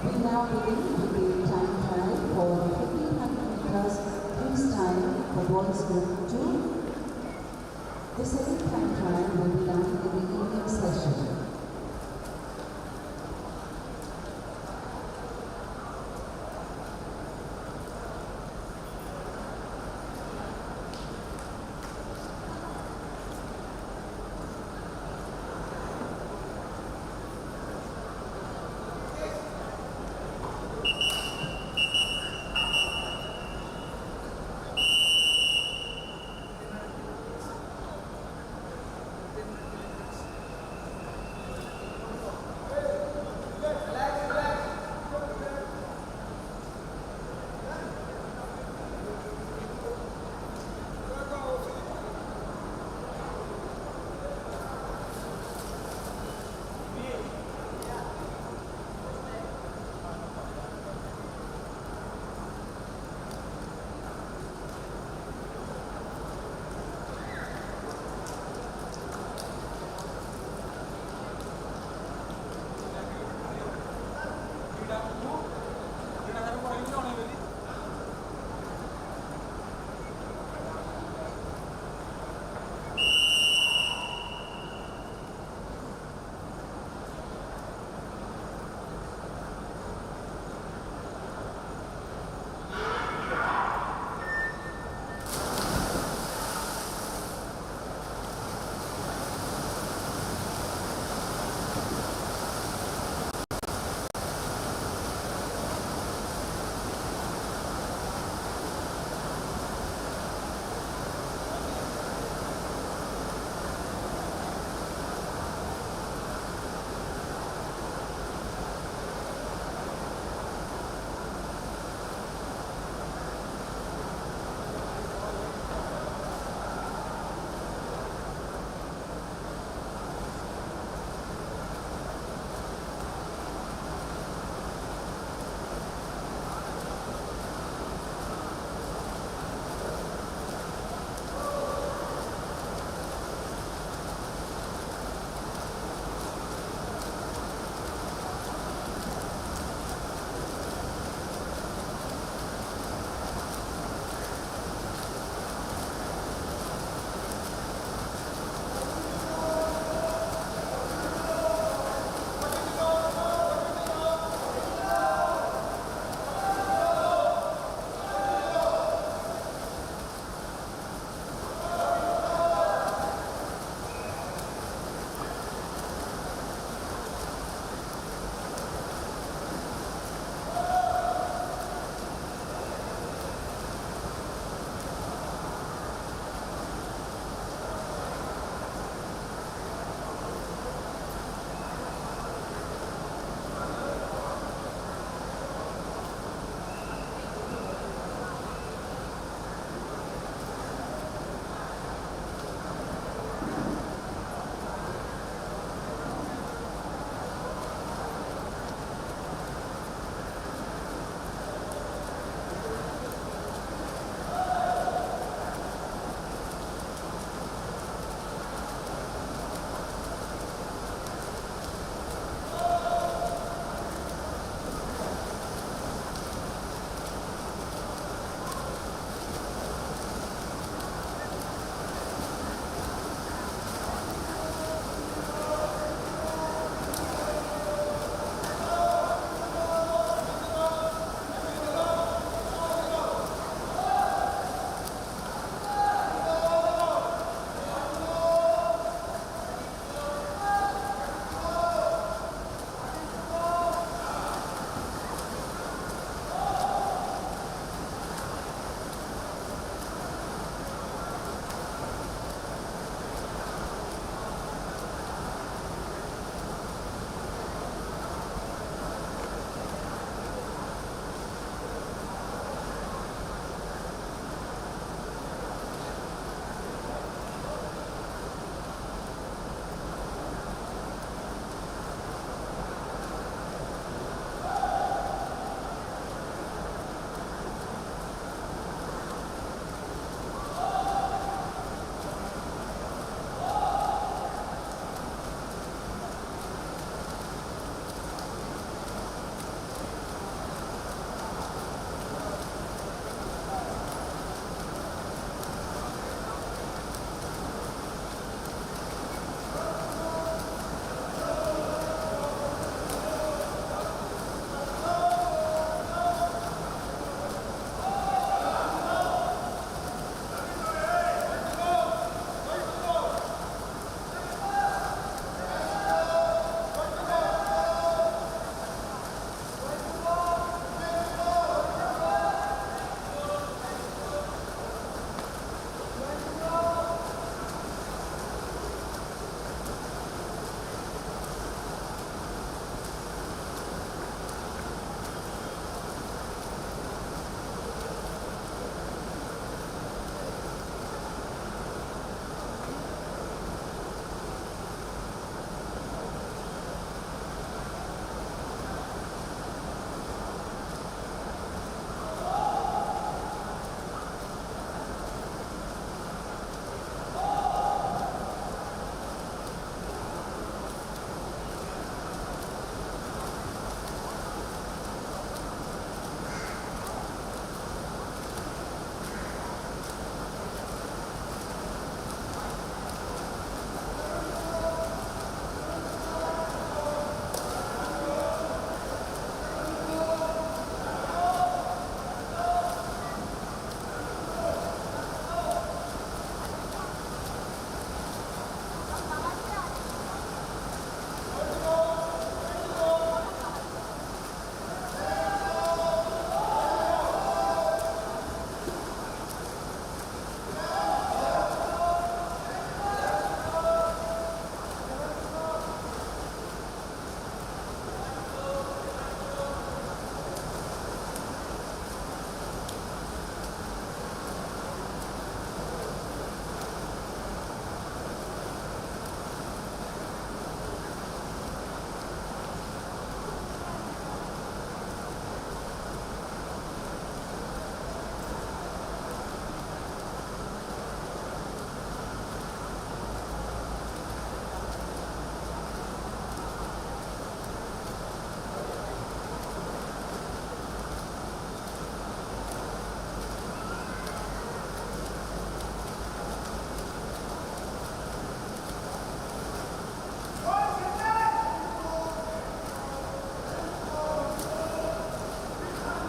We now begin to be time trial for the 1500 meters freestyle for boys group 2. The second time trial will be done in the evening session.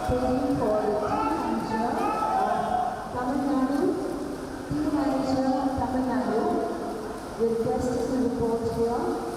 waiting for the team manager of Tamil Nadu. Team manager Tamil Nadu requested to report here.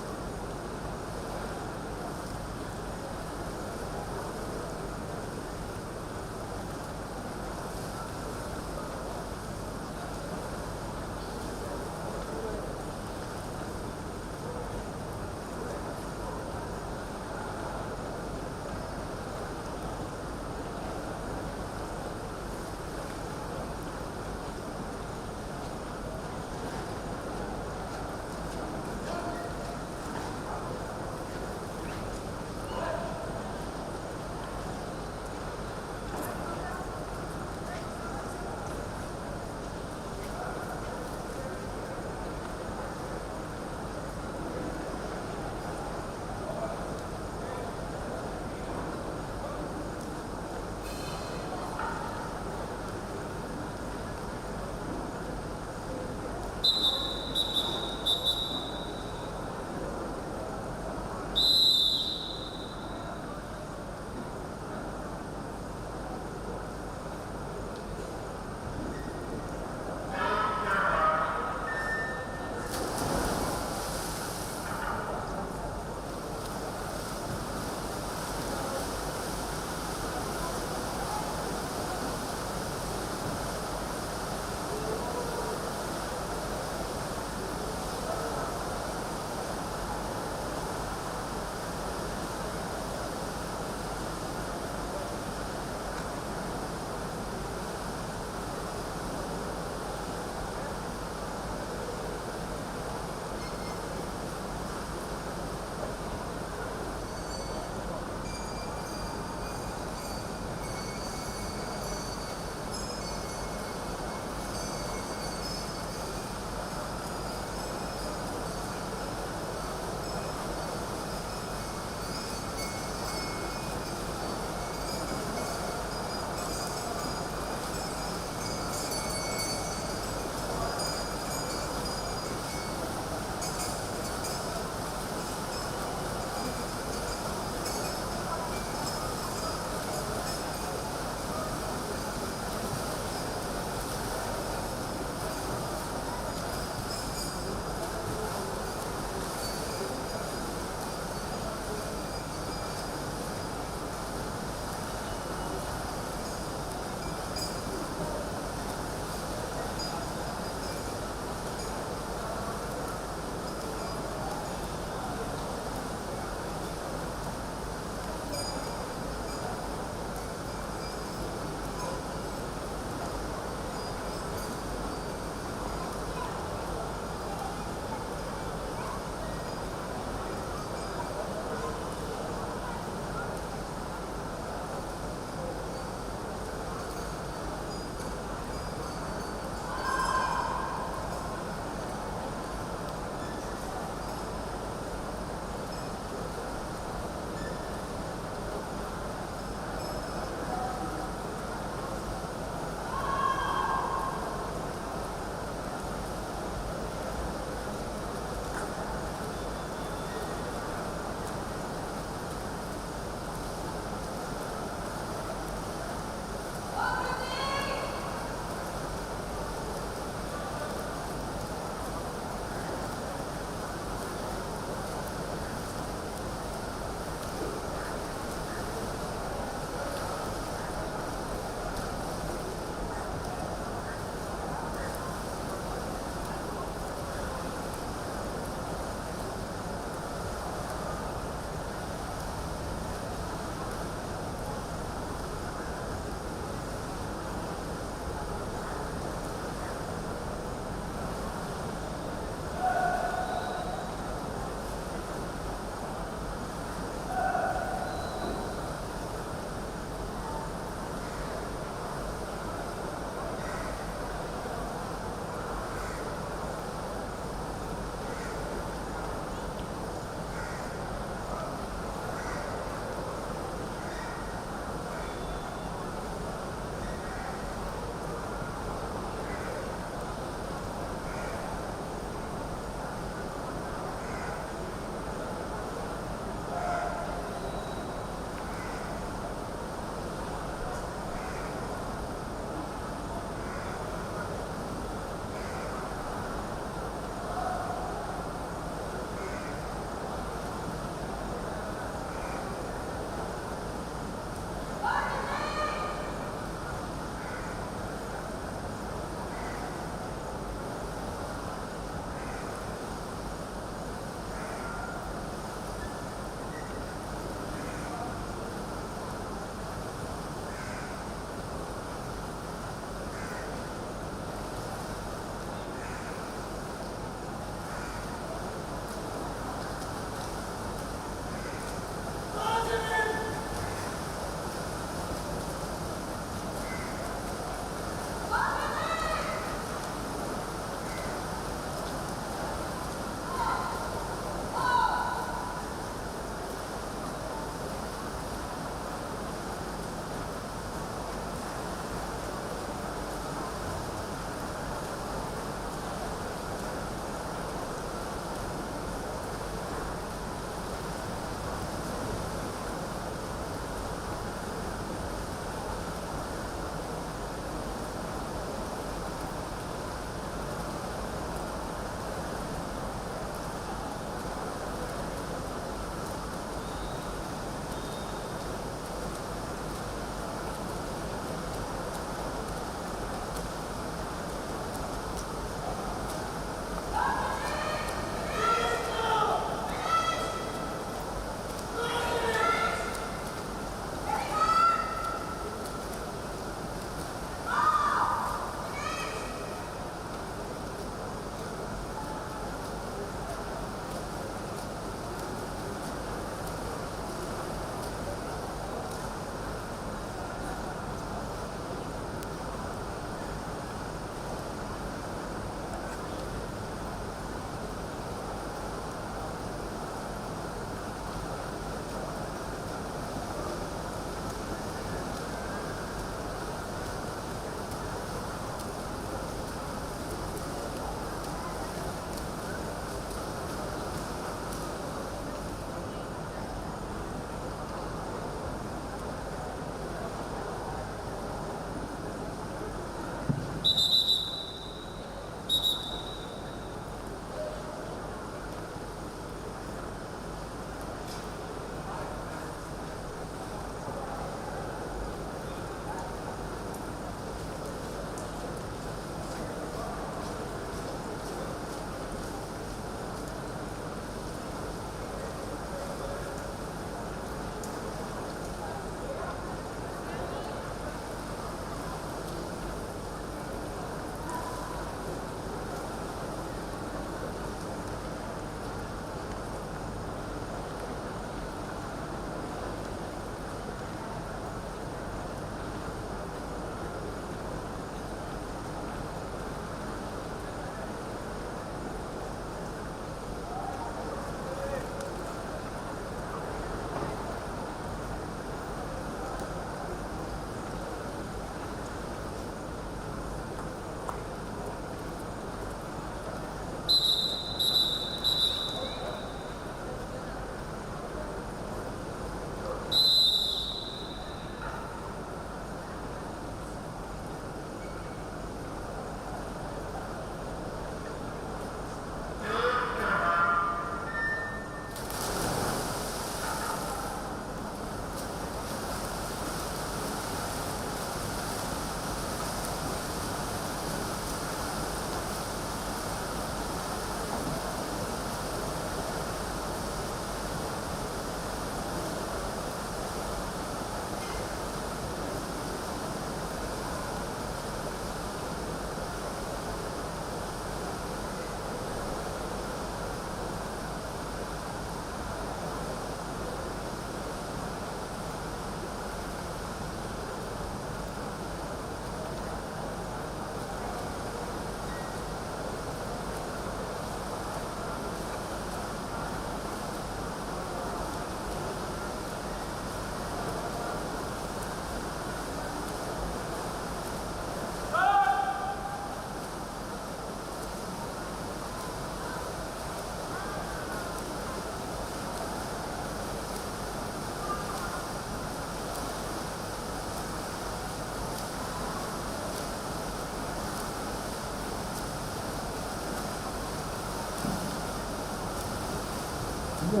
023.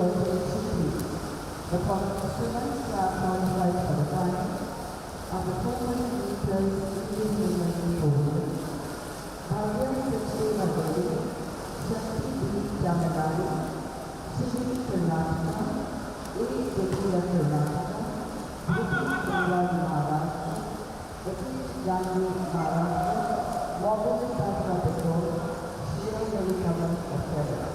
The participants are qualified for the final of the 400 meters individual pole. Bhavya Sachdeva Devi, Shakti B. Jamadari, Shri Karnataka, A. Deviya Karnataka, Vicky Kundra Maharashtra, Vicky Gandhi Maharashtra, Robert Tatra Petrol, Shri Devi Kamal of Kerala.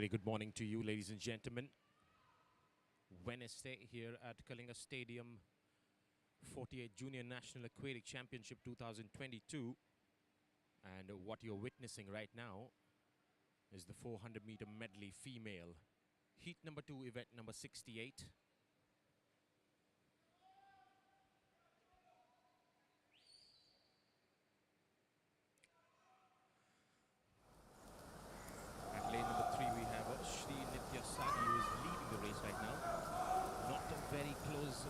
very good morning to you, ladies and gentlemen. Wednesday here at Kalinga Stadium, 48 Junior National Aquatic Championship 2022. And what you're witnessing right now is the 400-meter medley female. Heat number 2, event number 68. Very close.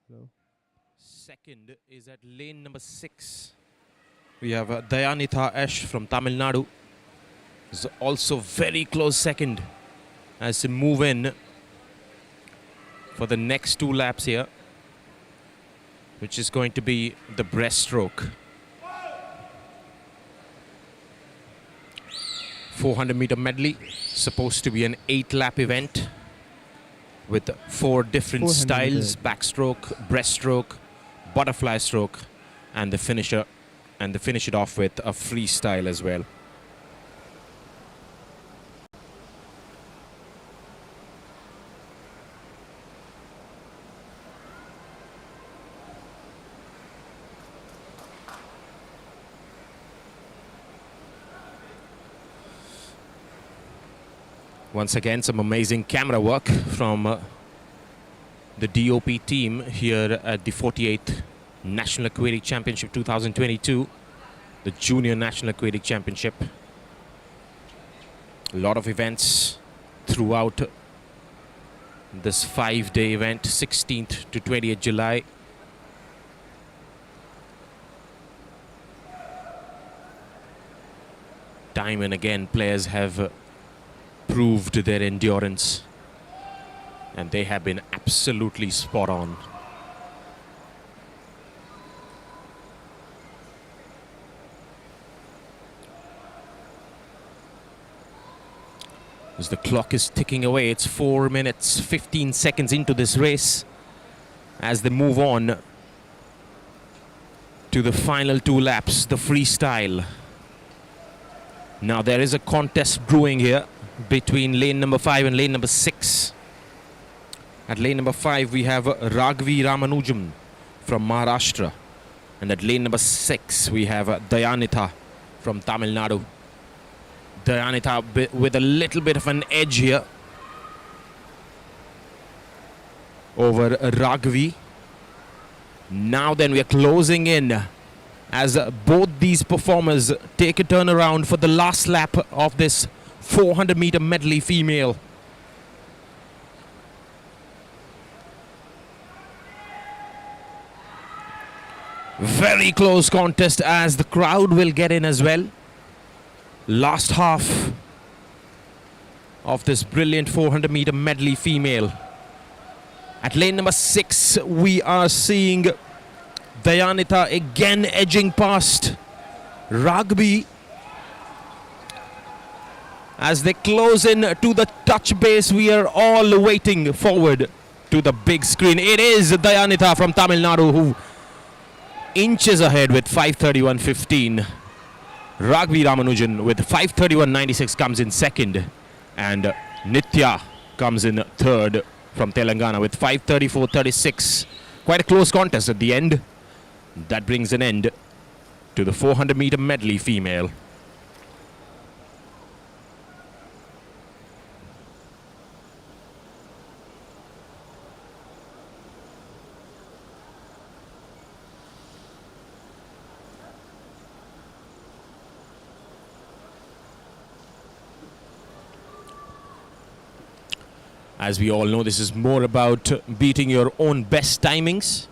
Hello. Second is at lane number 6. We have Dayanitha Ash from Tamil Nadu. Is also very close second as to move in for the next 2 laps here, which is going to be the breaststroke. 400-meter medley, supposed to be an 8-lap event, with 4 different styles: backstroke, breaststroke, butterfly stroke, and the finisher, and to finish it off with a freestyle as well. Once again, some amazing camera work from the DOP team here at the 48th National Aquatic Championship 2022, the Junior National Aquatic Championship. A lot of events throughout this 5-day event, 16th to 20th July. Time and again, players have proved their endurance, and they have been absolutely spot on. As the clock is ticking away, it's 4 minutes 15 seconds into this race as they move on to the final 2 laps, the freestyle. Now there is a contest brewing here between lane number 5 and lane number 6. At lane number 5 we have Raghavi Ramanujam from Maharashtra, and at lane number 6 we have Dayanitha from Tamil Nadu. Dayanitha with a little bit of an edge here over Raghavi. Now then, we are closing in as both these performers take a turnaround for the last lap of this 400-meter medley female. Very close contest as the crowd will get in as well. Last half of this brilliant 400-meter medley female. At lane number 6, we are seeing Dayanitha again edging past Raghavi as they close in to the touch base. We are all waiting forward to the big screen. It is Dayanitha from Tamil Nadu who inches ahead with 5:31.15. Raghavi Ramanujan with 5:31.96 comes in second, and Nitya comes in third from Telangana with 5:34.36. Quite a close contest at the end. That brings an end to the 400-meter medley female. As we all know, this is more about beating your own best timings.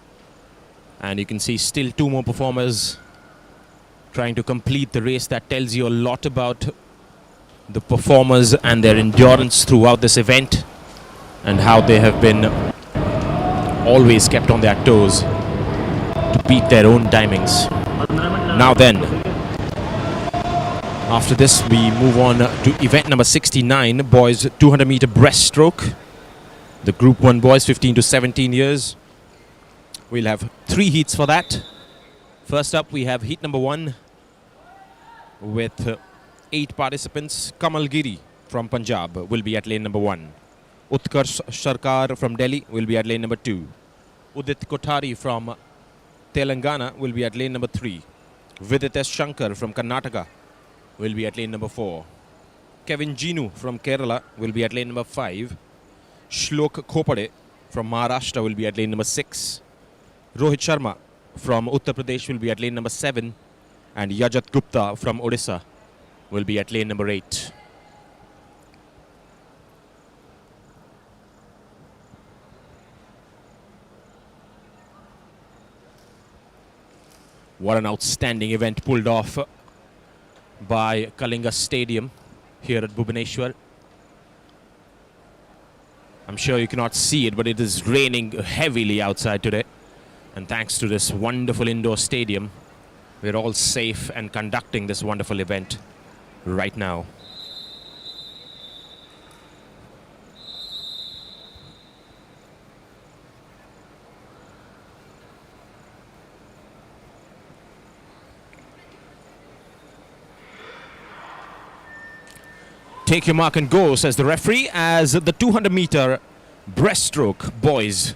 And you can see still 2 more performers trying to complete the race. That tells you a lot about the performers and their endurance throughout this event, and how they have been always kept on their toes to beat their own timings. Now then, after this we move on to event number 69, boys 200-meter breaststroke. The Group 1 boys 15 to 17 years. We'll have 3 heats for that. First up we have heat number 1 with 8 participants. Kamal Giri from Punjab will be at lane number 1. Utkarsh Sarkar from Delhi will be at lane number 2. Udit Kothari from Telangana will be at lane number 3. Vidit S. Shankar from Karnataka will be at lane number 4. Kevin Jinu from Kerala will be at lane number 5. Shlok Khopade from Maharashtra will be at lane number 6. Rohit Sharma from Uttar Pradesh will be at lane number 7. And Yajat Gupta from Odisha will be at lane number 8. What an outstanding event pulled off by Kalinga Stadium here at Bhubaneswar. I'm sure you cannot see it, but it is raining heavily outside today. And thanks to this wonderful indoor stadium, we're all safe and conducting this wonderful event right now. Take your mark and go, says the referee, as the 200-meter breaststroke, boys,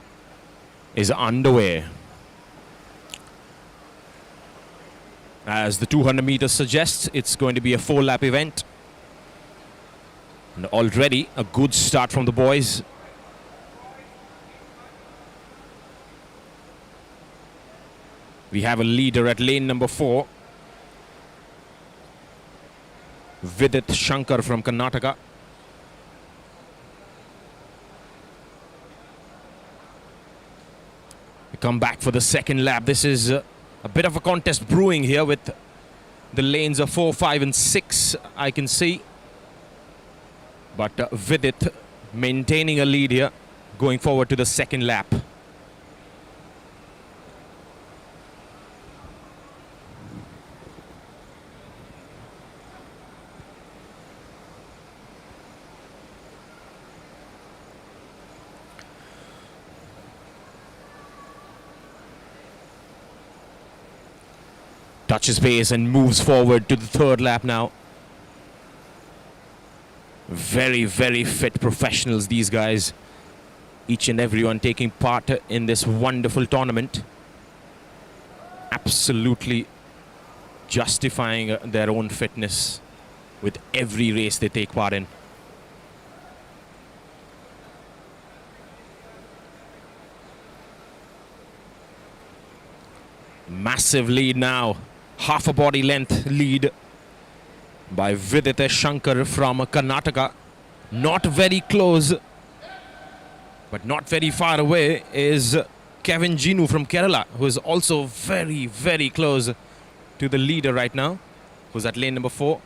is underway. As the 200 meters suggests, it's going to be a 4-lap event. And already a good start from the boys. We have a leader at lane number 4. Vidit Shankar from Karnataka. We come back for the second lap. This is a bit of a contest brewing here with the lanes of 4, 5 and 6, I can see. But Vidit maintaining a lead here, going forward to the second lap. Touches base and moves forward to the third lap now. Very, very fit professionals, these guys. Each and everyone taking part in this wonderful tournament. Absolutely justifying their own fitness with every race they take part in. Massive lead now. Half a body length lead by Vidit Shankar from Karnataka. Not very close, but not very far away is Kevin Jinu from Kerala, who is also very, very close to the leader right now, who's at lane number 4.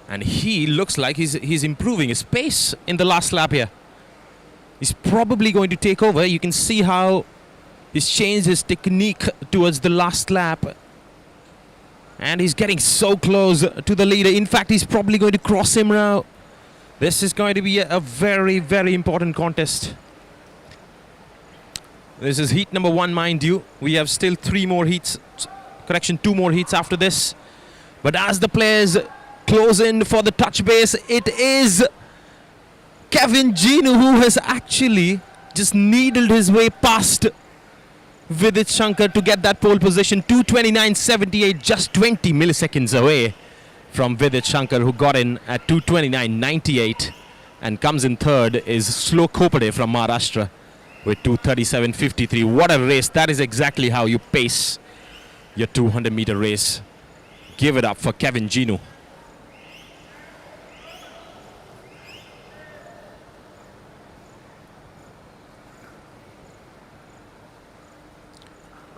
And he looks like he's improving his pace in the last lap here. He's probably going to take over. You can see how he's changed his technique towards the last lap. And he's getting so close to the leader. In fact, he's probably going to cross him now. This is going to be a very, very important contest. This is heat number 1, mind you. We have still 3 more heats. Correction, 2 more heats after this. But as the players close in for the touch base, it is Kevin Jinu who has actually just needled his way past Vidit Shankar to get that pole position. 2:29.78, just 20 milliseconds away from Vidit Shankar, who got in at 2:29.98 and comes in third is Shlok Khopade from Maharashtra with 2:37.53. What a race. That is exactly how you pace your 200-meter race. Give it up for Kevin Jinu.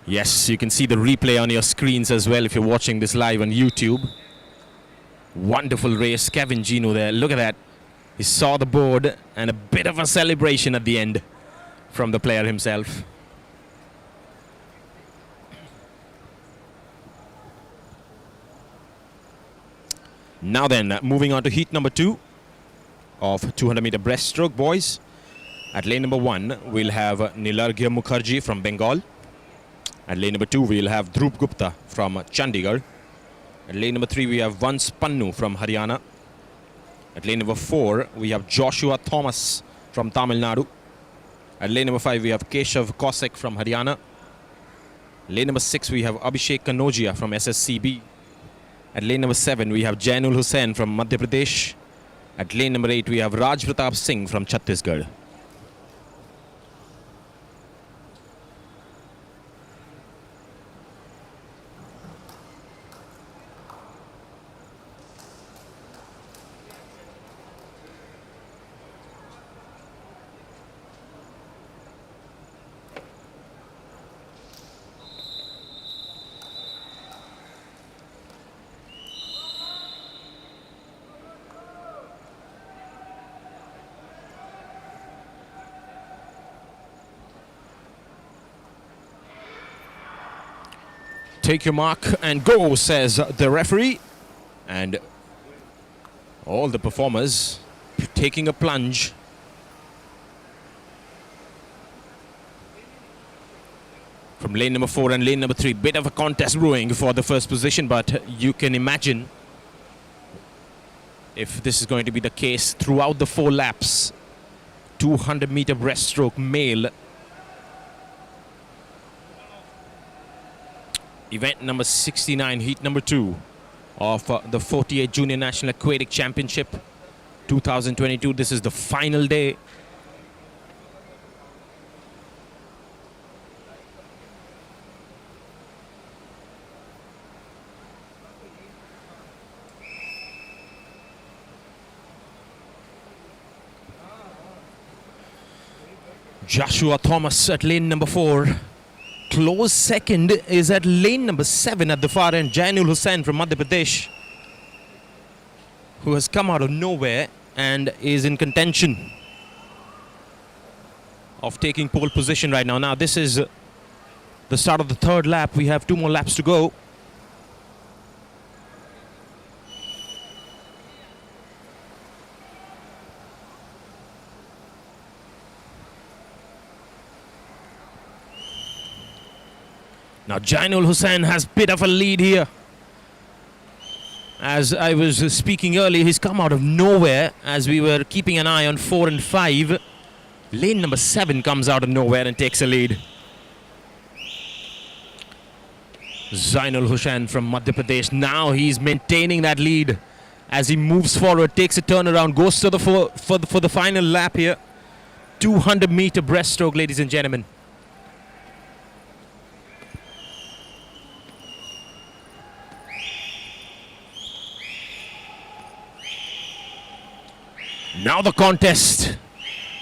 Yes, you can see the replay on your screens as well if you're watching this live on YouTube. Wonderful race, Kevin Jinu there. Look at that. He saw the board and a bit of a celebration at the end from the player himself. Now then, moving on to heat number 2 of 200-meter breaststroke, boys. At lane number 1, we'll have Nilargya Mukherjee from Bengal. At lane number 2, we'll have Dhruv Gupta from Chandigarh. At lane number 3, we have Vans Pannu from Haryana. At lane number 4, we have Joshua Thomas from Tamil Nadu. At lane number 5, we have Keshav Kosek from Haryana. Lane number 6, we have Abhishek Kanogia from SSCB. At lane number 7, we have Jainul Hussain from Madhya Pradesh. At lane number 8, we have Raj Pratap Singh from Chhattisgarh. Take your mark and go, says the referee. And all the performers taking a plunge. From lane number 4 and lane number 3, bit of a contest brewing for the first position, but you can imagine if this is going to be the case throughout the 4 laps. 200-meter breaststroke male. Event number 69, heat number 2 of the 48 Junior National Aquatic Championship 2022. This is the final day. Joshua Thomas at lane number 4. Close second is at lane number 7 at the far end. Jainul Hussain from Madhya Pradesh, who has come out of nowhere and is in contention of taking pole position right now. Now this is the start of the 3rd lap. We have 2 more laps to go. Now Jainul Hussain has a bit of a lead here. As I was speaking earlier, he's come out of nowhere as we were keeping an eye on 4 and 5. Lane number 7 comes out of nowhere and takes a lead. Jainul Hussain from Madhya Pradesh. Now he's maintaining that lead as he moves forward, takes a turnaround, goes to the for the final lap here. 200-meter breaststroke, ladies and gentlemen. Now the contest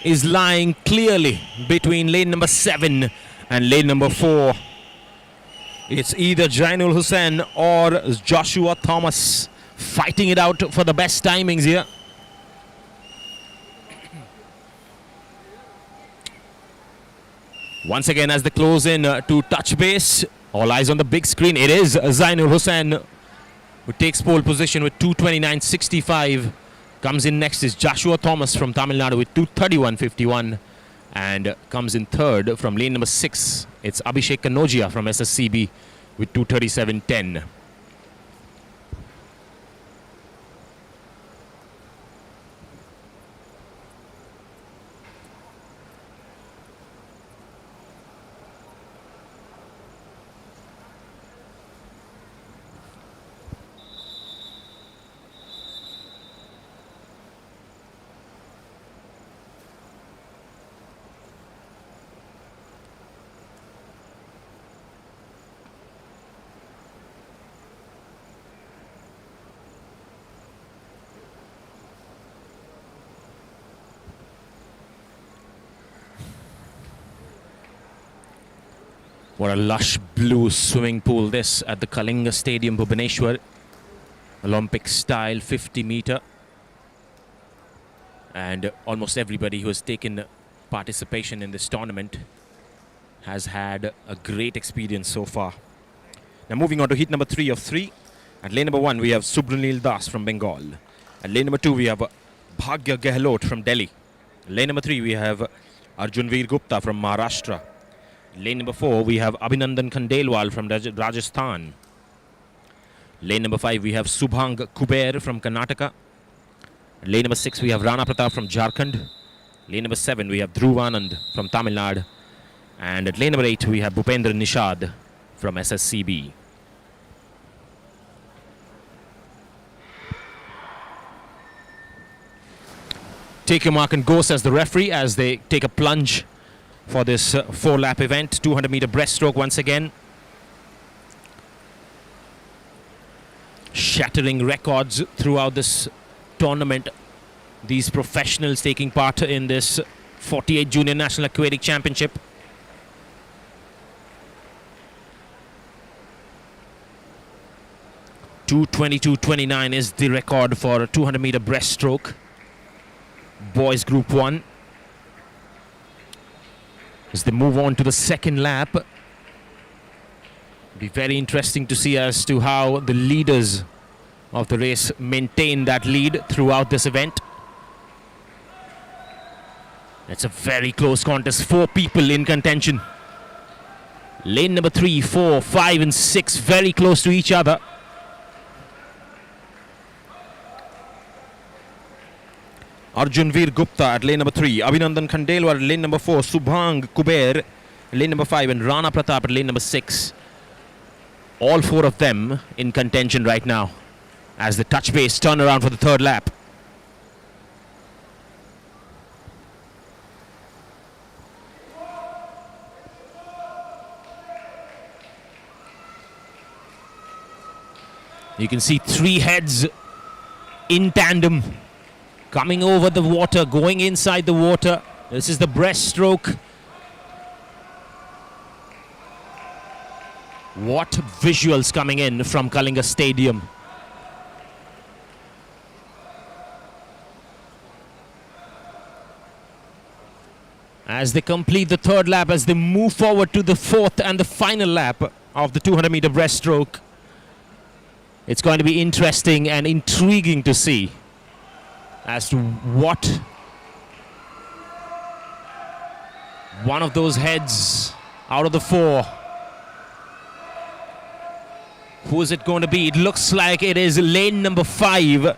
is lying clearly between lane number 7 and lane number 4. It's either Jainul Hussain or Joshua Thomas fighting it out for the best timings here. Once again, as they close in to touch base, all eyes on the big screen. It is Jainul Hussain who takes pole position with 2:29.65. Comes in next is Joshua Thomas from Tamil Nadu with 2:31.51. And comes in third from lane number 6. It's Abhishek Kanogia from SSCB with 2:37.10. What a lush blue swimming pool this at the Kalinga Stadium, Bhubaneswar. Olympic style 50 meter. And almost everybody who has taken participation in this tournament has had a great experience so far. Now moving on to heat number 3 of 3. At lane number 1 we have Subranil Das from Bengal. At lane number 2 we have Bhagya Gehlot from Delhi. Lane number 3 we have Arjunveer Gupta from Maharashtra. Lane number 4 we have Abhinandan Khandelwal from Rajasthan. Lane number 5, we have Subhang Kuber from Karnataka. Lane number 6, we have Rana Pratap from Jharkhand. Lane number 7, we have Dhruv Anand from Tamil Nadu. And at lane number 8, we have Bhupendra Nishad from SSCB. Take your mark and go, says the referee, as they take a plunge for this 4-lap event. 200-meter breaststroke once again. Shattering records throughout this tournament. These professionals taking part in this 48 Junior National Aquatic Championship. .222.29 is the record for a 200-meter breaststroke. Boys Group 1. As they move on to the second lap, it'll be very interesting to see as to how the leaders of the race maintain that lead throughout this event. It's a very close contest. 4 people in contention. Lane number 3, 4, 5 and 6 very close to each other. Arjunveer Gupta at lane number 3, Abhinandan Khandelwal at lane number 4, Subhang Kuber at lane number 5 and Rana Pratap at lane number 6. All 4 of them in contention right now as the touch base turn around for the third lap. You can see 3 heads in tandem coming over the water, going inside the water. This is the breaststroke. What visuals coming in from Kalinga Stadium. As they complete the third lap, as they move forward to the fourth and the final lap of the 200-meter breaststroke. It's going to be interesting and intriguing to see as to what one of those heads out of the 4, who is it going to be? It looks like it is lane number 5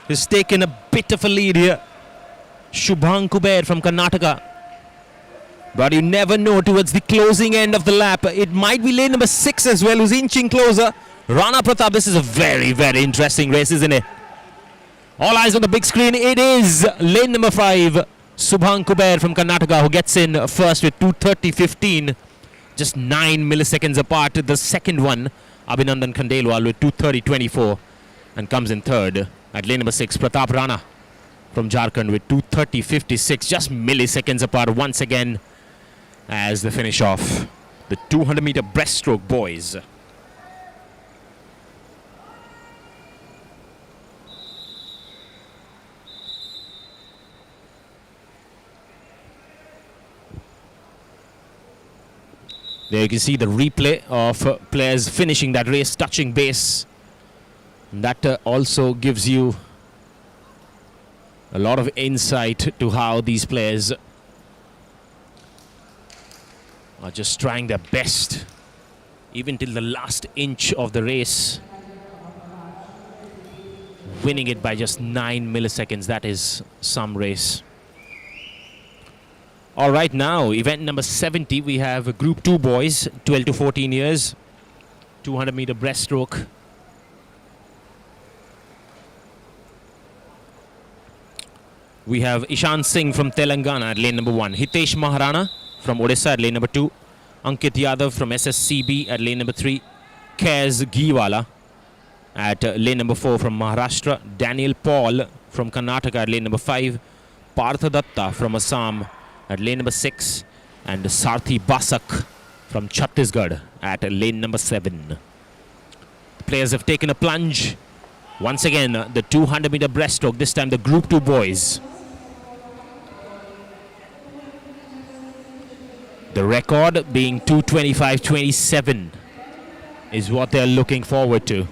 who's taken a bit of a lead here. Subhang Kuber from Karnataka. But you never know towards the closing end of the lap. It might be lane number 6 as well who's inching closer. Rana Pratap, this is a very, very interesting race, isn't it? All eyes on the big screen. It is lane number 5, Subhang Kuber from Karnataka, who gets in first with 2:30.15, just 9 milliseconds apart. The second one, Abhinandan Khandelwal, with 2:30.24, and comes in third. At lane number 6, Pratap Rana from Jharkhand with 2:30.56, just milliseconds apart once again as they finish off the 200-meter breaststroke boys. There you can see the replay of players finishing that race, touching base. And that also gives you a lot of insight to how these players are just trying their best, even till the last inch of the race. Winning it by just 9 milliseconds, that is some race. All right, now, event number 70, we have Group 2 boys, 12 to 14 years, 200-meter breaststroke. We have Ishan Singh from Telangana at lane number 1, Hitesh Maharana from Odisha at lane number 2, Ankit Yadav from SSCB at lane number 3, Kaz Giwala at lane number 4 from Maharashtra, Daniel Paul from Karnataka at lane number 5, Partha Datta from Assam at lane number 6, and Sarthi Basak from Chhattisgarh at lane number 7. The players have taken a plunge. Once again, the 200-meter breaststroke, this time the Group 2 boys. The record being 2:25.27 is what they're looking forward to.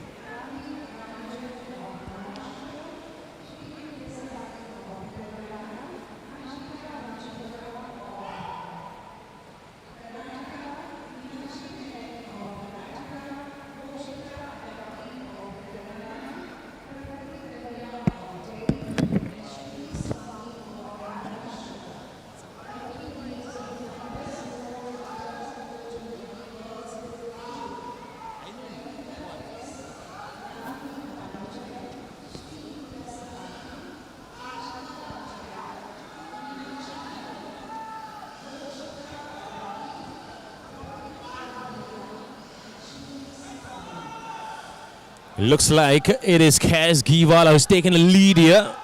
Looks like it is Kaz Giwala who's taken a lead here.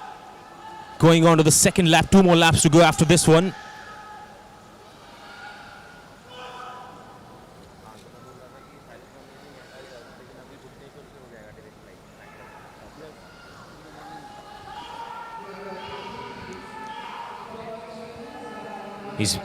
Going on to the second lap. 2 more laps to go after this one. He's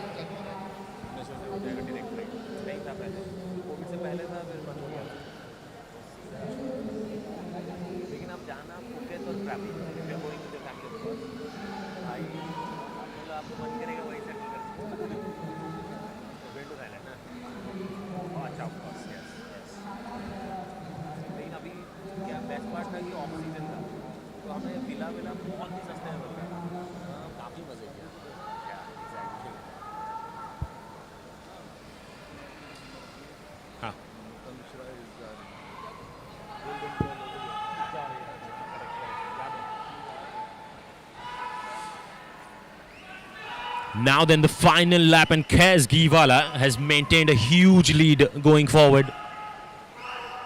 now then the final lap, and Kaz Giwala has maintained a huge lead going forward.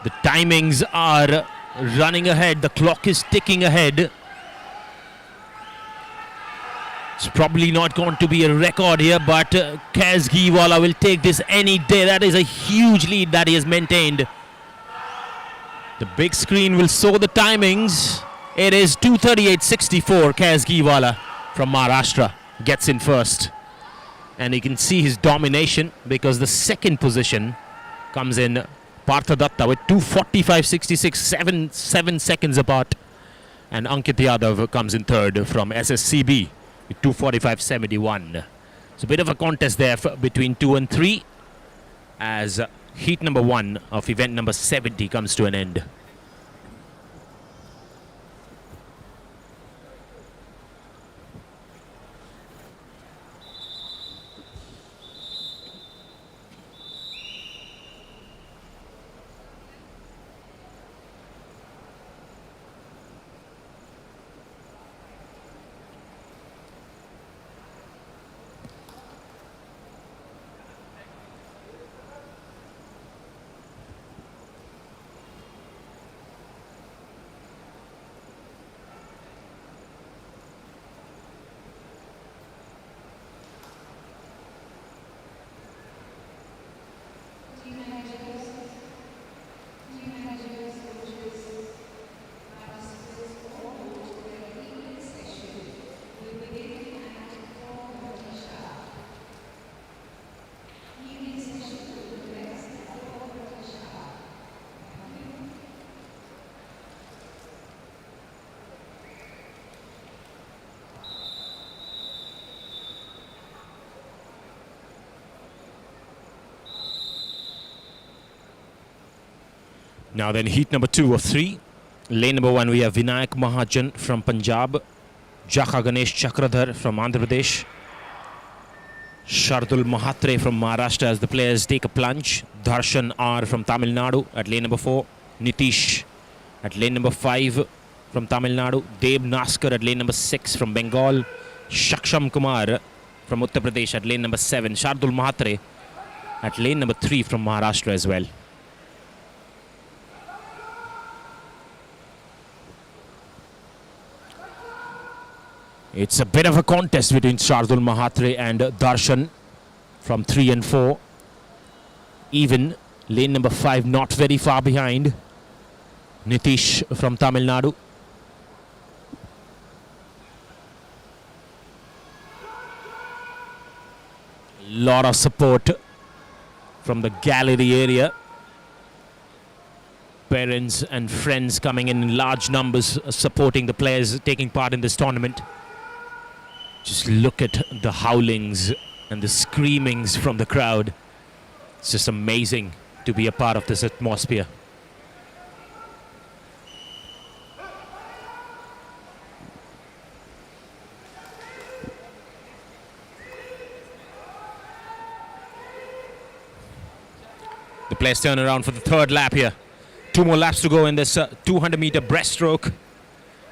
The timings are running ahead. The clock is ticking ahead. It's probably not going to be a record here, but Kaz Giwala will take this any day. That is a huge lead that he has maintained. The big screen will show the timings. It is 2:38.64. Kaz Giwala from Maharashtra gets in first. And you can see his domination because the second position comes in Partha Datta with 2:45.66, 7 seconds apart. And Ankit Yadav comes in third from SSCB with 2:45.71. It's a bit of a contest there between 2 and 3 as heat number 1 of event number 70 comes to an end. Now then, heat number 2 of 3. Lane number 1, we have Vinayak Mahajan from Punjab, Jaka Ganesh Chakradhar from Andhra Pradesh, Shardul Mahatre from Maharashtra as the players take a plunge, Darshan R from Tamil Nadu at lane number 4, Nitish at lane number 5 from Tamil Nadu, Deb Naskar at lane number 6 from Bengal, Shaksham Kumar from Uttar Pradesh at lane number 7, Shardul Mahatre at lane number 3 from Maharashtra as well. It's a bit of a contest between Shardul Mahatre and Darshan from 3 and 4. Even lane number 5 not very far behind. Nitish from Tamil Nadu. Lot of support from the gallery area. Parents and friends coming in large numbers supporting the players taking part in this tournament. Just look at the howlings and the screamings from the crowd. It's just amazing to be a part of this atmosphere. The players turn around for the third lap here. 2 more laps to go in this 200-meter breaststroke.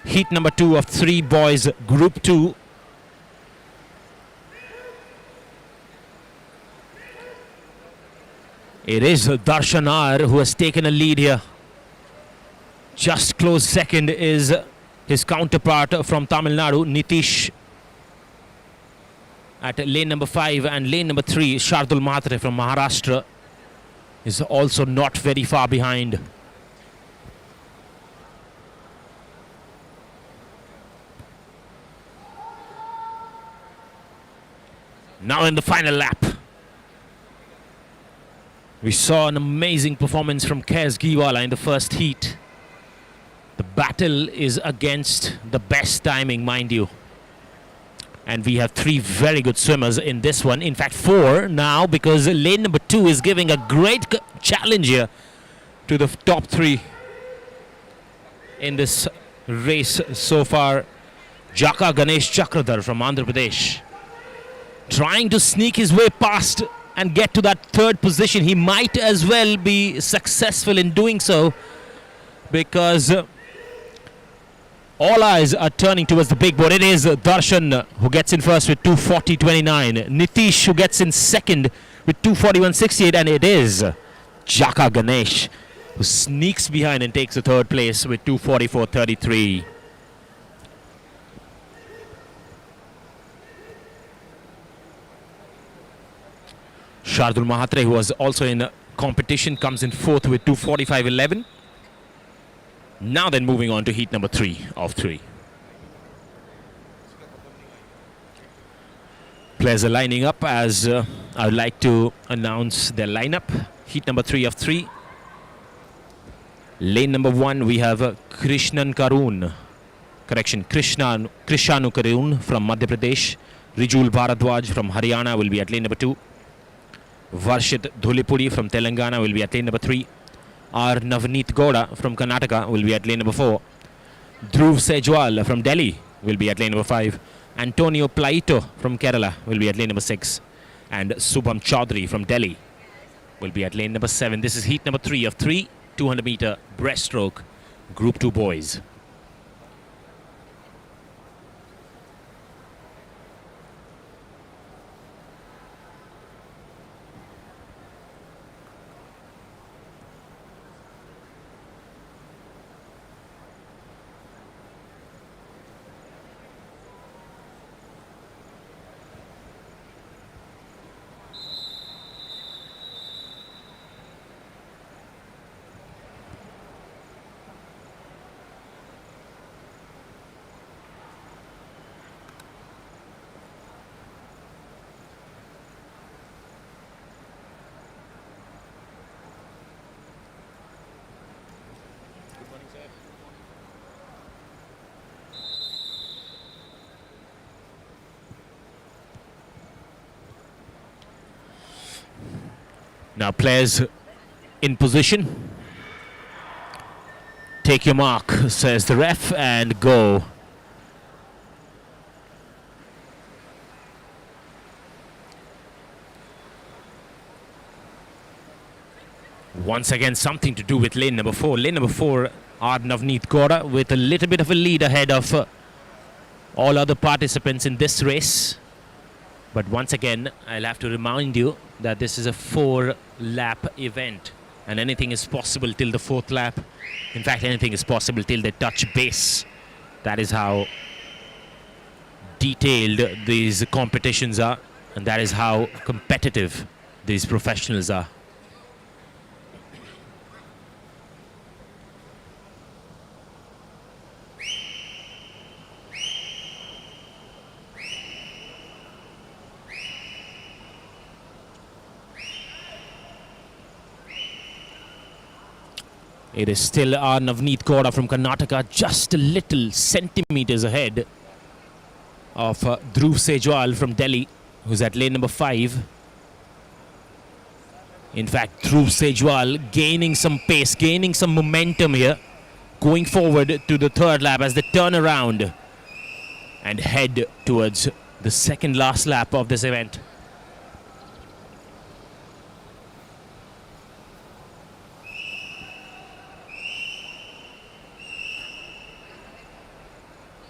Heat number 2 of 3 boys, Group 2. It is Darshan R who has taken a lead here. Just close second is his counterpart from Tamil Nadu, Nitish, at lane number 5, and lane number 3, Shardul Mhatre from Maharashtra, is also not very far behind. Now in the final lap, we saw an amazing performance from Kez Giwala in the first heat. The battle is against the best timing, mind you. And we have 3 very good swimmers in this one. In fact, 4 now, because lane number 2 is giving a great challenge here to the top 3 in this race so far. Jaka Ganesh Chakradhar from Andhra Pradesh, trying to sneak his way past and get to that 3rd position. He might as well be successful in doing so, because all eyes are turning towards the big board. It is Darshan who gets in first with 2:40.29. Nitish who gets in second with 2:41.68. And it is Jaka Ganesh who sneaks behind and takes the 3rd place with 2:44.33. Shardul Mhatre, who was also in competition, comes in 4th with 2:45.11. Now then, moving on to heat number 3 of 3. Players are lining up as I would like to announce their lineup. Heat number 3 of 3. Lane number 1, we have Krishnan Karun. Krishanu Karun from Madhya Pradesh. Rijul Bharadwaj from Haryana will be at lane number 2. Varshit Dhulipudi from Telangana will be at lane number 3. R. Navneet Gowda from Karnataka will be at lane number 4. Dhruv Sejwal from Delhi will be at lane number 5. Antonio Plaito from Kerala will be at lane number 6. And Subham Chaudhary from Delhi will be at lane number 7. This is heat number 3 of 3, 200 meter breaststroke, Group 2 boys. Now players in position. Take your mark, says the ref, and go. Once again, something to do with lane number 4. Lane number 4, R. Navneet Gowda, with a little bit of a lead ahead of all other participants in this race. But once again, I'll have to remind you that this is a 4-lap event, and anything is possible till the 4th lap. In fact, anything is possible till they touch base. That is how detailed these competitions are, and that is how competitive these professionals are. It is still Navneet Gowda from Karnataka, just a little centimeters ahead of Dhruv Sejwal from Delhi, who's at lane number 5. In fact, Dhruv Sejwal gaining some pace, gaining some momentum here, going forward to the 3rd lap as they turn around and head towards the 2nd last lap of this event.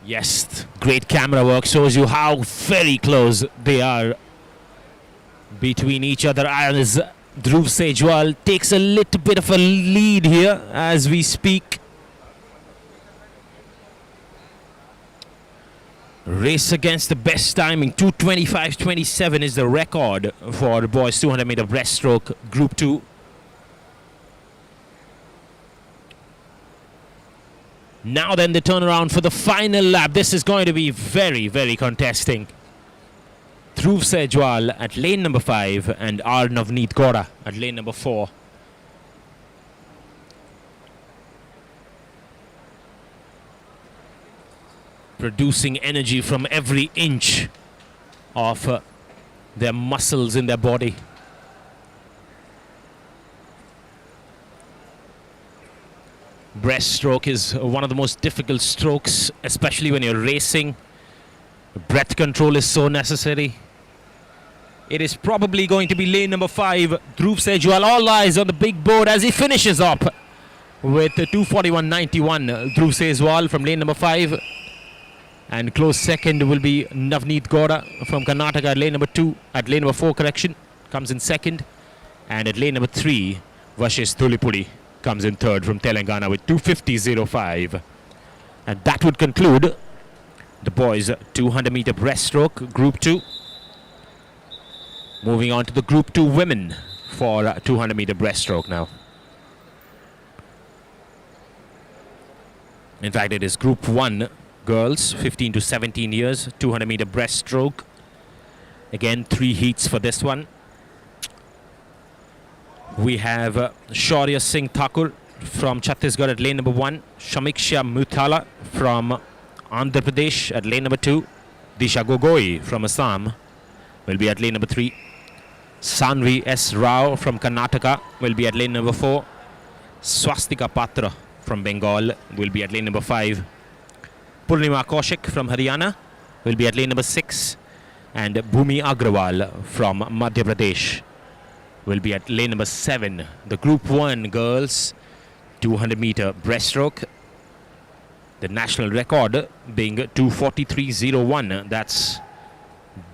Yes, great camera work shows you how very close they are between each other, as Dhruv Sejwal takes a little bit of a lead here as we speak. Race against the best timing. 2:25.27 is the record for the boys 200 meter breaststroke Group 2. Now then, the turnaround for the final lap. This is going to be very, very contesting. Dhruv Sejwal at lane number 5 and R. Navneet Gora at lane number 4. Producing energy from every inch of their muscles in their body. Breaststroke is one of the most difficult strokes, especially when you're racing. Breath control is so necessary. It is probably going to be lane number 5. Dhruv Sejwal, all eyes on the big board as he finishes up with 2:41.91. Dhruv Sejwal from lane number 5. And close second will be Navneet Gora from Karnataka at lane number 2. At lane number 4, correction, comes in second. And at lane number 3, Vashish Thulipudi comes in third from Telangana with 2:50.05. And that would conclude the boys 200 meter breaststroke Group 2. Moving on to the Group 2 women for 200 meter breaststroke now. In fact, it is Group 1 girls, 15 to 17 years, 200 meter breaststroke. Again, 3 heats for this one. We have Shaurya Singh Thakur from Chhattisgarh at lane number 1. Shamiksha Muthala from Andhra Pradesh at lane number 2. Disha Gogoi from Assam will be at lane number 3. Sanvi S. Rao from Karnataka will be at lane number 4. Swastika Patra from Bengal will be at lane number 5. Purnima Kaushik from Haryana will be at lane number 6. And Bhumi Agrawal from Madhya Pradesh will be at lane number 7. The Group 1 girls 200 meter breaststroke. The national record being 2:43.01. That's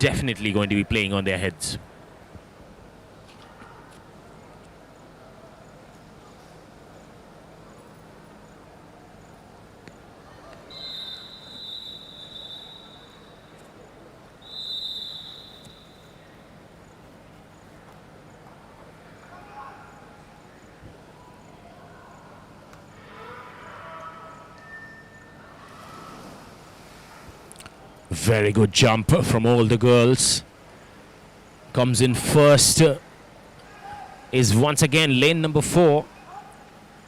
definitely going to be playing on their heads. Very good jump from all the girls. Comes in first is once again lane number 4,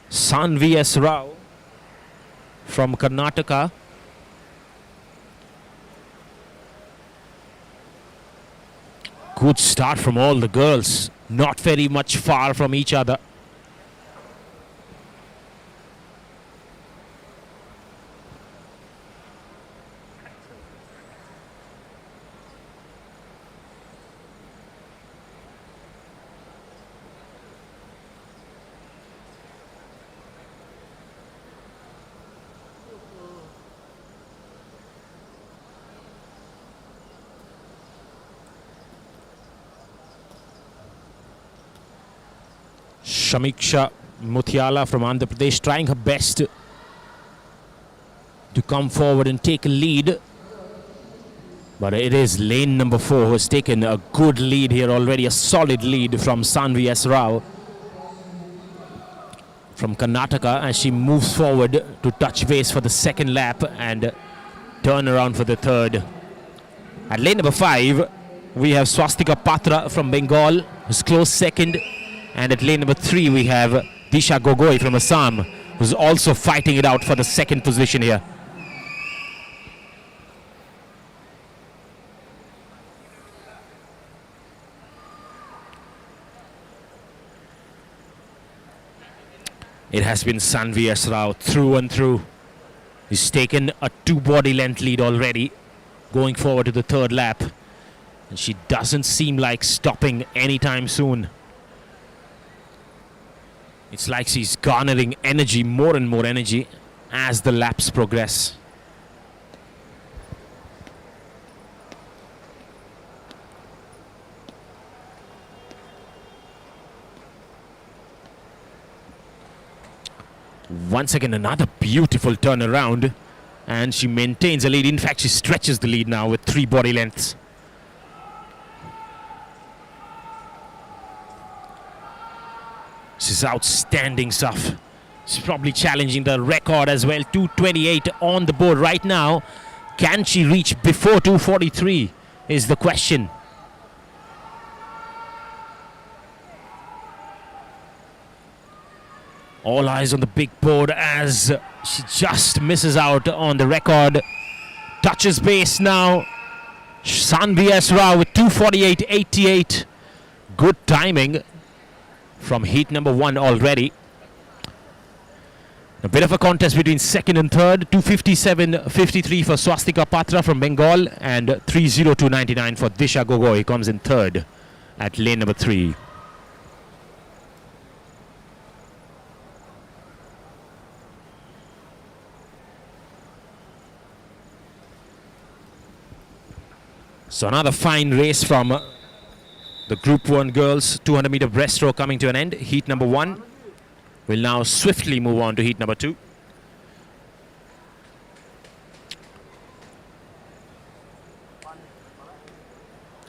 Sanvi S. Rao from Karnataka. Good start from all the girls. Not very much far from each other. Shamiksha Muthiala from Andhra Pradesh trying her best to come forward and take a lead. But it is lane number 4 who has taken a good lead here already, a solid lead from Sanvi S. Rao from Karnataka as she moves forward to touch base for the second lap and turn around for the third. At lane number 5, we have Swastika Patra from Bengal, who's close second. And at lane number 3, we have Disha Gogoi from Assam, who's also fighting it out for the second position here. It has been Sanvi S. Rao through and through. He's taken a 2 body length lead already, going forward to the third lap. And she doesn't seem like stopping anytime soon. It's like she's garnering energy, more and more energy, as the laps progress. Once again, another beautiful turnaround And she maintains the lead. In fact, she stretches the lead now with 3 body lengths. This is outstanding stuff. She's probably challenging the record as well. 2:28 on the board right now. Can she reach before 2:43 is the question. All eyes on the big board as she just misses out on the record. Touches base now. Sanvi S. Rao with 2:48.88. Good timing from heat number 1 already. A bit of a contest between second and third. 2:57.53 for Swastika Patra from Bengal and 3:02.99 for Disha Gogoi, comes in third at lane number 3. So another fine race from the Group 1 girls. 200-meter breaststroke coming to an end. Heat number 1 will now swiftly move on to heat number 2.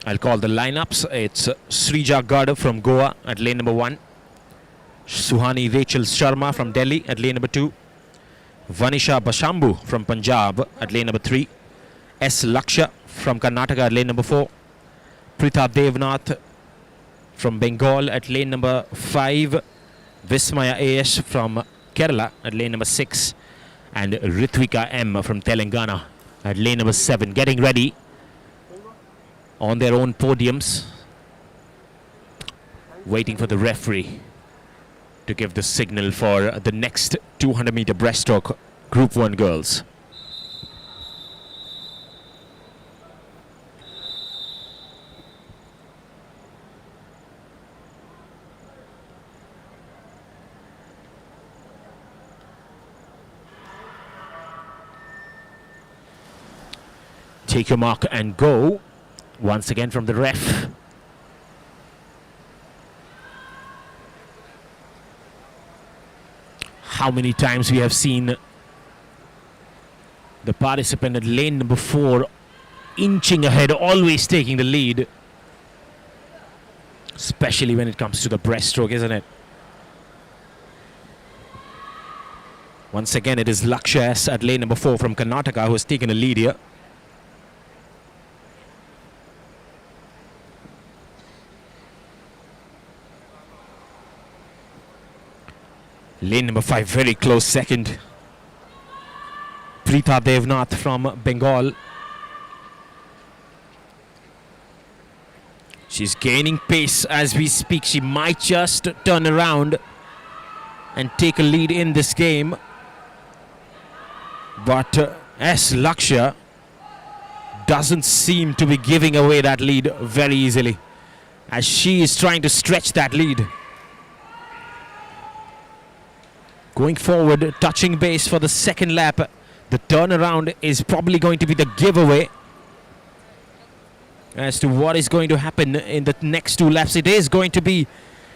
I'll call the lineups. It's Srija Gad from Goa at lane number 1. Suhani Rachel Sharma from Delhi at lane number 2. Vanisha Bashambu from Punjab at lane number 3. S. Laksha from Karnataka at lane number 4. Pritha Devnath from Bengal at lane number 5. Vismaya A.S. from Kerala at lane number 6. And Ritvika M. from Telangana at lane number 7. Getting ready on their own podiums. Waiting for the referee to give the signal for the next 200-meter breaststroke Group 1 girls. Take your mark and go. Once again from the ref. How many times we have seen the participant at lane number 4 inching ahead, always taking the lead. Especially when it comes to the breaststroke, isn't it? Once again, it is Laksha S at lane number 4 from Karnataka who has taken a lead here. Lane number 5, very close second. Pritha Devnath from Bengal. She's gaining pace as we speak. She might just turn around and take a lead in this game. But S. Laksha doesn't seem to be giving away that lead very easily, as she is trying to stretch that lead. Going forward, touching base for the second lap. The turnaround is probably going to be the giveaway as to what is going to happen in the next 2 laps. It is going to be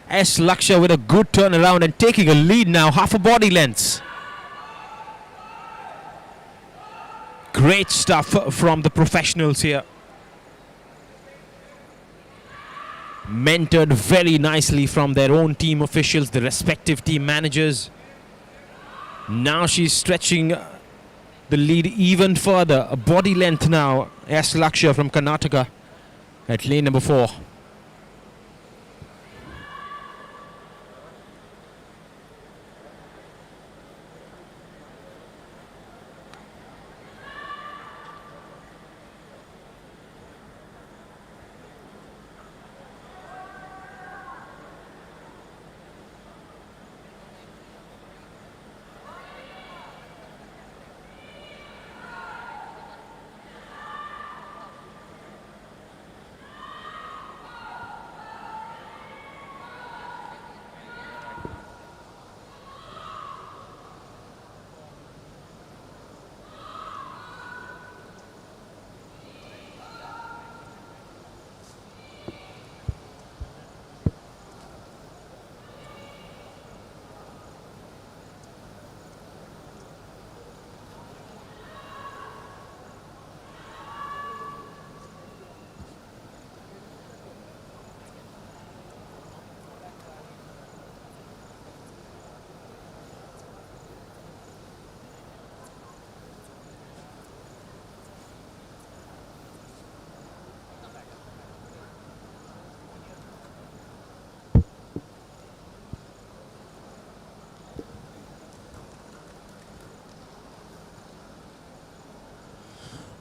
S. Laksha with a good turnaround and taking a lead now, half a body length. Great stuff from the professionals here. Mentored very nicely from their own team officials, the respective team managers. Now she's stretching the lead even further. A body length now. S. Laksha from Karnataka at lane number 4.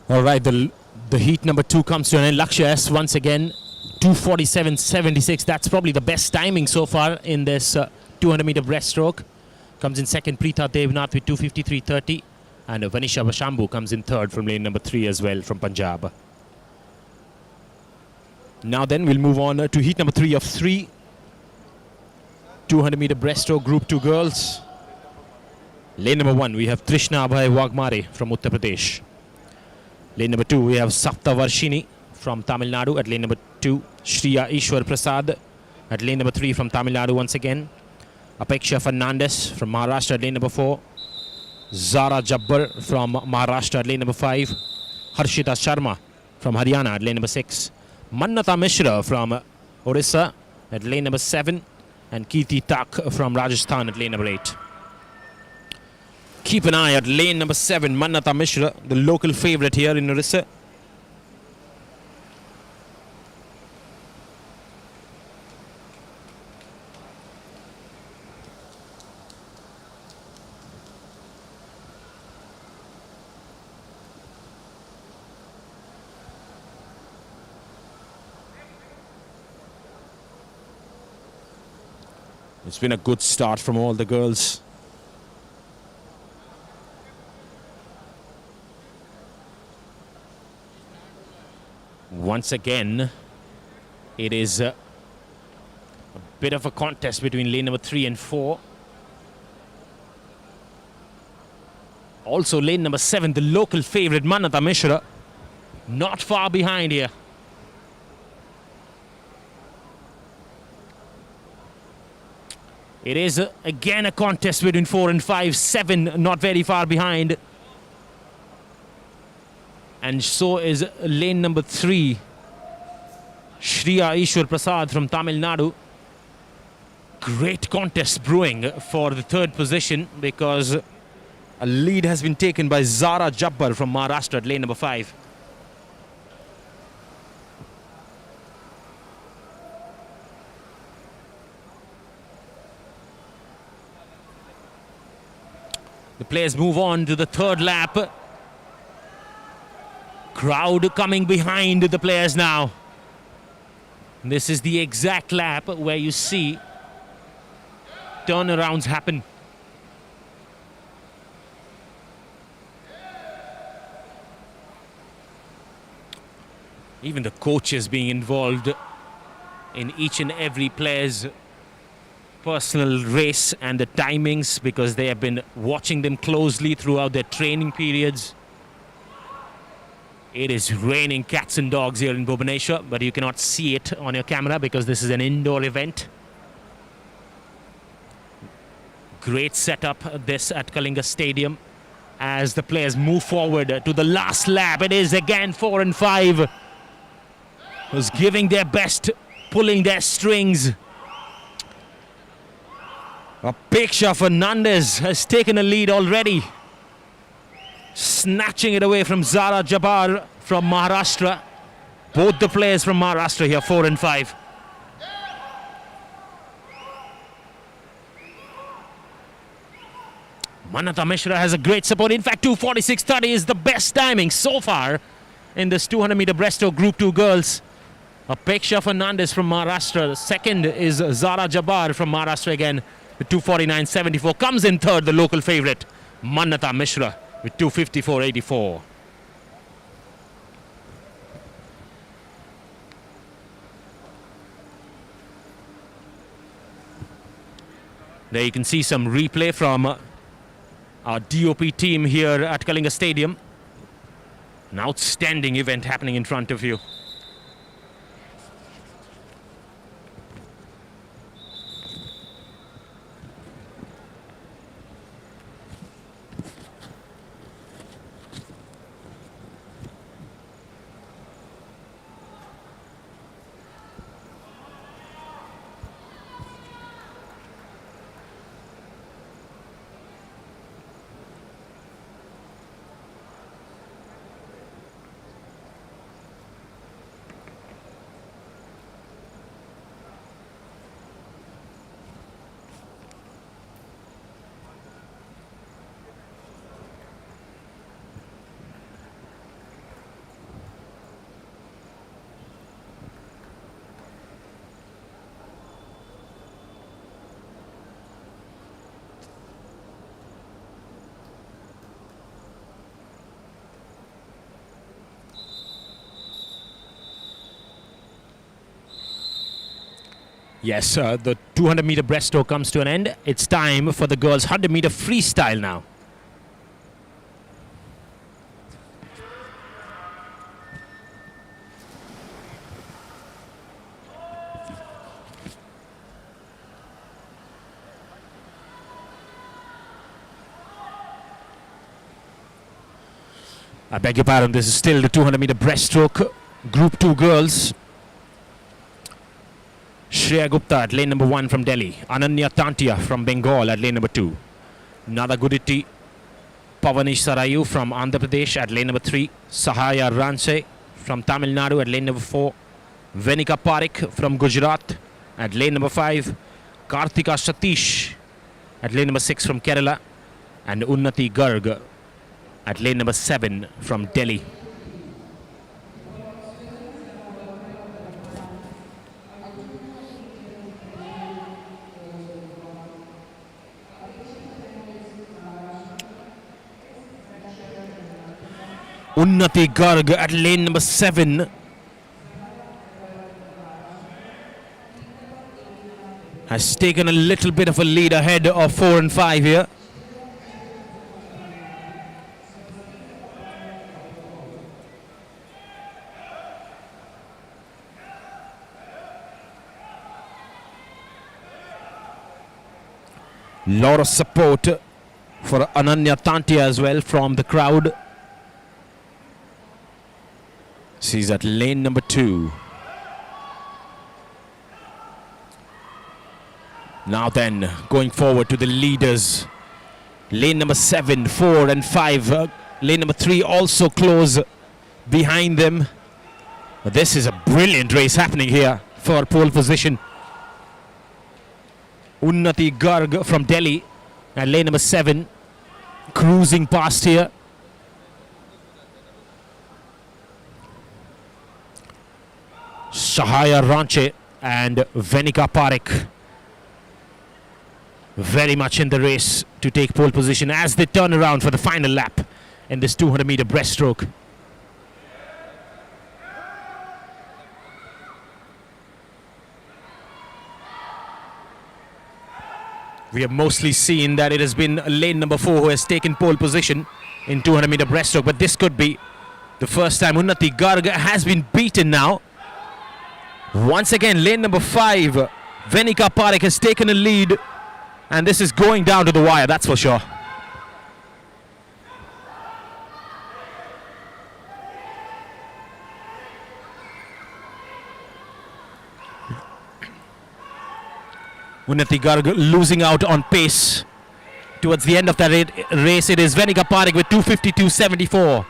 All right, the heat number 2 comes to an end. Lakshya S once again, 2:47.76. That's probably the best timing so far in this 200-meter breaststroke. Comes in second, Preetha Devnath with 2:53.30. And Vanisha Vashambu comes in third from lane number 3 as well from Punjab. Now then, we'll move on to heat number 3 of 3. 200-meter breaststroke, Group 2 girls. Lane number 1, we have Trishna Abhay Wagmare from Uttar Pradesh. Lane number 2, we have Sapta Varshini from Tamil Nadu. At lane number 2, Shriya Ishwar Prasad. At lane number 3 from Tamil Nadu once again, Apeksha Fernandez from Maharashtra. At lane number 4, Zara Jabbar from Maharashtra. At lane number 5, Harshita Sharma from Haryana. At lane number 6, Mannata Mishra from Orissa. At lane number 7, and Kirti Tak from Rajasthan at lane number 8. Keep an eye at lane number 7, Mannata Mishra, the local favourite here in Orissa. It's been a good start from all the girls. Once again, it is a bit of a contest between lane number 3 and 4. Also lane number 7, the local favourite Mannata Mishra, not far behind here. It is again a contest between 4 and 5, 7 not very far behind. And so is lane number 3, Shriya Ishwar Prasad from Tamil Nadu. Great contest brewing for the third position because a lead has been taken by Zara Jabbar from Maharashtra at lane number 5. The players move on to the third lap. Crowd coming behind the players now. This is the exact lap where you see turnarounds happen. Even the coaches being involved in each and every player's personal race and the timings because they have been watching them closely throughout their training periods. It is raining cats and dogs here in Bhubaneswar, but you cannot see it on your camera because this is an indoor event. Great setup this at Kalinga Stadium as the players move forward to the last lap. It is again 4 and 5 who's giving their best, pulling their strings. Apeksha Fernandez has taken a lead already, snatching it away from Zara Jabbar from Maharashtra. Both the players from Maharashtra here, 4 and 5. Mannata Mishra has a great support. In fact, 2:46.30 is the best timing so far in this 200-meter breaststroke Group 2 girls. Apeksha Fernandez from Maharashtra. The second is Zara Jabbar from Maharashtra again with 2:49.74. Comes in third, the local favourite, Mannata Mishra with 2:54.84. There you can see some replay from our DOP team here at Kalinga Stadium. An outstanding event happening in front of you. Yes, the 200-meter breaststroke comes to an end. It's time for the girls' 100-meter freestyle now. I beg your pardon, this is still the 200-meter breaststroke. Group 2 girls. Shreya Gupta at lane number 1 from Delhi. Ananya Tantia from Bengal at lane number 2. Nada Guditi Pavanish Sarayu from Andhra Pradesh at lane number 3. Sahaya Ranse from Tamil Nadu at lane number 4. Venika Parekh from Gujarat at lane number 5. Karthika Satish at lane number 6 from Kerala. And Unnati Garg at lane number 7 from Delhi. Unnati Garg at lane number 7 has taken a little bit of a lead ahead of 4 and 5 here. Lot of support for Ananya Tantia as well from the crowd. She's at lane number 2. Now then, going forward to the leaders. Lane number 7, 4 and 5. Lane number 3 also close behind them. But this is a brilliant race happening here for pole position. Unnati Garg from Delhi at lane number 7. Cruising past here. Sahaya Ranche and Venika Parekh very much in the race to take pole position as they turn around for the final lap in this 200-meter breaststroke. We have mostly seen that it has been lane number 4 who has taken pole position in 200-meter breaststroke, but this could be the first time. Unnati Garg has been beaten now. Once again, lane number 5, Venika Parekh has taken a lead, and this is going down to the wire, that's for sure. Unnati Garg losing out on pace towards the end of that race. It is Venika Parekh with 2:52.74.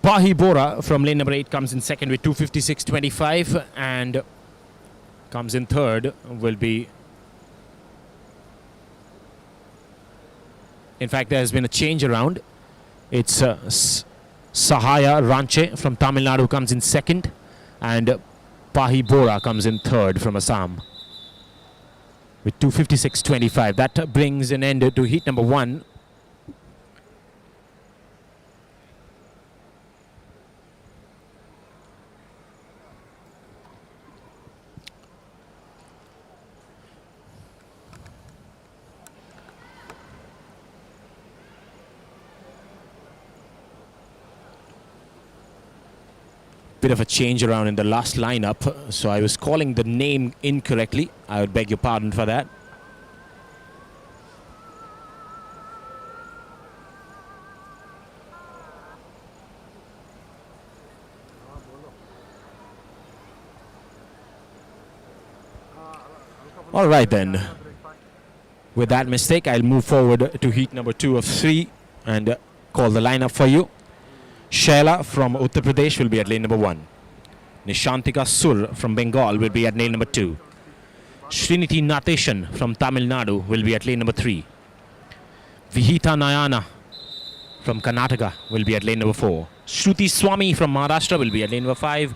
Pahi Bora from lane number 8 comes in second with 2:56.25, and comes in third will be... In fact, there has been a change around. It's Sahaya Ranche from Tamil Nadu who comes in second, and Pahi Bora comes in third from Assam with 2:56.25. That brings an end to heat number 1. Bit of a change around in the last lineup, so I was calling the name incorrectly. I would beg your pardon for that. All right then. With that mistake, I'll move forward to heat number 2 of 3 and call the lineup for you. Shaila from Uttar Pradesh will be at lane number 1. Nishantika Sur from Bengal will be at lane number 2. Sriniti Nateshan from Tamil Nadu will be at lane number 3. Vihita Nayana from Karnataka will be at lane number 4. Shruti Swami from Maharashtra will be at lane number 5.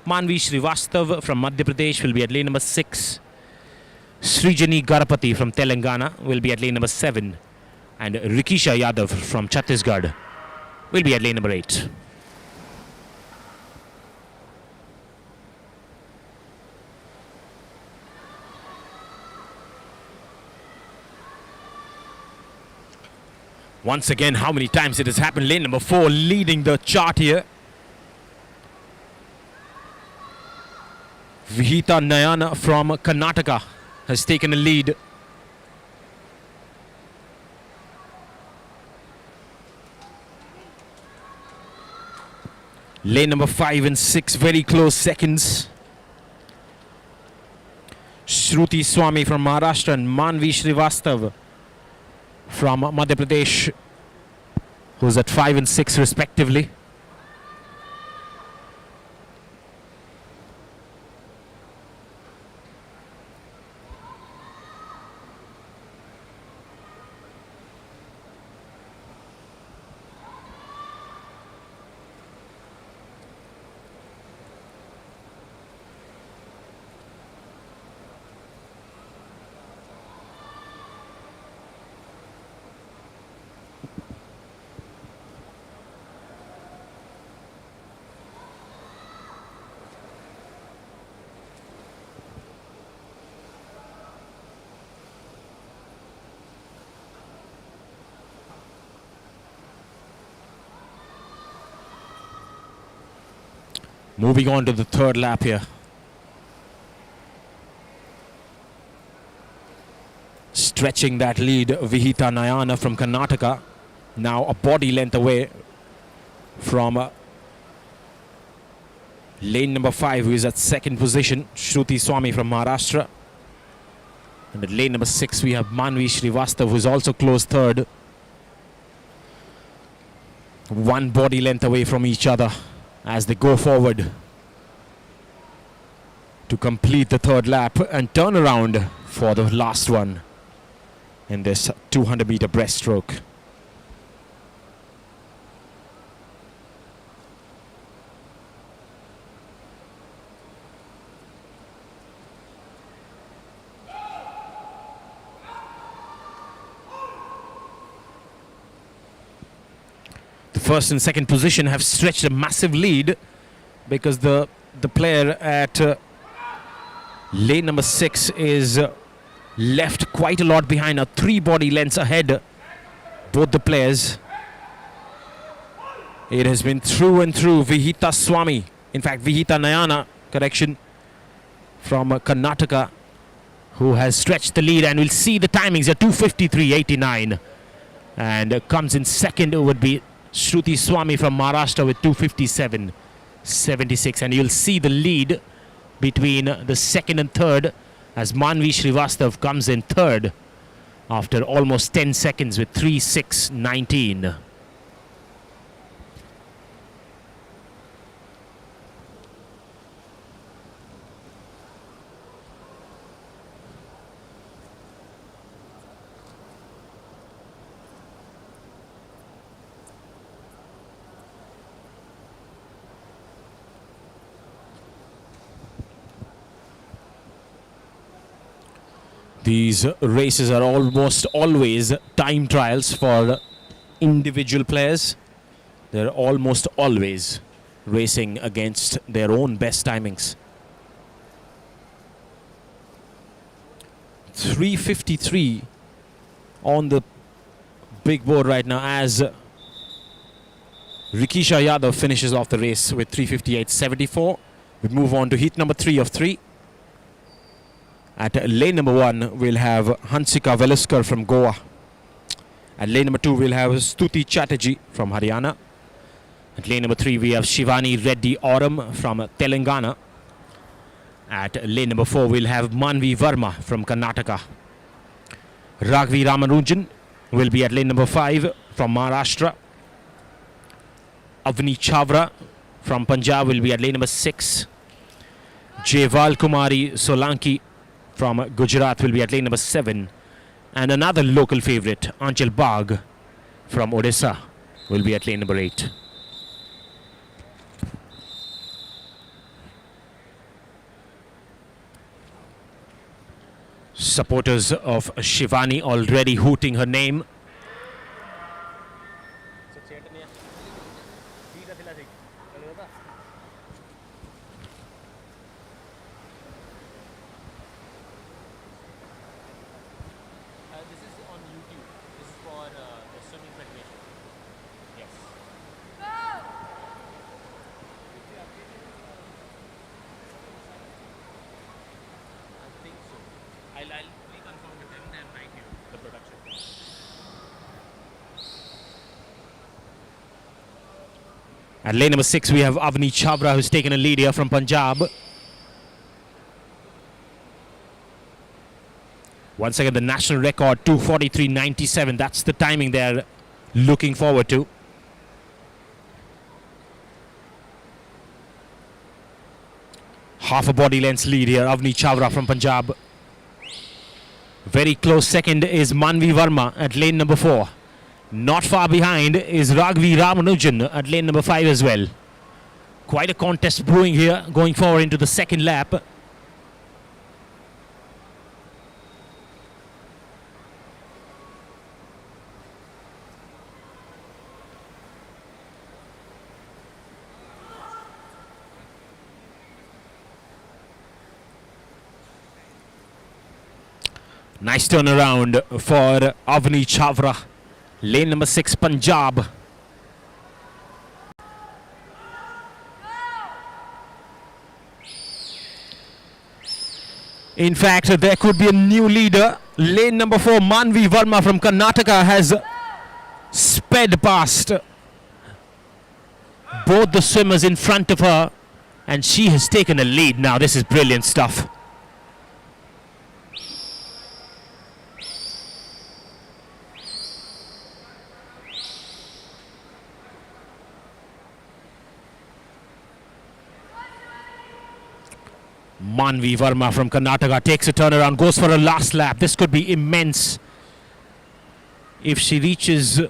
Manvi Srivastav from Madhya Pradesh will be at lane number 6. Srijani Garapati from Telangana will be at lane number 7. And Rikisha Yadav from Chhattisgarh will be at lane number 8. Once again, how many times it has happened? Lane number 4 leading the chart here. Vihita Nayana from Karnataka has taken a lead. Lane number 5 and 6 very close seconds. Shruti Swami from Maharashtra and Manvi Srivastav from Madhya Pradesh, who's at 5 and 6 respectively. Moving on to the third lap here. Stretching that lead, Vihita Nayana from Karnataka, now a body length away from lane number 5, who is at second position, Shruti Swami from Maharashtra. And at lane number 6, we have Manvi Srivastav, who is also close third. One body length away from each other as they go forward to complete the third lap and turn around for the last one in this 200-meter breaststroke. The first and second position have stretched a massive lead because the player at lane number 6 is left quite a lot behind, 3 body lengths ahead, both the players. It has been through and through Vihita Swami, in fact Vihita Nayana, correction, from Karnataka, who has stretched the lead, and we'll see the timings at 2:53.89, and comes in second would be Shruti Swami from Maharashtra with 2:57.76, and you'll see the lead between the second and third as Manvi Srivastav comes in third after almost 10 seconds with 3:06.19. These races are almost always time trials for individual players. They're almost always racing against their own best timings. 3:53 on the big board right now as Rikisha Yadav finishes off the race with 3:58.74. We move on to heat number 3 of 3. At lane number 1, we'll have Hansika Veluskar from Goa. At lane number 2, we'll have Stuti Chatterjee from Haryana. At lane number 3, we have Shivani Reddy Aurum from Telangana. At lane number 4, we'll have Manvi Verma from Karnataka. Raghavi Ramanujan will be at lane number 5 from Maharashtra. Avni Chavra from Punjab will be at lane number 6. Jaival Kumari Solanki from Gujarat will be at lane number 7. And another local favourite, Anchal Bagh from Odisha, will be at lane number 8. Supporters of Shivani already hooting her name. This is on YouTube. This is for the swimming federation. Yes. I think so. I'll reconfirm with them and write you the production. At lane number 6, we have Avni Chavra, who's taken a lead here from Punjab. Once again, the national record, 2:43.97. That's the timing they're looking forward to. Half a body length lead here, Avni Chavra from Punjab. Very close second is Manvi Verma at lane number 4. Not far behind is Ragvi Ramanujan at lane number 5 as well. Quite a contest brewing here, going forward into the second lap. Nice turnaround for Avni Chavra. Lane number 6, Punjab. In fact, there could be a new leader. Lane number 4, Manvi Verma from Karnataka has sped past both the swimmers in front of her, and she has taken a lead now. This is brilliant stuff. Manvi Verma from Karnataka takes a turnaround, goes for a last lap. This could be immense if she reaches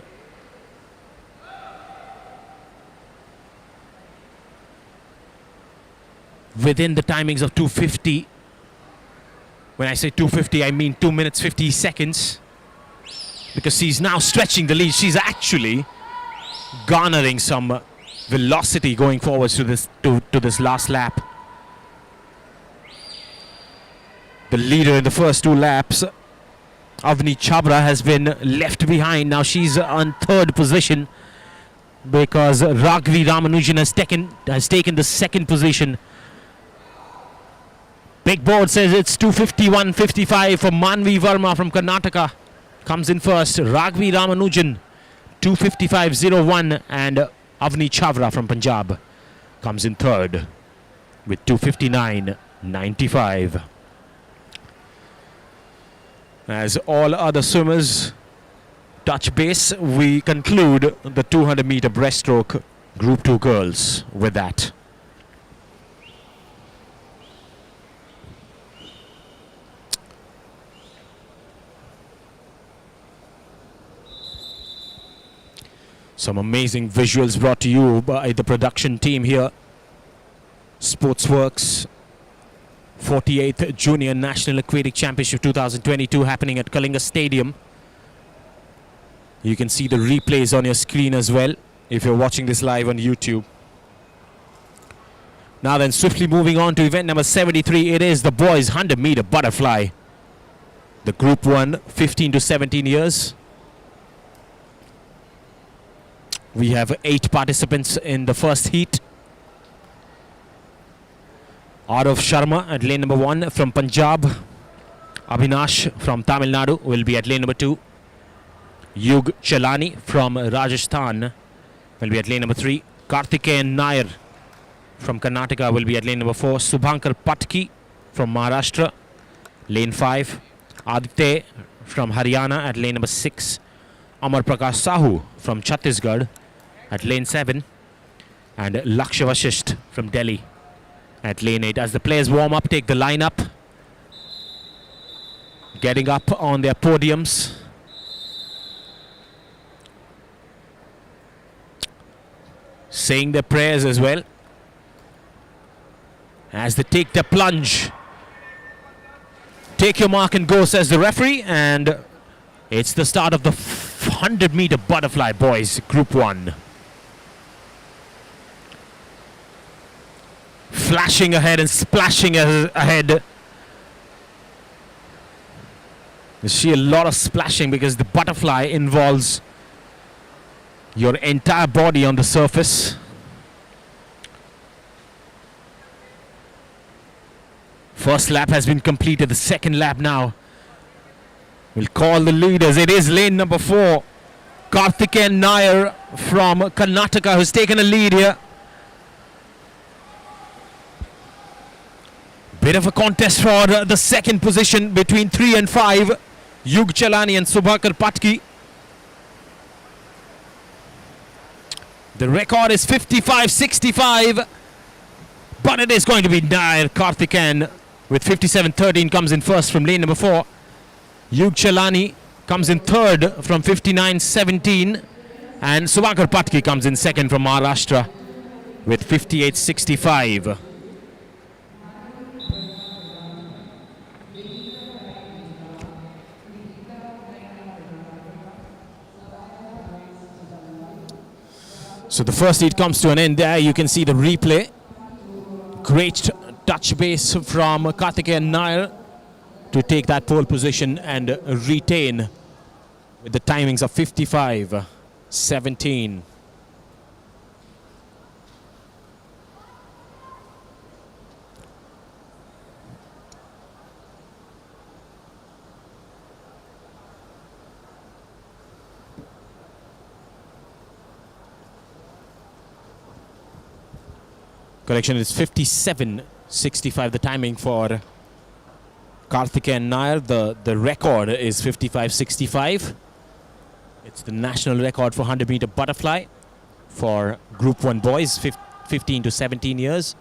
within the timings of 2:50. When I say 2:50, I mean 2 minutes 50 seconds, because she's now stretching the lead. She's actually garnering some velocity going forwards to this last lap. The leader in the first 2 laps, Avni Chavra, has been left behind. Now she's on 3rd position because Ragvi Ramanujan has taken the 2nd position. Big board says it's 2:51.55 for Manvi Verma from Karnataka. Comes in first. Ragvi Ramanujan 2:55.01, and Avni Chavra from Punjab comes in 3rd with 2:59.95. As all other swimmers touch base, we conclude the 200-meter breaststroke Group 2 girls with that. Some amazing visuals brought to you by the production team here. Sportsworks 48th Junior National Aquatic Championship 2022 happening at Kalinga Stadium. You can see the replays on your screen as well if you're watching this live on YouTube. Now then, swiftly moving on to event number 73. It is the boys 100-meter butterfly. The Group 1, 15 to 17 years. We have 8 participants in the first heat. Arav Sharma at lane number 1 from Punjab. Abhinash from Tamil Nadu will be at lane number 2. Yug Chalani from Rajasthan will be at lane number 3. Karthikeyan Nair from Karnataka will be at lane number 4. Subhankar Patki from Maharashtra, lane 5. Aditya from Haryana at lane number 6. Amar Prakash Sahu from Chhattisgarh at lane 7. And Lakshya Vashisht from Delhi at lane 8. As the players warm up, take the line up, getting up on their podiums. Saying their prayers as well as they take the plunge. Take your mark and go, says the referee. And it's the start of the 100-meter butterfly, boys, Group 1. Flashing ahead and splashing ahead. You see a lot of splashing because the butterfly involves your entire body on the surface. First lap has been completed. The second lap now. We'll call the leaders. It is lane number 4. Karthikeyan Nair from Karnataka who's taken a lead here. Bit of a contest for the second position between 3 and 5. Yug Chalani and Subhakar Patki. The record is 55.65. But it is going to be Nair. Karthikeyan with 57.13 comes in first from lane number 4. Yug Chalani comes in third from 59.17. And Subhakar Patki comes in second from Maharashtra with 58.65. So the first heat comes to an end there. You can see the replay. Great touch base from Karthikeyan Nair to take that pole position and retain with the timings of 55.17. Correction, is 57.65 the timing for Karthikeyan Nair. The record is 55.65. It's the national record for 100-meter butterfly for Group 1 boys, 15 to 17 years.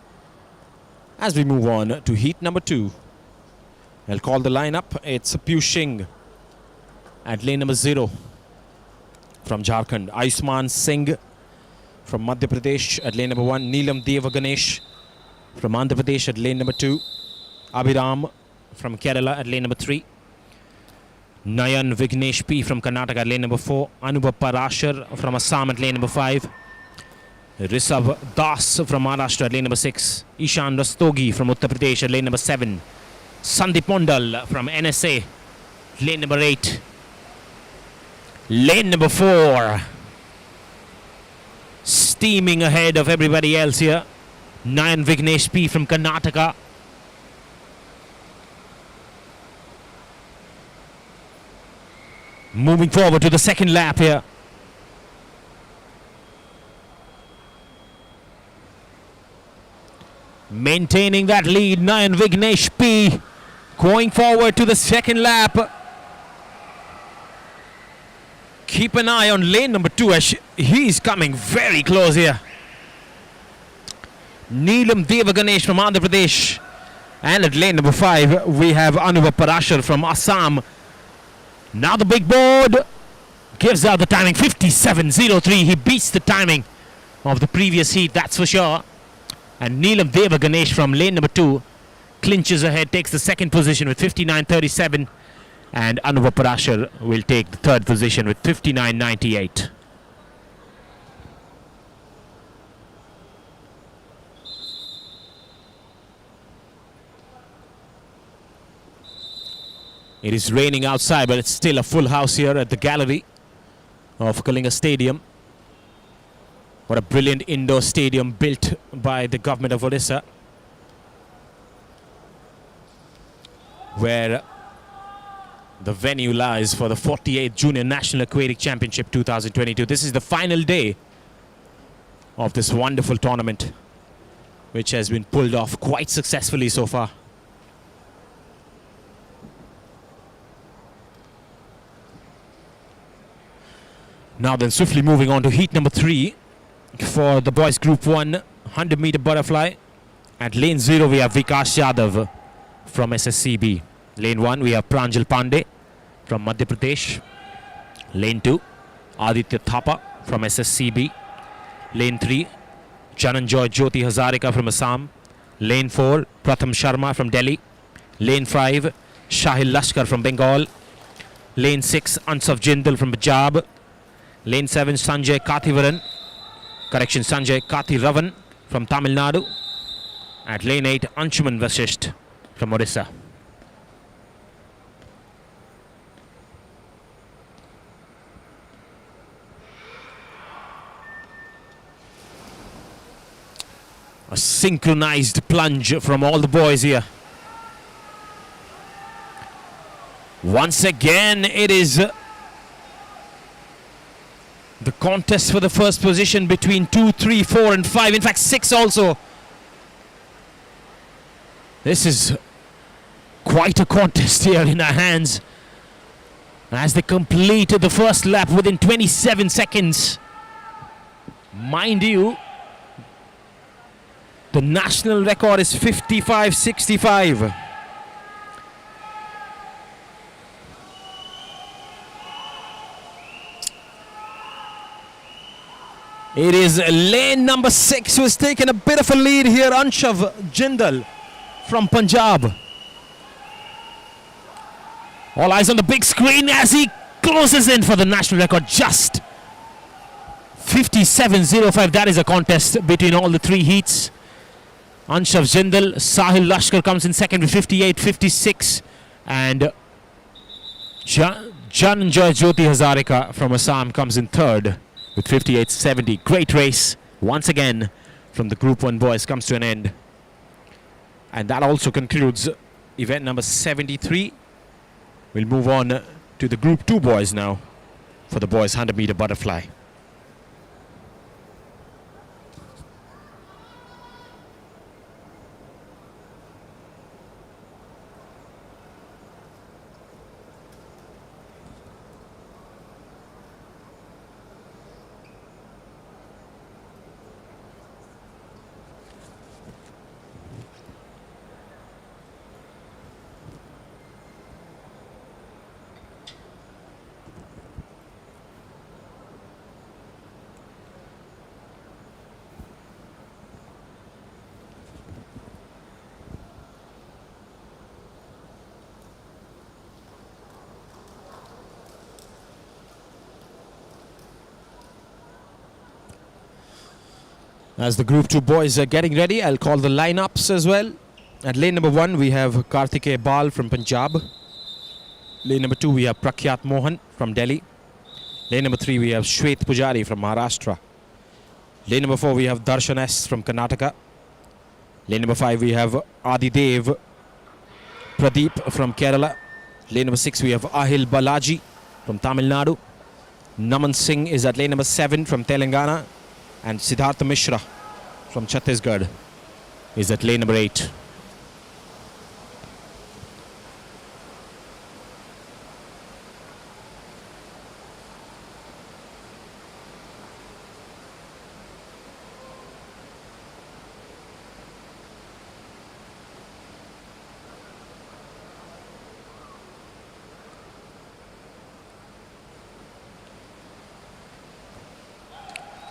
As we move on to heat number 2, I'll call the lineup. It's Piyush at lane number 0 from Jharkhand. Ayushman Singh from Madhya Pradesh at lane number 1. Neelam Deva Ganesh from Andhra Pradesh at lane number 2. Abhiram from Kerala at lane number 3. Nayan Vignesh P from Karnataka at lane number 4. Anubhav Parashar from Assam at lane number 5. Rishabh Das from Maharashtra at lane number 6. Ishan Rastogi from Uttar Pradesh at lane number 7. Sandeep Mondal from NSA, lane number 8. Lane number 4. Steaming ahead of everybody else here. Nayan Vignesh P from Karnataka. Moving forward to the second lap here. Maintaining that lead, Nayan Vignesh P going forward to the second lap. Keep an eye on lane number 2 as he's coming very close here. Neelam Deva Ganesh from Andhra Pradesh. And at lane number 5, we have Anubhav Parashar from Assam. Now the big board gives out the timing, 57.03. He beats the timing of the previous heat, that's for sure. And Neelam Deva Ganesh from lane number 2 clinches ahead, takes the second position with 59.37. And Anubhav Parashar will take the third position with 59.98. It is raining outside, but it's still a full house here at the gallery of Kalinga Stadium. What a brilliant indoor stadium built by the government of Odisha, where the venue lies for the 48th Junior National Aquatic Championship 2022. This is the final day of this wonderful tournament, which has been pulled off quite successfully so far. Now then, swiftly moving on to heat number 3 for the boys Group 1 100-meter butterfly. At lane 0, we have Vikas Yadav from SSCB. Lane 1, we have Pranjal Pandey from Madhya Pradesh. Lane 2, Aditya Thapa from SSCB. Lane 3, Chananjoy Jyoti Hazarika from Assam. Lane 4, Pratham Sharma from Delhi. Lane 5, Shahil Lashkar from Bengal. Lane 6, Ansaf Jindal from Punjab. Lane 7, Sanjay Kathivaran. Correction, Sanjay Kathiravan from Tamil Nadu. At lane 8, Anshuman Vasisht from Odisha. A synchronized plunge from all the boys here. Once again, it is the contest for the first position between 2, 3, 4 and 5. In fact, 6 also. This is quite a contest here in our hands as they complete the first lap within 27 seconds. Mind you, the national record is 55.65. It is lane number 6 who has taken a bit of a lead here, Anshav Jindal from Punjab. All eyes on the big screen as he closes in for the national record, just 57.05. That is a contest between all the 3 heats. Anshav Jindal, Sahil Lashkar comes in second with 58.56, and Jananjoy Jyoti Hazarika from Assam comes in third with 58.70. Great race once again from the Group 1 boys comes to an end. And that also concludes event number 73. We'll move on to the Group 2 boys now for the boys 100 meter butterfly. As the Group 2 boys are getting ready, I'll call the lineups as well. At lane number 1, we have Karthikeya Bal from Punjab. Lane number 2, we have Prakhyat Mohan from Delhi. Lane number 3, we have Shwet Pujari from Maharashtra. Lane number 4, we have Darshan S from Karnataka. Lane number 5, we have Adidev Pradeep from Kerala. Lane number 6, we have Ahil Balaji from Tamil Nadu. Naman Singh is at lane number 7 from Telangana. And Siddhartha Mishra from Chhattisgarh is at lane number 8.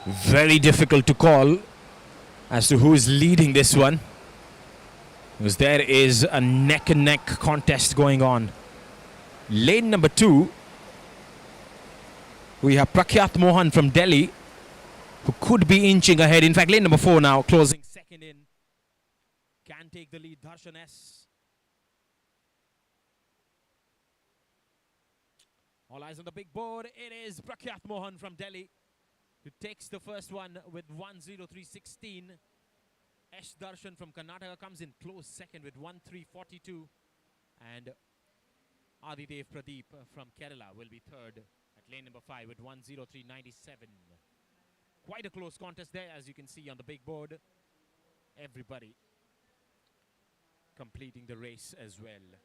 Very difficult to call as to who is leading this one, because there is a neck and neck contest going on. Lane number 2, we have Prakhyat Mohan from Delhi, who could be inching ahead. In fact, lane number 4 now closing second in, can take the lead. Darshan S. All eyes on the big board. It is Prakhyat Mohan from Delhi who takes the first one with 1:03.16. Ash Darshan from Karnataka comes in close second with 1:03.42. And Adidev Pradeep from Kerala will be third at lane number 5 with 1:03.97. Quite a close contest there, as you can see on the big board. Everybody completing the race as well.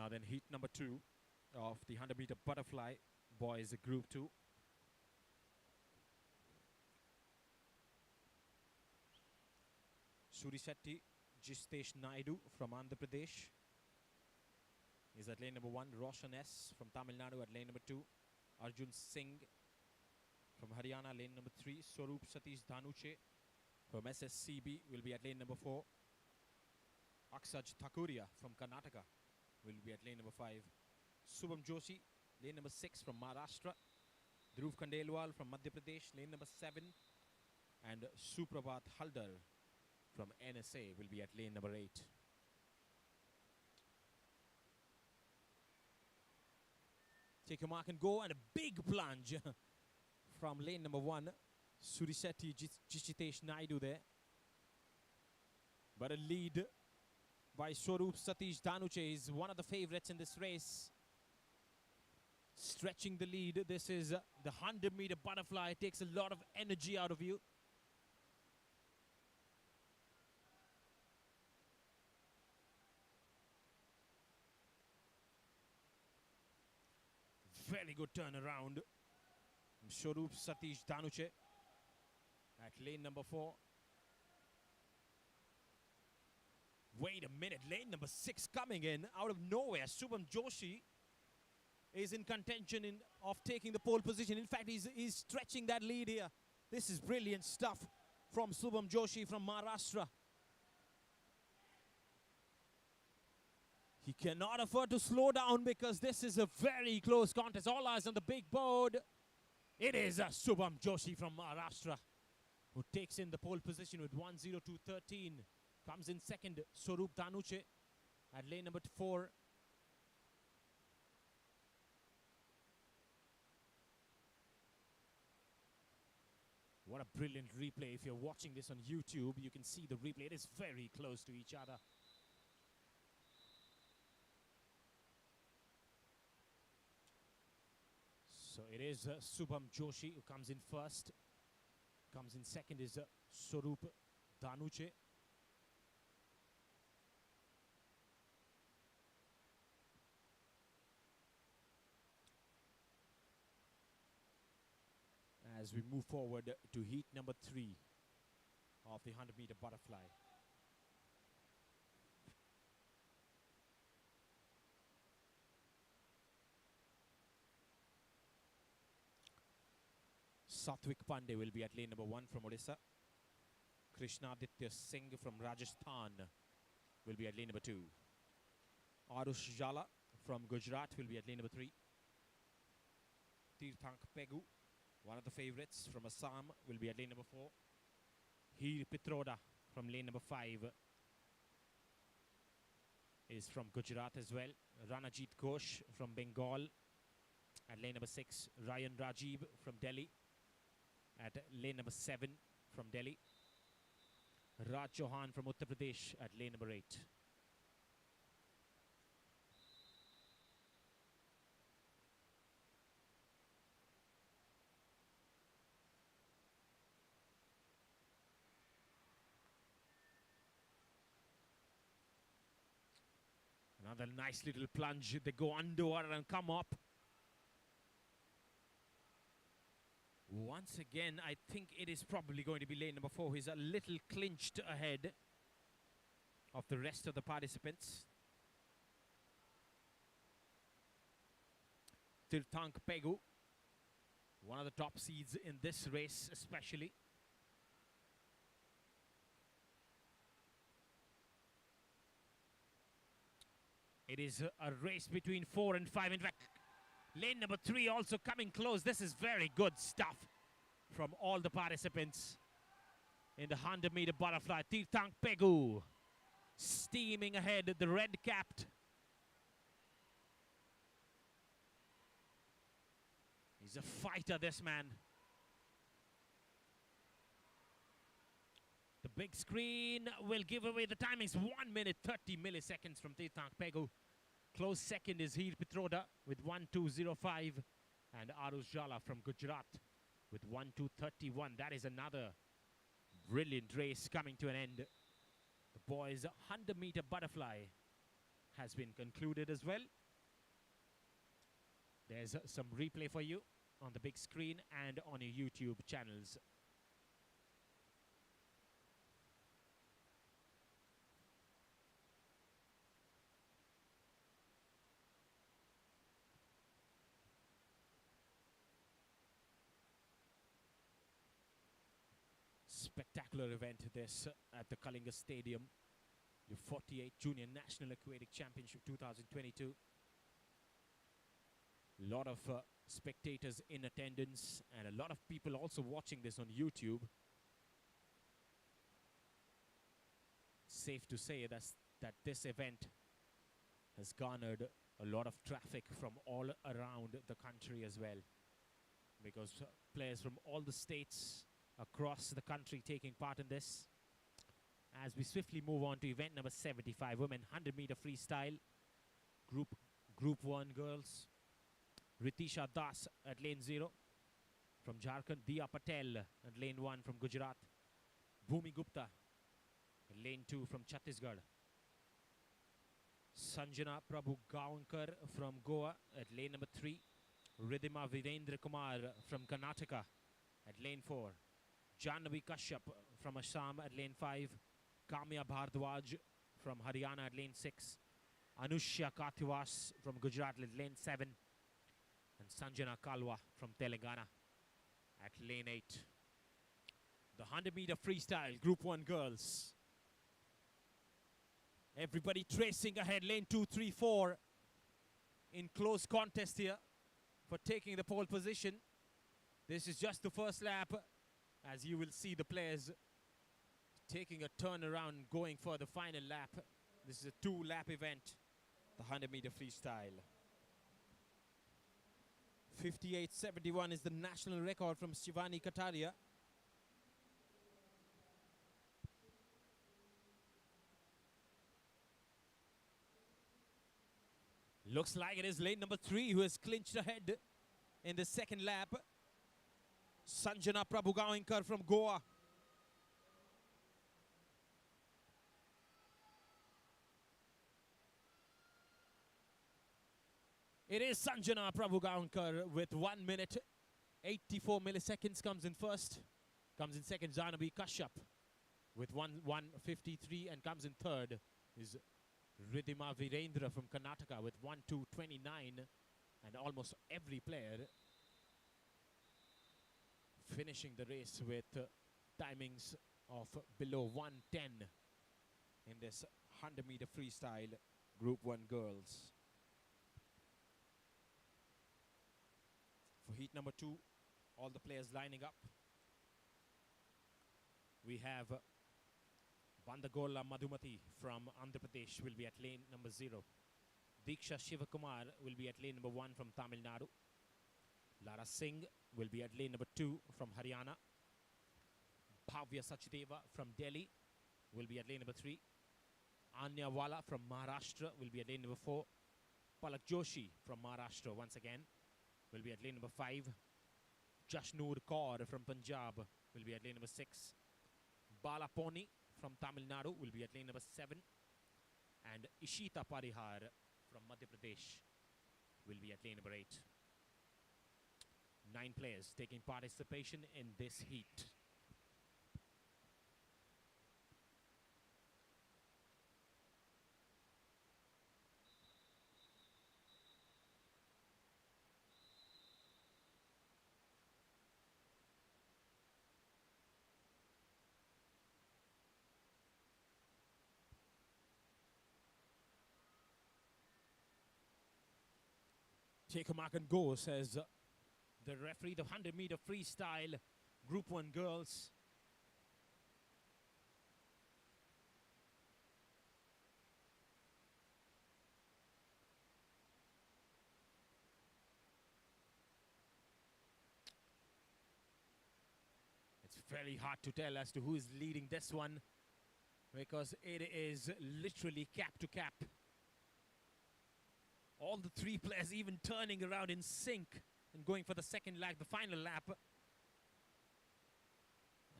Now then, heat number 2 of the 100-meter butterfly boys group 2. Surisetti Jistesh Naidu from Andhra Pradesh is at lane number 1. Roshan S from Tamil Nadu at lane number 2. Arjun Singh from Haryana, lane number 3. Swaroop Satish Dhanuche from SSCB will be at lane number 4. Aksaj Thakuria from Karnataka will be at lane number 5. Subham Joshi, lane number 6 from Maharashtra. Dhruv Khandelwal from Madhya Pradesh, lane number 7. And Suprabhat Haldar from NSA will be at lane number 8. Take your mark and go, and a big plunge from lane number 1. Surisetti Jishitesh Naidu there. But a lead by Swaroop Satish Dhanuche is one of the favorites in this race. Stretching the lead. This is the 100-meter butterfly. It takes a lot of energy out of you. Very good turnaround. Swaroop Satish Dhanuche at lane number 4. Wait a minute, lane number 6 coming in out of nowhere. Subham Joshi is in contention of taking the pole position. In fact, he's stretching that lead here. This is brilliant stuff from Subham Joshi from Maharashtra. He cannot afford to slow down because this is a very close contest. All eyes on the big board. It is Subham Joshi from Maharashtra who takes in the pole position with 1:02.13. Comes in second, Swaroop Dhanuche at lane number 4. What a brilliant replay. If you're watching this on YouTube, you can see the replay. It is very close to each other. So it is Subham Joshi who comes in first. Comes in second is Swaroop Dhanuche. As we move forward to heat number 3 of the 100-meter butterfly. Satvik Pandey will be at lane number 1 from Odisha. Krishnaditya Singh from Rajasthan will be at lane number 2. Arush Jala from Gujarat will be at lane number 3. Tirthank Pegu, one of the favorites from Assam, will be at lane number 4. Heer Pitroda from lane number 5 is from Gujarat as well. Ranajit Ghosh from Bengal at lane number 6. Ryan Rajiv from Delhi at lane number 7 from Delhi. Raj Chauhan from Uttar Pradesh at lane number 8. Another nice little plunge. They go underwater and come up. Once again, I think it is probably going to be lane number 4. He's a little clinched ahead of the rest of the participants. Tirthank Pegu, one of the top seeds in this race especially. It is a race between 4 and 5. In fact, lane number 3 also coming close. This is very good stuff from all the participants in the 100-meter butterfly. Tirthank Pegu steaming ahead, the red-capped. He's a fighter, this man. The big screen will give away the timings. 1 minute 30 milliseconds from Tirthank Pegu. Close second is Heer Pitroda with 1:02.05. And Arush Jala from Gujarat with 1:02.31. That is another brilliant race coming to an end. The boys' 100-meter butterfly has been concluded as well. There's some replay for you on the big screen and on your YouTube channels. Spectacular event this at the Kalinga Stadium, the 48th Junior National Aquatic Championship 2022. A lot of spectators in attendance and a lot of people also watching this on YouTube. Safe to say that this event has garnered a lot of traffic from all around the country as well, because players from all the states across the country taking part in this. As we swiftly move on to event number 75, women 100-meter freestyle, Group 1 girls. Ritisha Das at lane 0 from Jharkhand. Diya Patel at lane 1 from Gujarat. Bhumi Gupta at lane 2 from Chhattisgarh. Sanjana Prabhu Gaonkar from Goa at lane number 3. Ridhima Virendra Kumar from Karnataka at lane 4. Janvi Kashyap from Assam at lane 5. Kamya Bhardwaj from Haryana at lane 6. Anushya Kathiwas from Gujarat at lane 7. And Sanjana Kalwa from Telangana at lane 8. The 100-meter freestyle Group 1 girls. Everybody tracing ahead, lane 2, 3, 4 in close contest here for taking the pole position. This is just the first lap, as you will see the players taking a turnaround going for the final lap. This is a 2-lap event, the 100-meter freestyle. 58.71 is the national record from Shivani Kataria. Looks like it is lane number 3 who has clinched ahead in the second lap. Sanjana Prabhu Gaonkar from Goa. It is Sanjana Prabhu Gaonkar with 1 minute 84 milliseconds comes in first. Comes in second, Janabi Kashyap with 1:53, and comes in third is Ridhima Virendra from Karnataka with 1:2:29, and almost every player finishing the race with timings of below 1:10 in this 100-meter freestyle Group 1 girls. For heat number 2, all the players lining up. We have Bandagola Madhumati from Andhra Pradesh will be at lane number 0. Diksha Shivakumar will be at lane number 1 from Tamil Nadu. Lara Singh will be at lane number 2 from Haryana. Bhavya Sachdeva from Delhi will be at lane number 3. Anya Wala from Maharashtra will be at lane number 4. Palak Joshi from Maharashtra once again will be at lane number 5. Jasnoor Kaur from Punjab will be at lane number 6. Bala Poni from Tamil Nadu will be at lane number 7. And Ishita Parihar from Madhya Pradesh will be at lane number 8. 9 players taking participation in this heat. Take a mark and go, says the referee. The 100-meter freestyle Group 1 girls. It's very hard to tell as to who is leading this one, because it is literally cap to cap. All the 3 players even turning around in sync and going for the second lap, the final lap.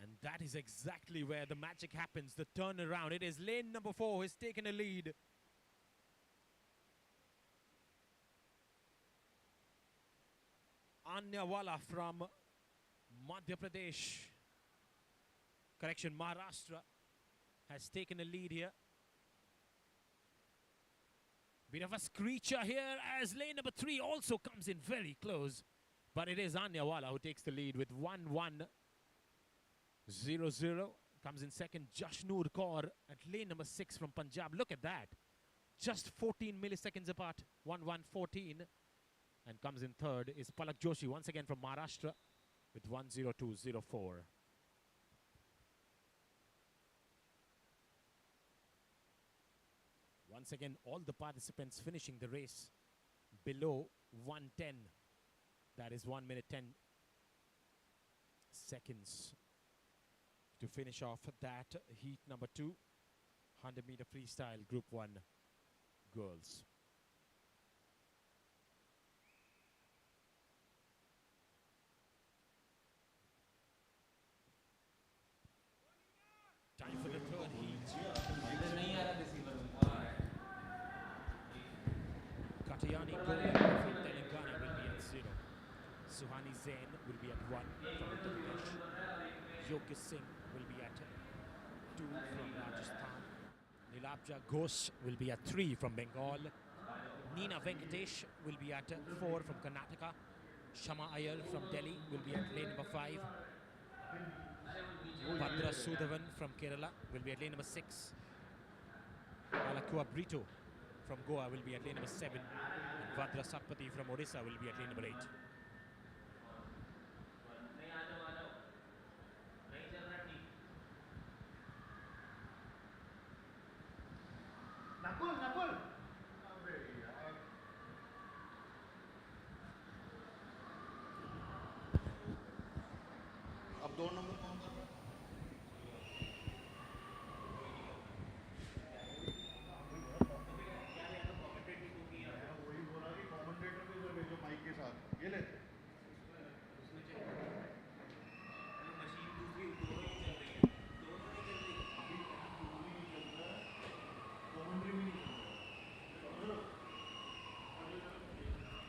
And that is exactly where the magic happens, the turnaround. It is lane number 4 who has taken a lead. Anyawala from Madhya Pradesh. Correction, Maharashtra has taken a lead here. Bit of a screecher here as lane number 3 also comes in very close. But it is Anyawala who takes the lead with 1-1-0-0. Comes in second, Jashnur Kaur at lane number 6 from Punjab. Look at that. Just 14 milliseconds apart. 1-1-14. And comes in third is Palak Joshi once again from Maharashtra with 1-0-2-0-4. Once again, all the participants finishing the race below 1:10. That is 1 minute 10 seconds to finish off that heat number 2, 100-meter freestyle Group 1 girls. Time for the third heat. Katayani Goel from Telangana will be at 0. Suhani Zain will be at 1 from Uttar Pradesh. Yogesh Singh will be at 2 from Rajasthan. Nilabja Ghosh will be at 3 from Bengal. Nina Venkatesh will be at 4 from Karnataka. Shama Ayal from Delhi will be at lane number 5. Bhadra Sudhavan from Kerala will be at lane number 6. Alakua Brito from Goa will be at lane number 7. And Bhadra Satpathy from Odisha will be at lane number 8. अब 2 number कौन सा था? वही बोला कि commentator भी उधर भेजो माइक के साथ। ये ले। मशीन दूसरी दोनों ही चल रही है। दोनों नहीं चल रही। अभी दोनों ही चल रहा है। कमेंट्री भी नहीं चल रहा।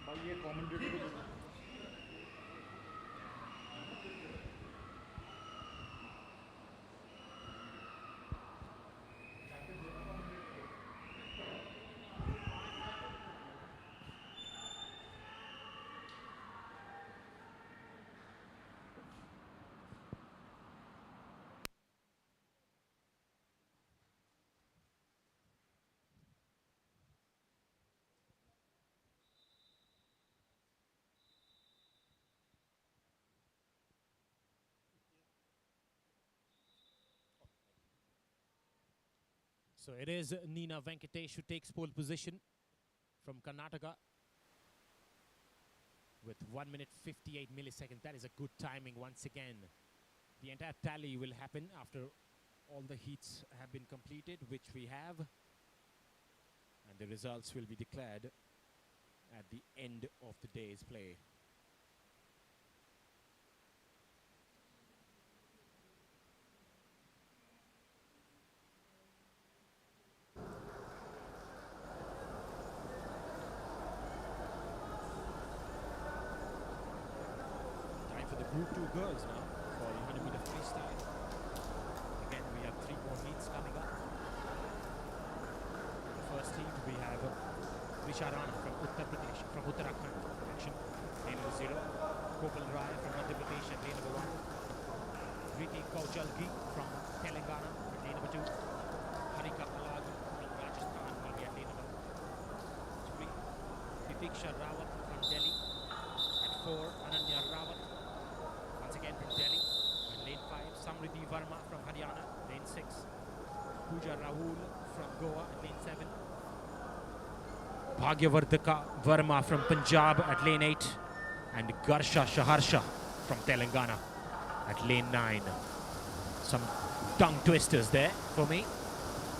भाई ये कमेंटेटर को So it is Nina Venkatesh who takes pole position from Karnataka with 1 minute 58 milliseconds. That is a good timing once again. The entire tally will happen after all the heats have been completed, which we have. And the results will be declared at the end of the day's play. Group 2 girls now for the 100-meter freestyle. Again, we have 3 more heats coming up. In the first heat, we have Risha Rana from Uttar Pradesh, from Uttarakhand, action, lane number 0. Gopal Rai from Madhya Pradesh at lane number 1. Riti Kaujalgi from Telangana at lane number 2. Harika Palag from Rajasthan will be at lane number 3. Dipiksha Rawat from Delhi at 4. Ananya Rawat again from Delhi, and lane 5, Samriddhi Verma from Haryana, lane 6, Pooja Rahul from Goa at lane 7, Bhagyavardhaka Verma from Punjab at lane 8, and Garsha Shaharsha from Telangana at lane 9. Some tongue twisters there for me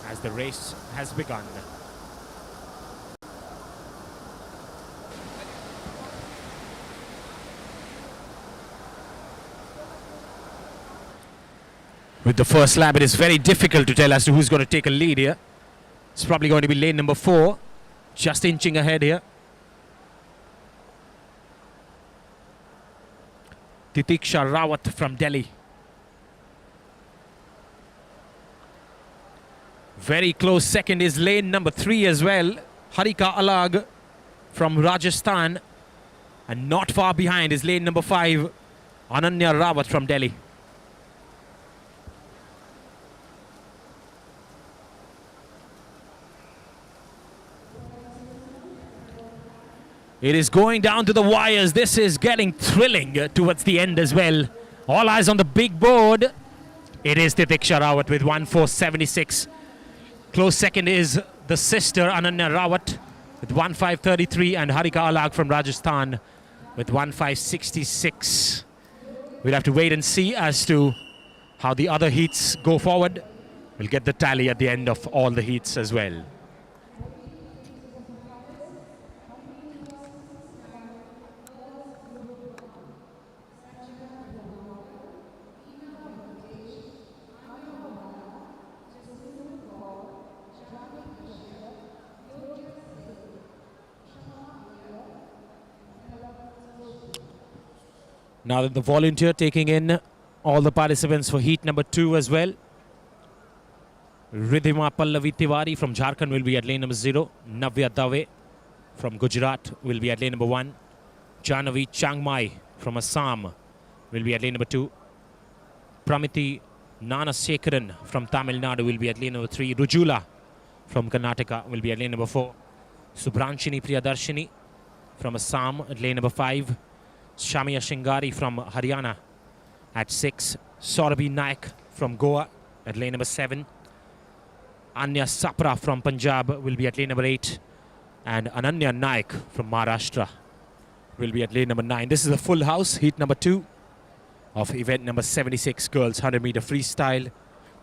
as the race has begun. With the first lap, it is very difficult to tell as to who's going to take a lead here. It's probably going to be lane number 4, just inching ahead here. Titiksha Rawat from Delhi. Very close second is lane number 3 as well. Harika Alag from Rajasthan. And not far behind is lane number 5, Ananya Rawat from Delhi. It is going down to the wires. This is getting thrilling towards the end as well. All eyes on the big board. It is Titiksha Rawat with 1:4.76. Close second is the sister Ananya Rawat with 1:5.33 and Harika Alag from Rajasthan with 1:5.66. We'll have to wait and see as to how the other heats go forward. We'll get the tally at the end of all the heats as well. Now that the volunteer taking in all the participants for heat number 2 as well. Ridhima Pallavi Tiwari from Jharkhand will be at lane number 0. Navya Dave from Gujarat will be at lane number 1. Janavi Changmai from Assam will be at lane number 2. Pramiti Nanasekaran from Tamil Nadu will be at lane number 3. Rujula from Karnataka will be at lane number 4. Subranshini Priyadarshini from Assam at lane number 5. Shamia Shingari from Haryana at 6. Saurabhi Naik from Goa at lane number 7. Anya Sapra from Punjab will be at lane number 8. And Ananya Naik from Maharashtra will be at lane number 9. This is a full house, heat number 2 of event number 76, girls 100 meter freestyle,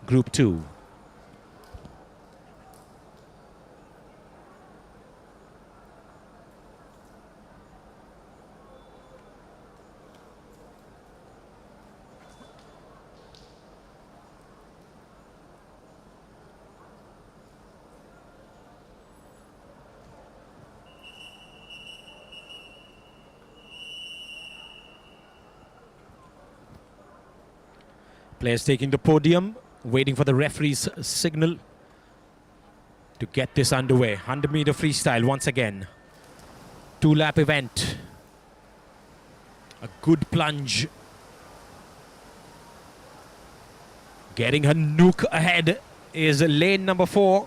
group 2. Players taking the podium, waiting for the referee's signal to get this underway. 100 meter freestyle once again. 2-lap event. A good plunge. Getting her nuke ahead is lane number 4.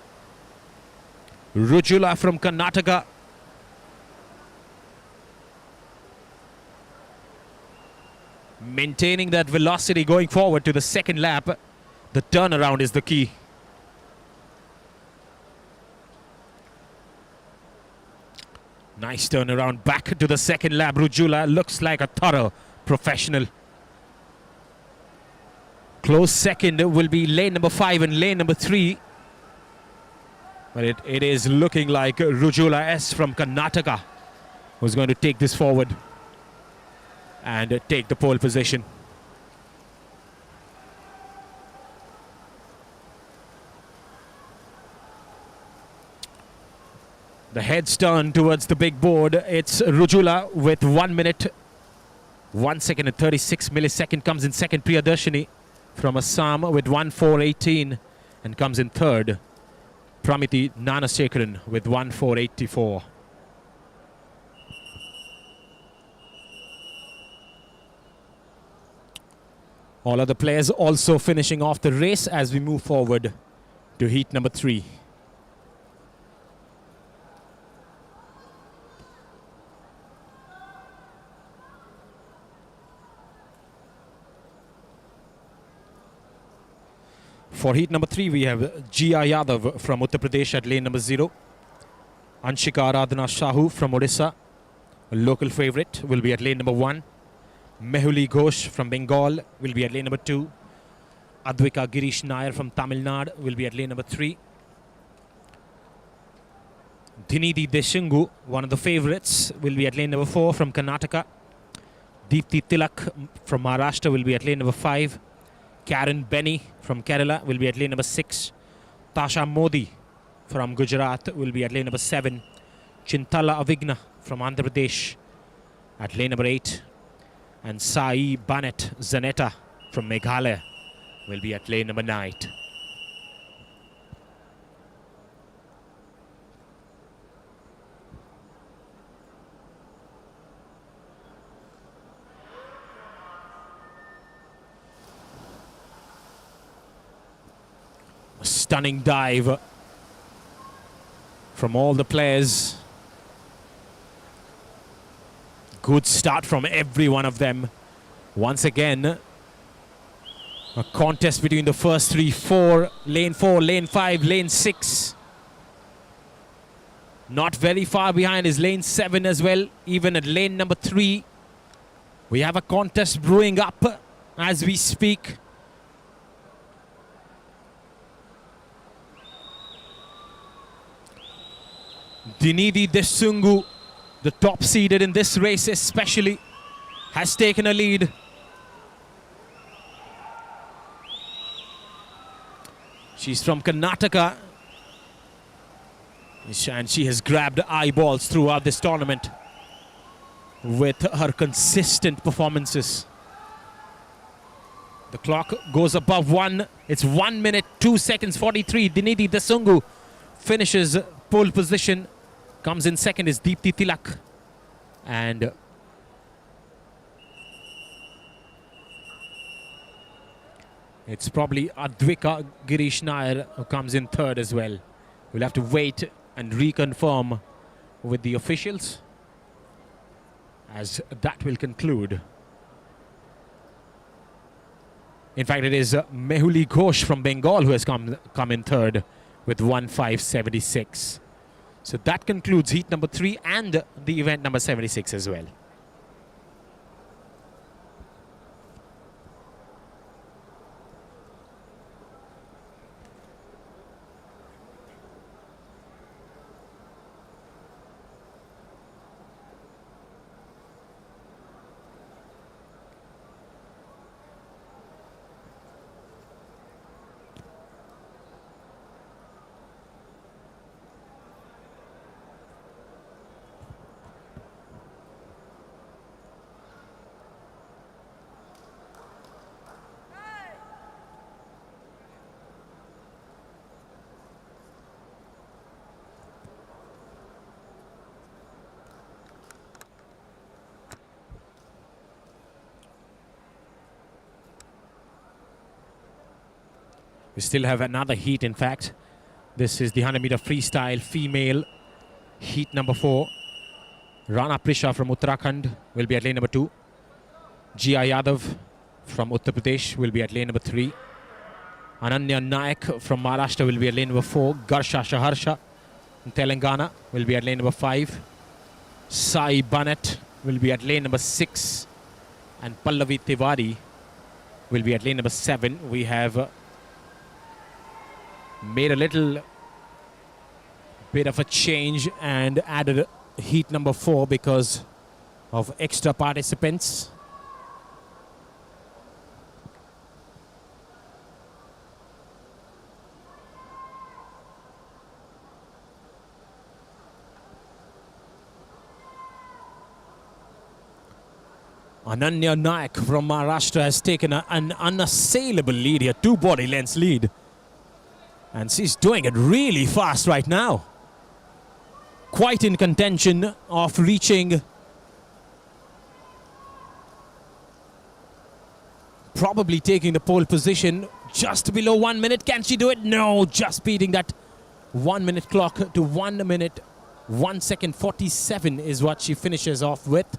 Rujula from Karnataka. Maintaining that velocity going forward to the second lap. The turnaround is the key. Nice turnaround back to the second lap. Rujula looks like a thorough professional. Close second will be lane number 5 and lane number 3. But it is looking like Rujula S from Karnataka who's going to take this forward and take the pole position. The heads turn towards the big board. It's Rujula with 1 minute, 1 second and 36 millisecond. Comes in second. Priyadarshini from Assam with 1:4.18 and comes in third. Pramiti Nanasekaran with 1:4.84. All other players also finishing off the race as we move forward to heat number 3. For heat number 3, we have Jia Yadav from Uttar Pradesh at lane number 0. Anshika Aradhana Shahu from Odisha, a local favorite, will be at lane number 1. Mehuli Ghosh from Bengal will be at lane number 2. Advika Girish Nair from Tamil Nadu will be at lane number 3. Dhinidi Deshingu, one of the favorites, will be at lane number 4 from Karnataka. Deepthi Tilak from Maharashtra will be at lane number 5. Karen Benny from Kerala will be at lane number 6. Tasha Modi from Gujarat will be at lane number 7. Chintala Avigna from Andhra Pradesh at lane number 8. And Sai Banet Zanetta from Meghalaya will be at lane number 9. A stunning dive from all the players. Good start from every one of them. Once again, a contest between the first 4, lane 4, lane 5, lane 6. Not very far behind is lane 7 as well. Even at lane number 3, we have a contest brewing up as we speak. Dinidi Desungu, the top seeded in this race especially, has taken a lead. She's from Karnataka and she has grabbed eyeballs throughout this tournament with her consistent performances. The clock goes above 1. It's 1 minute, 2 seconds, 43. Dinidi Desungu finishes pole position. Comes in second is Deepthi Tilak. And it's probably Advika Girish Nair who comes in third as well. We'll have to wait and reconfirm with the officials as that will conclude. In fact, it is Mehuli Ghosh from Bengal who has come in third with 1:5.76. So that concludes heat number 3 and the event number 76 as well. We still have another heat, in fact. This is the 100-meter freestyle female heat number 4. Rana Prisha from Uttarakhand will be at lane number 2. Jia Yadav from Uttar Pradesh will be at lane number 3. Ananya Naik from Maharashtra will be at lane number 4. Garsha Shaharsha from Telangana will be at lane number 5. Sai Banet will be at lane number 6. And Pallavi Tiwari will be at lane number 7. We have made a little bit of a change and added heat number 4 because of extra participants. Ananya Naik from Maharashtra has taken an unassailable lead here, 2 body lengths lead. And she's doing it really fast right now. Quite in contention of reaching probably taking the pole position just below 1 minute. Can she do it? No, just beating that 1 minute clock to 1 minute, 1 second 47 is what she finishes off with.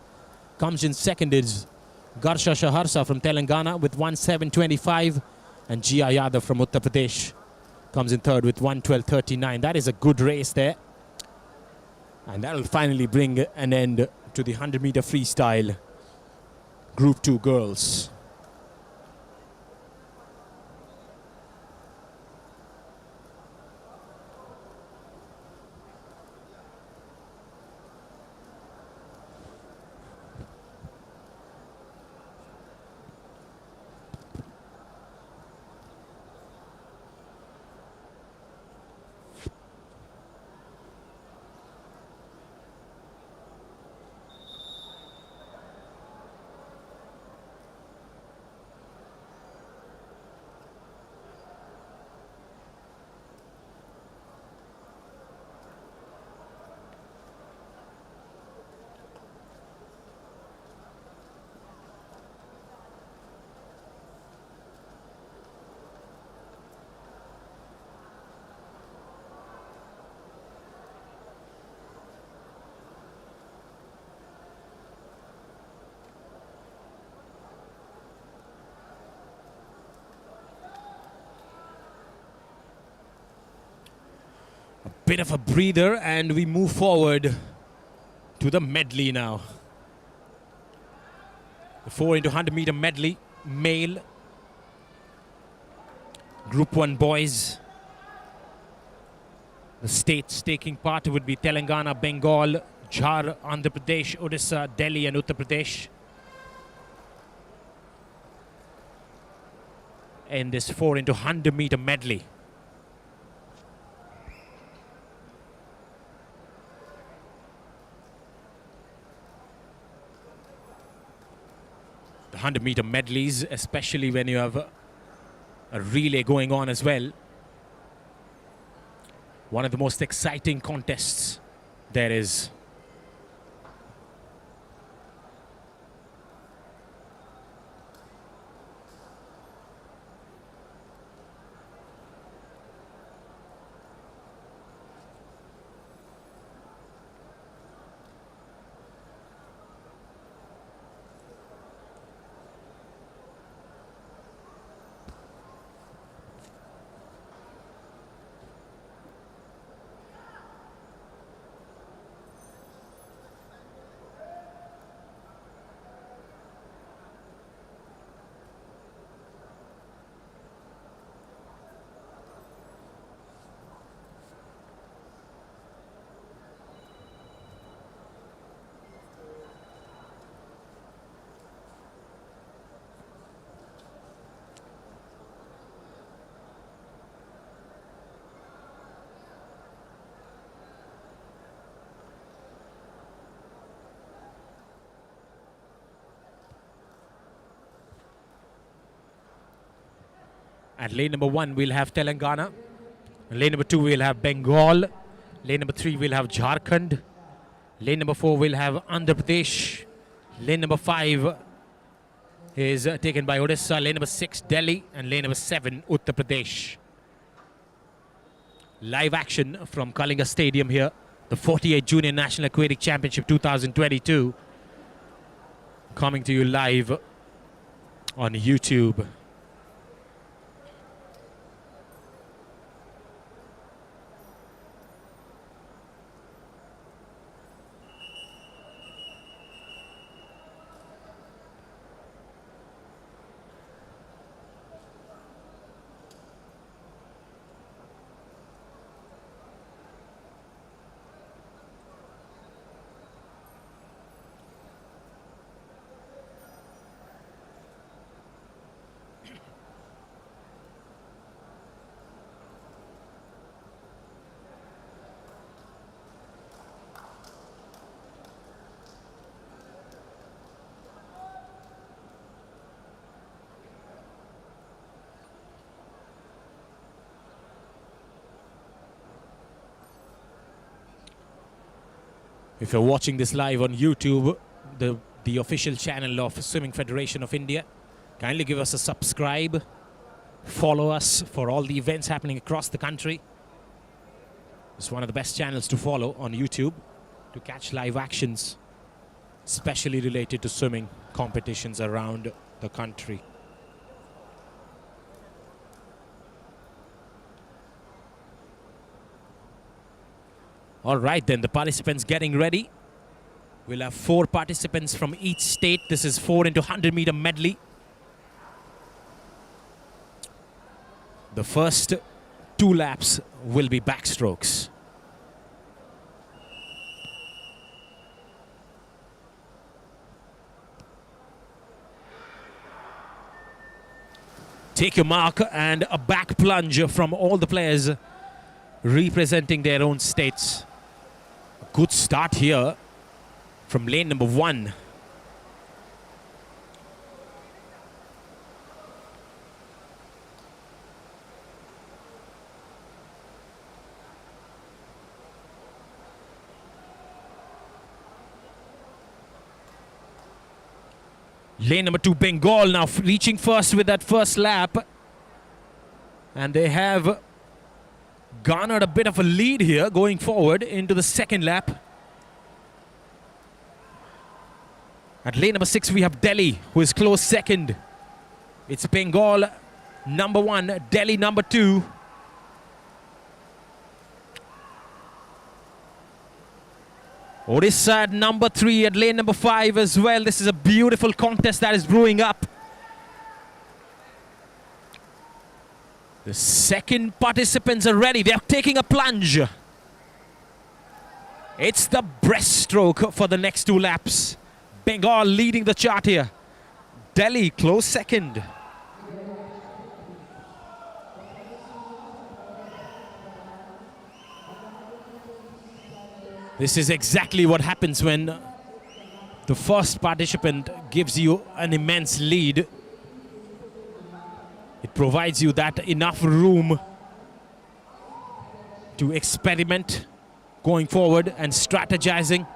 Comes in second is Garsha Shaharsa from Telangana with 1:7.25 and Jia Yadav from Uttar Pradesh comes in third with 1:12.39. That is a good race there. And that will finally bring an end to the 100-meter freestyle Group 2 girls. bit of a breather, and we move forward to the medley now. The 4 into 100 meter medley, male. Group 1 boys. The states taking part would be Telangana, Bengal, Jhar, Andhra Pradesh, Odisha, Delhi and Uttar Pradesh. In this 4 into 100 meter medley. The 100 meter medleys, especially when you have a relay going on as well. One of the most exciting contests there is. At lane number 1, we'll have Telangana. Lane number 2, we'll have Bengal. Lane number 3, we'll have Jharkhand. Lane number 4, we'll have Andhra Pradesh. Lane number 5 is taken by Odisha. Lane number 6, Delhi. And lane number 7, Uttar Pradesh. Live action from Kalinga Stadium here. The 48 Junior National Aquatic Championship 2022. Coming to you live on YouTube. If you're watching this live on YouTube, the official channel of Swimming Federation of India, kindly give us a subscribe. Follow us for all the events happening across the country. It's one of the best channels to follow on YouTube to catch live actions, especially related to swimming competitions around the country. All right, then the participants getting ready. We'll have 4 participants from each state. This is 4 into 100 meter medley. The first 2 laps will be backstrokes. Take your mark, and a back plunge from all the players representing their own states. A good start here from lane number 1. Lane number 2, Bengal, now reaching first with that first lap. And they have garnered a bit of a lead here going forward into the second lap. At lane number 6, we have Delhi, who is close second. It's Bengal number 1, Delhi number 2. Odisha at number 3 at lane number 5 as well. This is a beautiful contest that is brewing up. The second participants are ready. They are taking a plunge. It's the breaststroke for the next 2 laps. Bengal leading the chart here. Delhi close second. This is exactly what happens when the first participant gives you an immense lead. It provides you that enough room to experiment going forward and strategizing.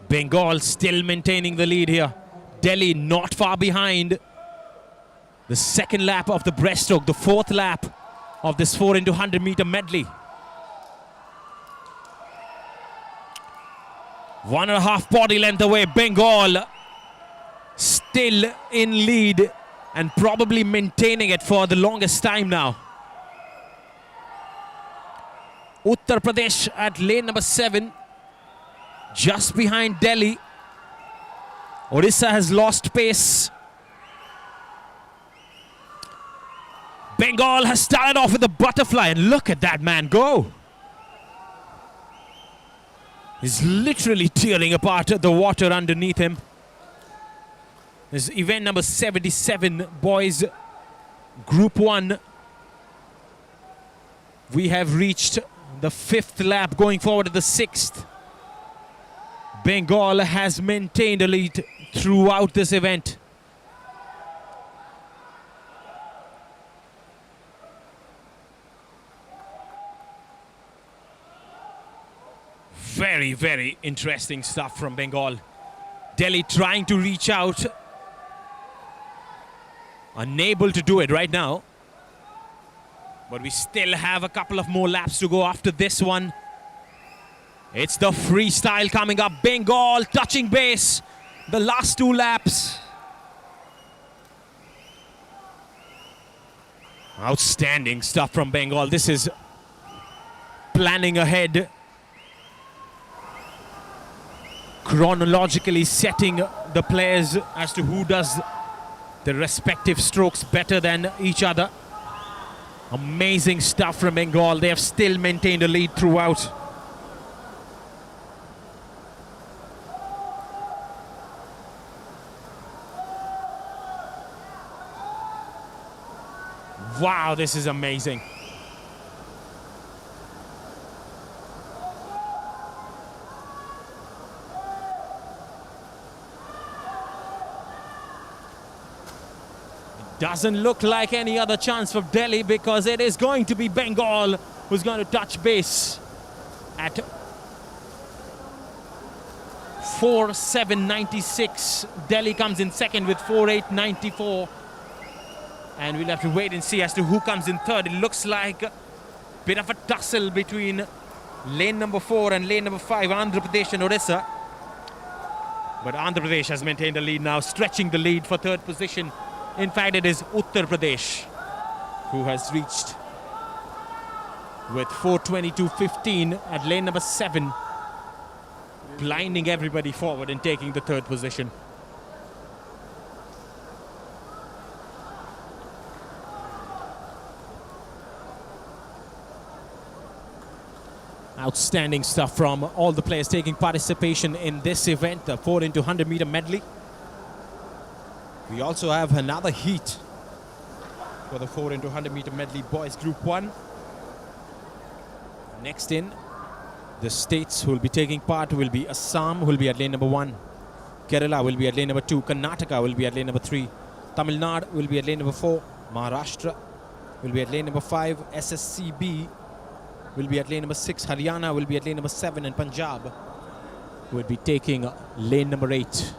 Bengal still maintaining the lead here. Delhi not far behind. The second lap of the breaststroke, the 4th lap of this 4 into 100 meter medley. 1.5 body length away. Bengal still in lead and probably maintaining it for the longest time now. Uttar Pradesh at lane number 7, just behind Delhi. Odisha has lost pace. Bengal has started off with a butterfly, and look at that man go. He's literally tearing apart the water underneath him. This is event number 77, boys, Group 1. We have reached the 5th lap, going forward to the 6th. Bengal has maintained a lead throughout this event. Very, very interesting stuff from Bengal. Delhi trying to reach out. Unable to do it right now. But we still have a couple of more laps to go after this one. It's the freestyle coming up. Bengal touching base. The last 2 laps. Outstanding stuff from Bengal. This is planning ahead. Chronologically setting the players as to who does the respective strokes better than each other. Amazing stuff from Bengal. They have still maintained a lead throughout. Wow, this is amazing. Doesn't look like any other chance for Delhi, because it is going to be Bengal who's going to touch base at 4.796. Delhi comes in second with 4.894. And we'll have to wait and see as to who comes in third. It looks like a bit of a tussle between lane number 4 and lane number 5, Andhra Pradesh and Odisha. But Andhra Pradesh has maintained a lead now, stretching the lead for third position. In fact, it is Uttar Pradesh who has reached with 4:22.15 at lane number 7, blinding everybody forward and taking the third position. Outstanding stuff from all the players taking participation in this event, the 4 into 100 meter medley. We also have another heat for the 4 into 100 meter medley boys Group 1. Next in, the states who will be taking part will be Assam, who will be at lane number 1. Kerala will be at lane number 2. Karnataka will be at lane number 3. Tamil Nadu will be at lane number 4. Maharashtra will be at lane number 5. SSCB will be at lane number 6. Haryana will be at lane number 7. And Punjab will be taking lane number 8.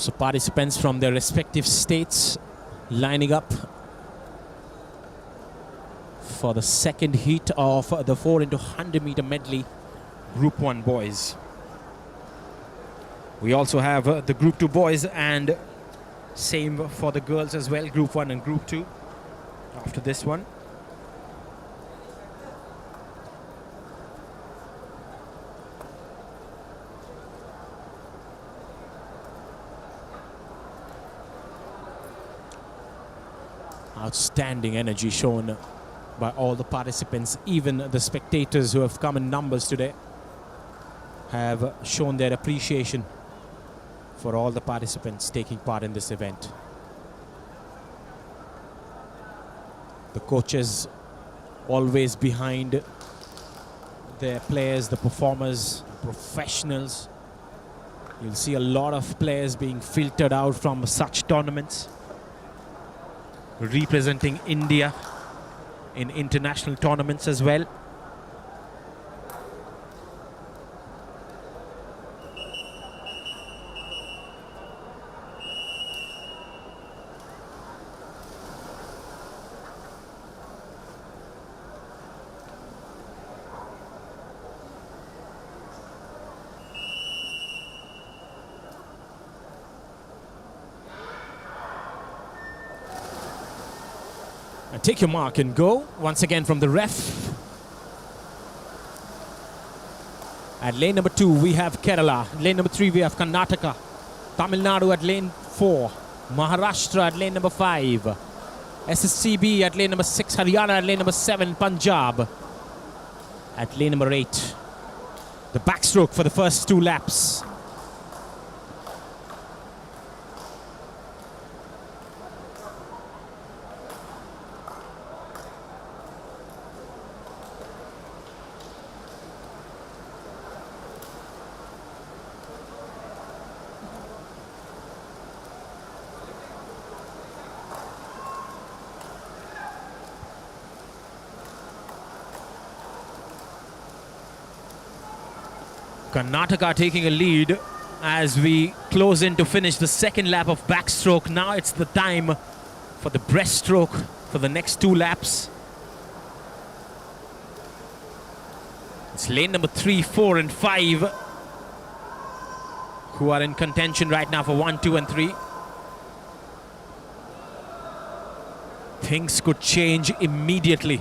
So participants from their respective states lining up for the second heat of the 4 into 100 meter medley Group 1 boys. We also have the Group 2 boys, and same for the girls as well, Group 1 and Group 2 after this one. Outstanding energy shown by all the participants. Even the spectators who have come in numbers today have shown their appreciation for all the participants taking part in this event. The coaches always behind their players, the performers, professionals. You'll see a lot of players being filtered out from such tournaments, representing India in international tournaments as well. And take your mark and go. Once again from the ref. At lane number 2 we have Kerala. Lane number 3 we have Karnataka. Tamil Nadu at lane 4. Maharashtra at lane number 5. SSCB at lane number 6. Haryana at lane number 7. Punjab at lane number 8. The backstroke for the first 2 laps. Karnataka taking a lead as we close in to finish the second lap of backstroke. Now it's the time for the breaststroke for the next 2 laps. It's lane number 3, 4 and 5 who are in contention right now for 1, 2 and 3. Things could change immediately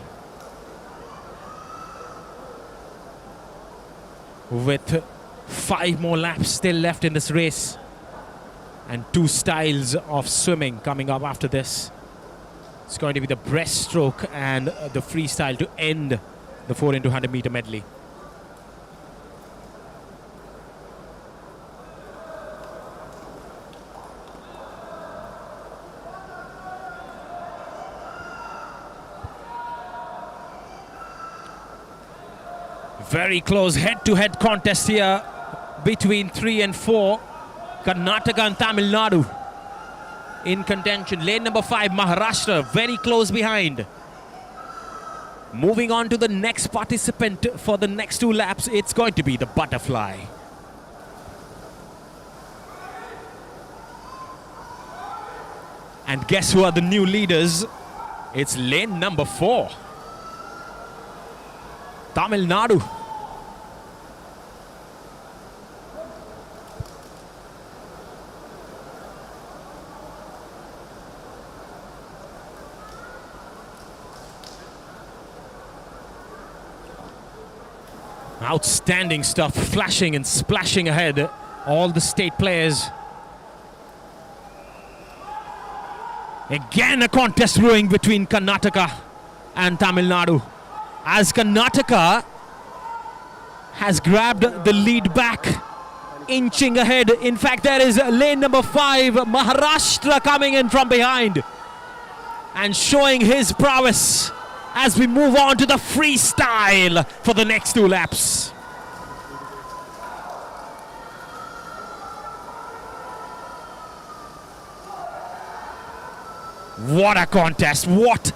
with 5 more laps still left in this race and 2 styles of swimming coming up after this. It's going to be the breaststroke and the freestyle to end the 4 into 100 meter medley. Very close head-to-head contest here between 3 and 4. Karnataka and Tamil Nadu in contention. Lane number 5, Maharashtra, very close behind. Moving on to the next participant for the next 2 laps, it's going to be the butterfly. And guess who are the new leaders? It's lane number 4, Tamil Nadu. Outstanding stuff, flashing and splashing ahead. All the state players. Again a contest brewing between Karnataka and Tamil Nadu, as Karnataka has grabbed the lead back, inching ahead. In fact, there is lane number 5, Maharashtra, coming in from behind and showing his prowess as we move on to the freestyle for the next 2 laps. What a contest, what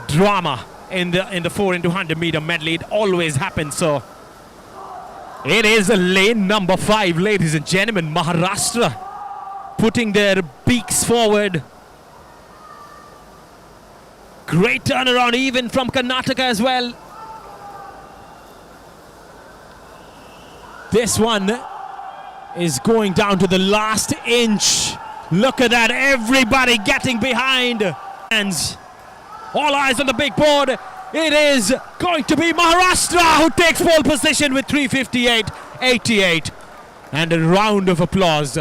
drama in the 4 into 100 meter medley. It always happens. So it is lane number 5, ladies and gentlemen, Maharashtra putting their beaks forward. Great turnaround even from Karnataka as well. This one is going down to the last inch. Look at that, everybody getting behind. Hands. All eyes on the big board. It is going to be Maharashtra who takes pole position with 358.88. And a round of applause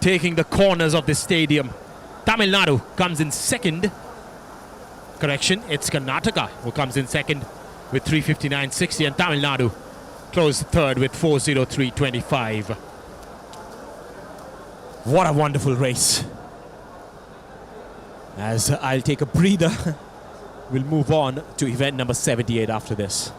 taking the corners of the stadium. Tamil Nadu comes in second. Correction, it's Karnataka who comes in second with 359.60, and Tamil Nadu closed third with 403.25. What a wonderful race. As I'll take a breather, we'll move on to event number 78 after this.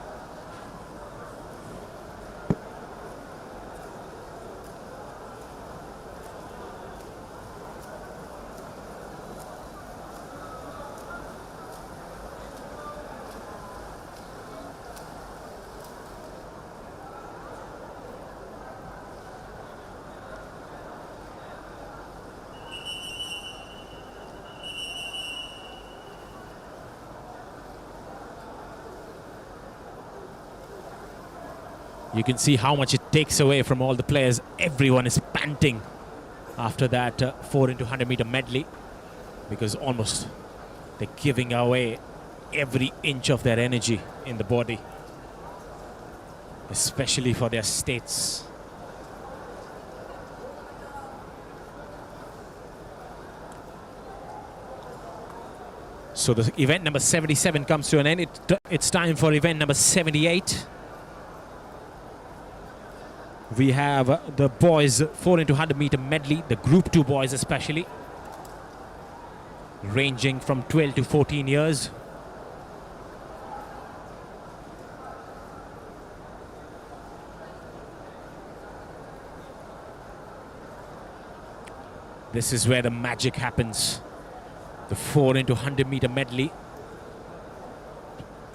You can see how much it takes away from all the players. Everyone is panting after that 4 into 100 meter medley, because almost they're giving away every inch of their energy in the body, especially for their states. So the event number 77 comes to an end. It's time for event number 78. We have the boys 4 into 100 meter medley, the group 2 boys especially, ranging from 12 to 14 years. This is where the magic happens. The 4 into 100 meter medley.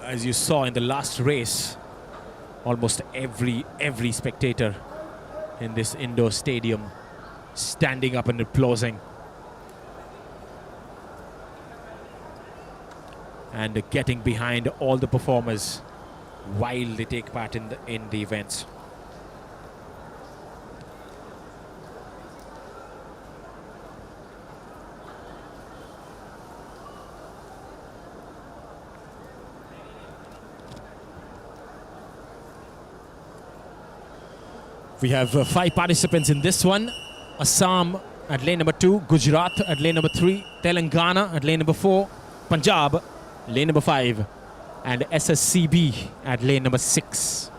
As you saw in the last race, almost every spectator in this indoor stadium standing up and applauding and getting behind all the performers while they take part in the events. We have 5 participants in this one. Assam at lane number 2, Gujarat at lane number 3, Telangana at lane number 4, Punjab lane number 5, and SSCB at lane number 6.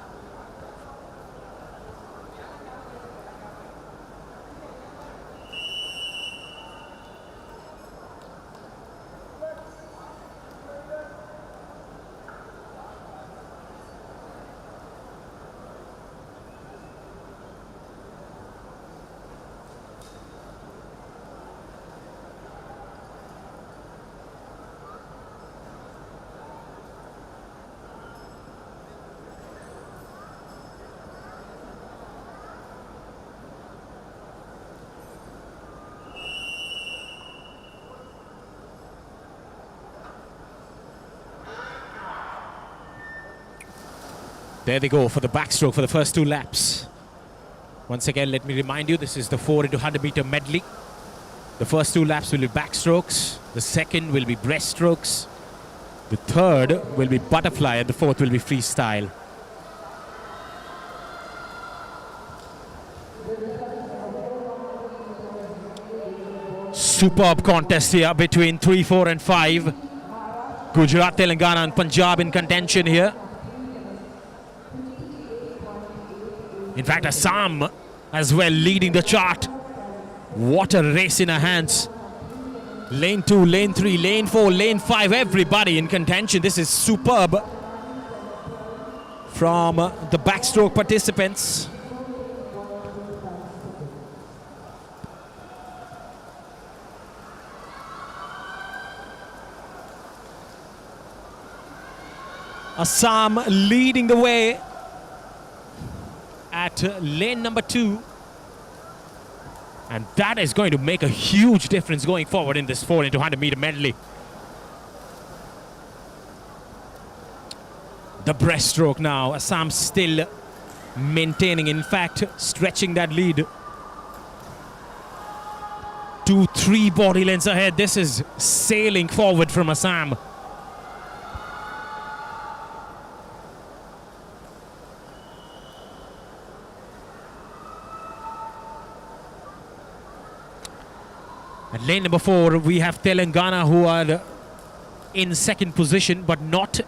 There they go for the backstroke for the first 2 laps. Once again, let me remind you, this is the 4 into 100 meter medley. The first 2 laps will be backstrokes. The second will be breaststrokes. The third will be butterfly, and the fourth will be freestyle. Superb contest here between 3, 4 and 5. Gujarat, Telangana and Punjab in contention here. In fact, Assam as well leading the chart. What a race in her hands. Lane 2, lane 3, lane 4, lane 5, everybody in contention. This is superb from the backstroke participants. Assam leading the way at lane number 2. And that is going to make a huge difference going forward in this 4 into 100 meter medley. The breaststroke now. Assam still maintaining, in fact, stretching that lead. 2-3 body lengths ahead. This is sailing forward from Assam. At lane number 4, we have Telangana, who are in second position, but not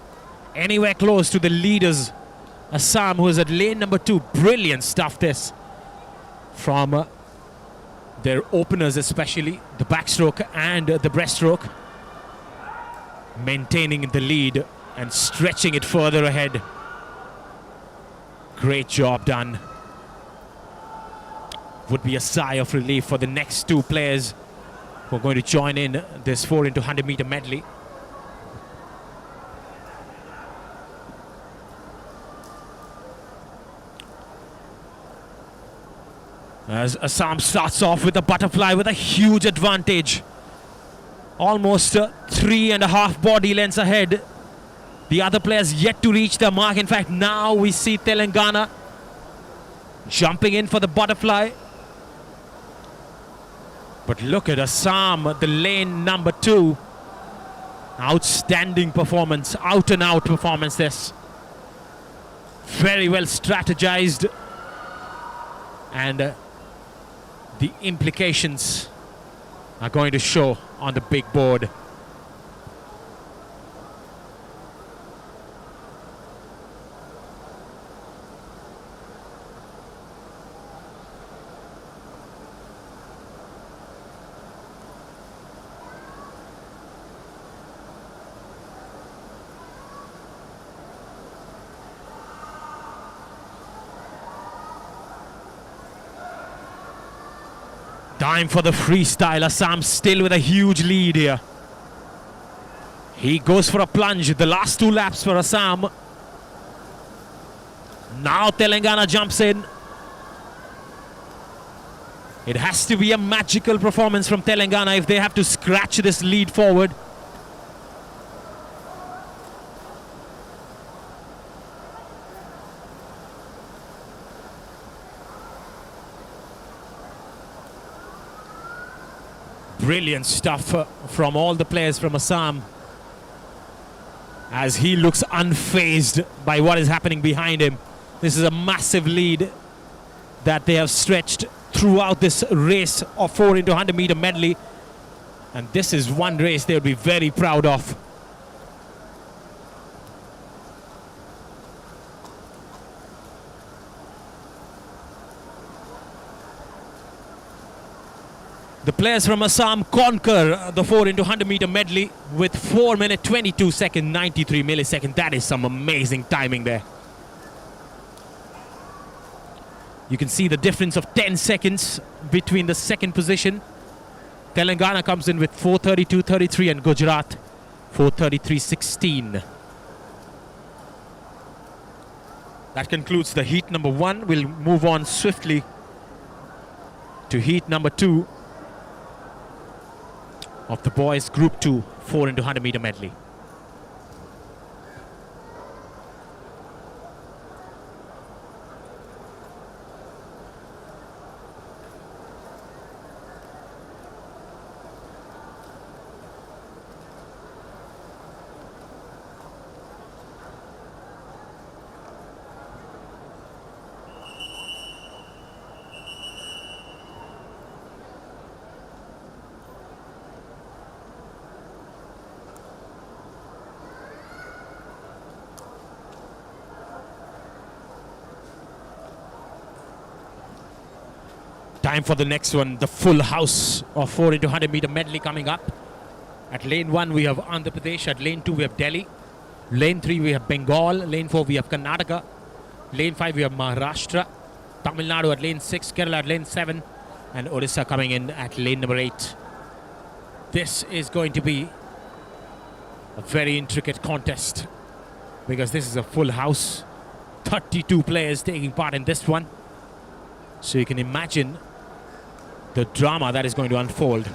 anywhere close to the leaders. Assam, who is at lane number 2. Brilliant stuff this from their openers, especially the backstroke and the breaststroke. Maintaining the lead and stretching it further ahead. Great job done. Would be a sigh of relief for the next 2 players who are going to join in this 4 into 100 meter medley. As Assam starts off with a butterfly with a huge advantage. Almost 3.5 body lengths ahead. The other players yet to reach their mark. In fact, now we see Telangana jumping in for the butterfly. But look at Assam, the lane number 2. Outstanding performance, out and out performance this. Very well strategized. And the implications are going to show on the big board. Time for the freestyle. Assam still with a huge lead here. He goes for a plunge. The last 2 laps for Assam. Now Telangana jumps in. It has to be a magical performance from Telangana if they have to scratch this lead forward. Brilliant stuff from all the players from Assam, as he looks unfazed by what is happening behind him. This is a massive lead that they have stretched throughout this race of 4 into 100 meter medley, and this is one race they'll be very proud of. The players from Assam conquer the 4 into 100 meter medley with 4 minute 22 second 93 millisecond. That is some amazing timing there. You can see the difference of 10 seconds between the second position. Telangana comes in with 4:32.33 and Gujarat 4:33.16. That concludes the heat number 1. We'll move on swiftly to heat number 2 of the boys group 2 4 into 100 meter medley. Time for the next one, the full house of 4 into 100 meter medley coming up. At lane 1 we have Andhra Pradesh, at lane 2 we have Delhi, lane 3 we have Bengal, lane 4 we have Karnataka, lane 5 we have Maharashtra, Tamil Nadu at lane 6, Kerala at lane 7, and Odisha coming in at lane number 8. This is going to be a very intricate contest because this is a full house, 32 players taking part in this one. So you can imagine the drama that is going to unfold.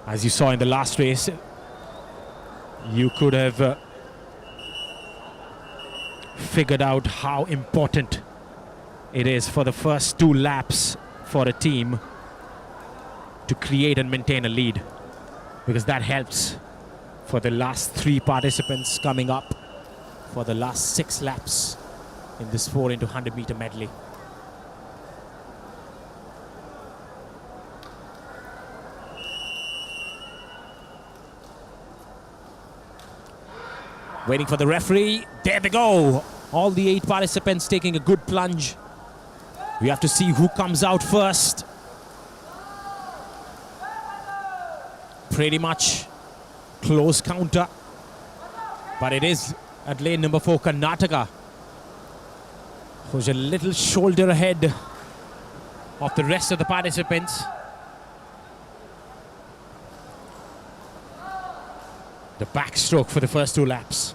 As you saw in the last race, you could have figured out how important it is for the first 2 laps for a team to create and maintain a lead, because that helps for the last 3 participants coming up for the last 6 laps in this 4 into 100 meter medley. Waiting for the referee. There they go. All the 8 participants taking a good plunge. We have to see who comes out first. Pretty much close counter. But it is at lane number 4, Karnataka, who's a little shoulder ahead of the rest of the participants. The backstroke for the first 2 laps.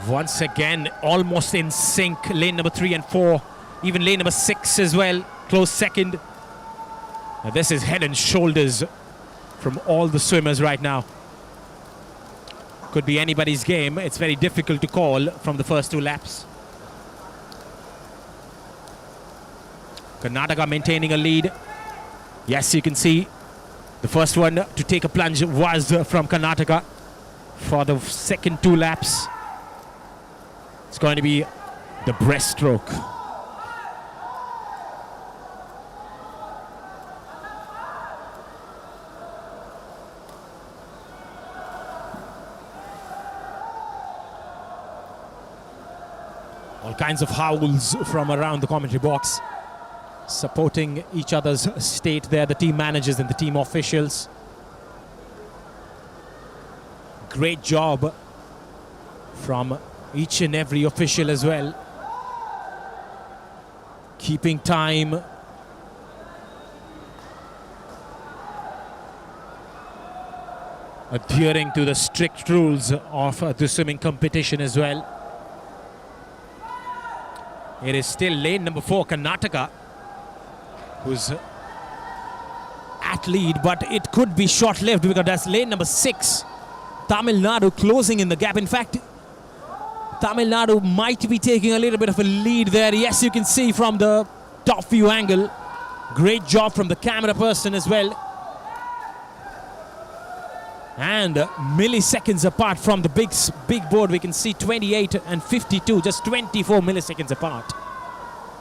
Once again, almost in sync. Lane number 3 and 4. Even lane number 6 as well. Close second. Now this is head and shoulders from all the swimmers right now. Could be anybody's game. It's very difficult to call from the first 2 laps. Karnataka maintaining a lead. Yes, you can see the first one to take a plunge was from Karnataka for the second 2 laps. It's going to be the breaststroke. All kinds of howls from around the commentary box, supporting each other's state there, the team managers and the team officials. Great job from each and every official as well, keeping time. Adhering to the strict rules of the swimming competition as well. It is still lane number 4, Karnataka, who's at lead, but it could be short-lived because that's lane number 6, Tamil Nadu, closing in the gap. In fact, Tamil Nadu might be taking a little bit of a lead there. Yes, you can see from the top view angle. Great job from the camera person as well. And milliseconds apart from the big board, we can see 28 and 52, just 24 milliseconds apart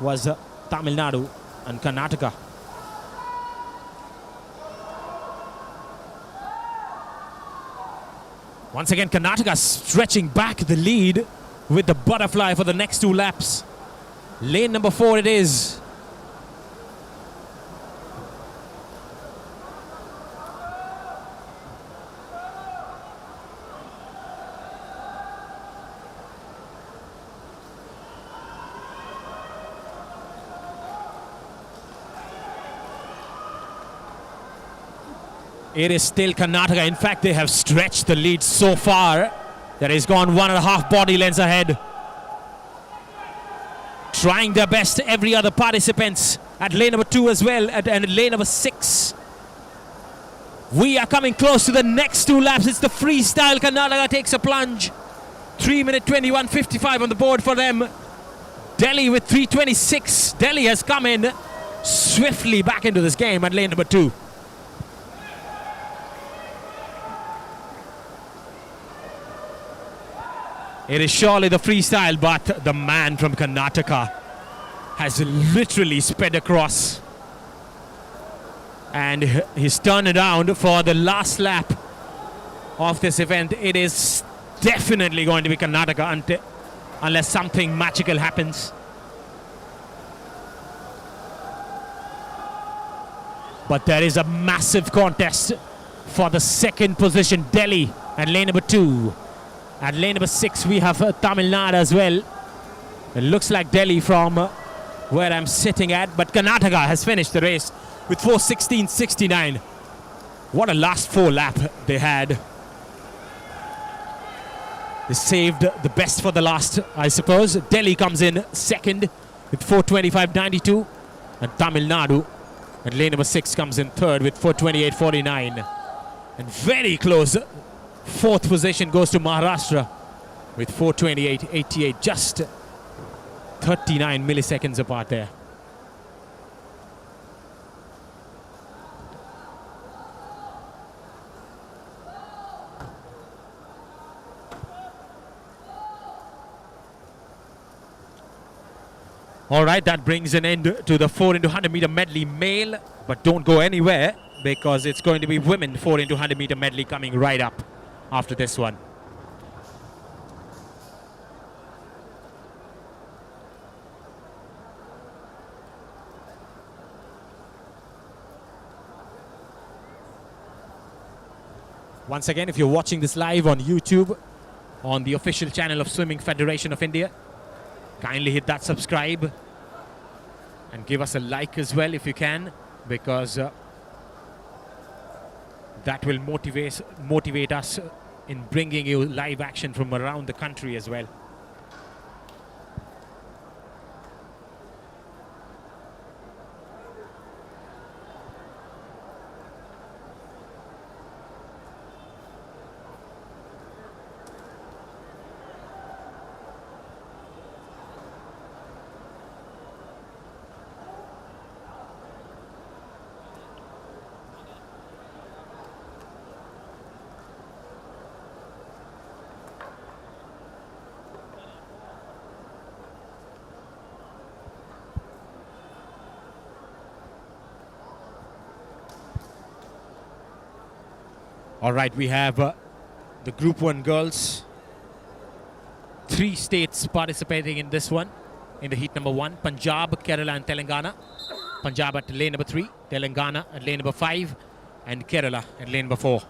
was Tamil Nadu and Karnataka. Once again, Karnataka stretching back the lead with the butterfly for the next 2 laps. Lane number 4 it is. It is still Karnataka. In fact, they have stretched the lead so far that it's gone 1.5 body lengths ahead. Trying their best, every other participants at lane number 2 as well, and lane number 6. We are coming close to the next 2 laps. It's the freestyle. Karnataka takes a plunge. 3 minute 21.55 on the board for them. Delhi with 3:26. Delhi has come in swiftly back into this game at lane number 2. It is surely the freestyle, but the man from Karnataka has literally sped across. And he's turned around for the last lap of this event. It is definitely going to be Karnataka unless something magical happens. But there is a massive contest for the second position. Delhi and lane number 2. At lane number 6, we have Tamil Nadu as well. It looks like Delhi from where I'm sitting at, but Karnataka has finished the race with 4:16.69. What a last 4 lap they had. They saved the best for the last, I suppose. Delhi comes in second with 4:25.92, and Tamil Nadu at lane number 6 comes in third with 4:28.49. And very close, fourth position goes to Maharashtra with 4:28.88, just 39 milliseconds apart there. All right, that brings an end to the 4x100 meter medley male, but don't go anywhere because it's going to be women 4x100 meter medley coming right up after this one. Once again, if you're watching this live on YouTube, on the official channel of Swimming Federation of India, kindly hit that subscribe and give us a like as well if you can, because that will motivate us in bringing you live action from around the country as well. All right, we have the Group 1 girls. 3 states participating in this one, in the heat number 1. Punjab, Kerala and Telangana. Punjab at lane number 3, Telangana at lane number 5, and Kerala at lane number 4.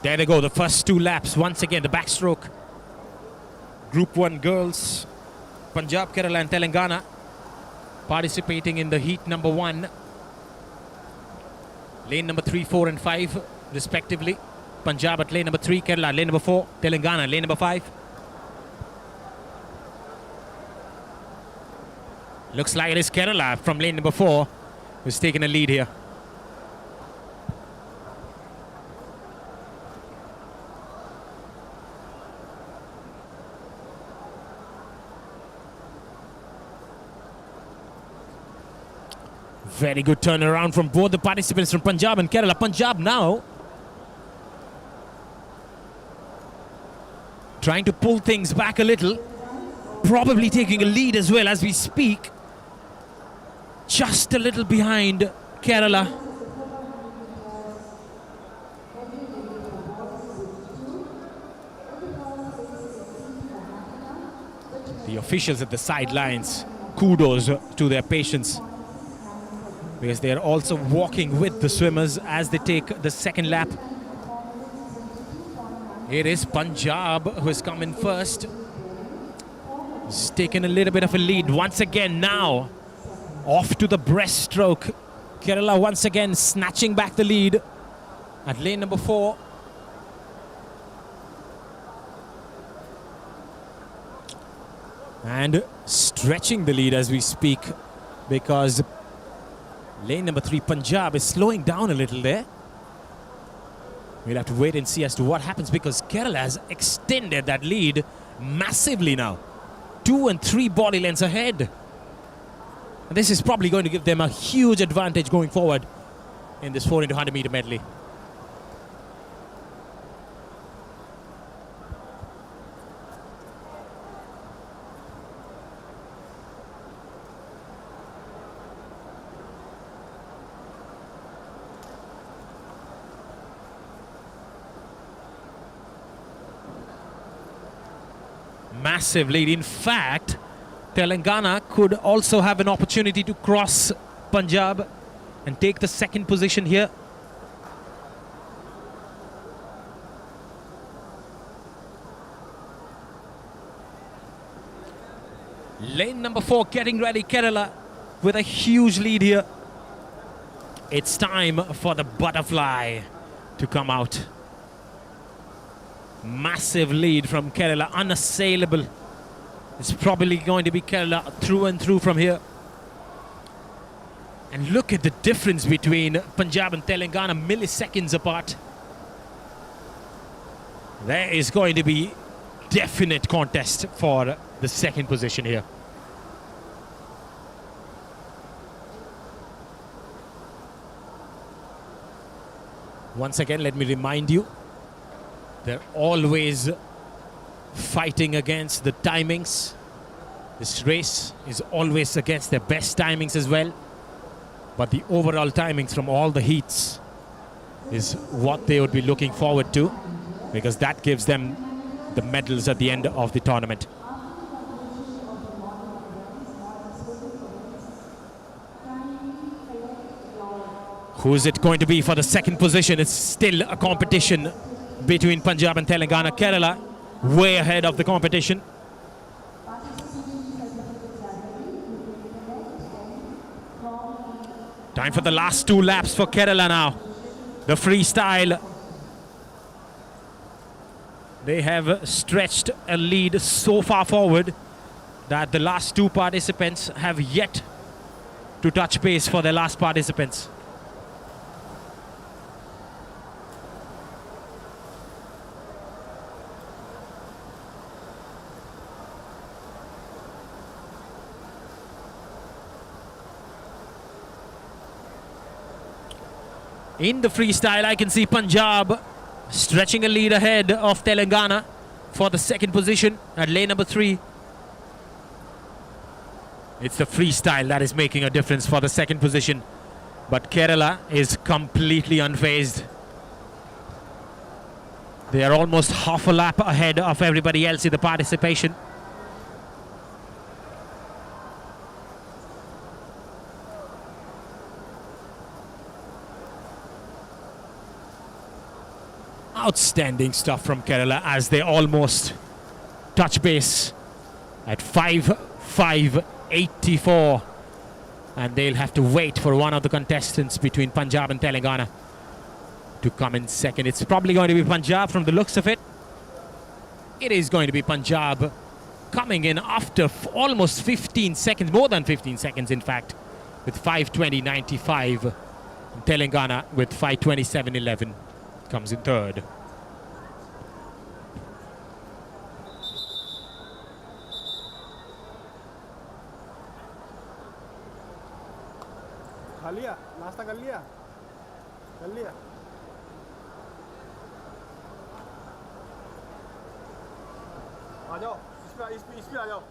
There they go, the first 2 laps. Once again, the backstroke. Group 1 girls, Punjab, Kerala and Telangana participating in the heat number 1. Lane number 3, 4 and 5 respectively. Punjab at lane number 3, Kerala lane number 4, Telangana lane number 5. Looks like it is Kerala from lane number 4 who's taking a lead here. Very good turnaround from both the participants from Punjab and Kerala. Punjab now trying to pull things back a little, probably taking a lead as well as we speak. Just a little behind Kerala. The officials at the sidelines, kudos to their patience, because they are also walking with the swimmers as they take the second lap. It is Punjab who has come in first. He's taken a little bit of a lead once again now. Off to the breaststroke. Kerala once again snatching back the lead at lane number 4. And stretching the lead as we speak, because lane number 3, Punjab, is slowing down a little there. We'll have to wait and see as to what happens, because Kerala has extended that lead massively now. 2 and 3 body lengths ahead. And this is probably going to give them a huge advantage going forward in this 4x100 meter medley. massive lead. In fact, Telangana could also have an opportunity to cross Punjab and take the second position here. Lane number 4 getting ready. Kerala with a huge lead here. It's time for the butterfly to come out. Massive lead from Kerala, unassailable. It's probably going to be Kerala through and through from here. And look at the difference between Punjab and Telangana, milliseconds apart. There is going to be definite contest for the second position here. Once again, let me remind you, they're always fighting against the timings. This race is always against their best timings as well. But the overall timings from all the heats is what they would be looking forward to, because that gives them the medals at the end of the tournament. Who is it going to be for the second position? It's still a competition between Punjab and Telangana. Kerala way ahead of the competition. Time for the last 2 laps for Kerala now. The freestyle. They have stretched a lead so far forward that the last 2 participants have yet to touch base for their last participants. In the freestyle, I can see Punjab stretching a lead ahead of Telangana for the second position at lane number 3. It's the freestyle that is making a difference for the second position. But Kerala is completely unfazed. They are almost half a lap ahead of everybody else in the participation. Outstanding stuff from Kerala as they almost touch base at 5:5:84, and they'll have to wait for one of the contestants between Punjab and Telangana to come in second. It's probably going to be Punjab from the looks of it. It is going to be Punjab coming in after almost 15 seconds, more than 15 seconds in fact, with 5:20.95. Telangana with 5:27.11 comes in third. खा लिया नाश्ता कर लिया आ जाओ इस पे आ जाओ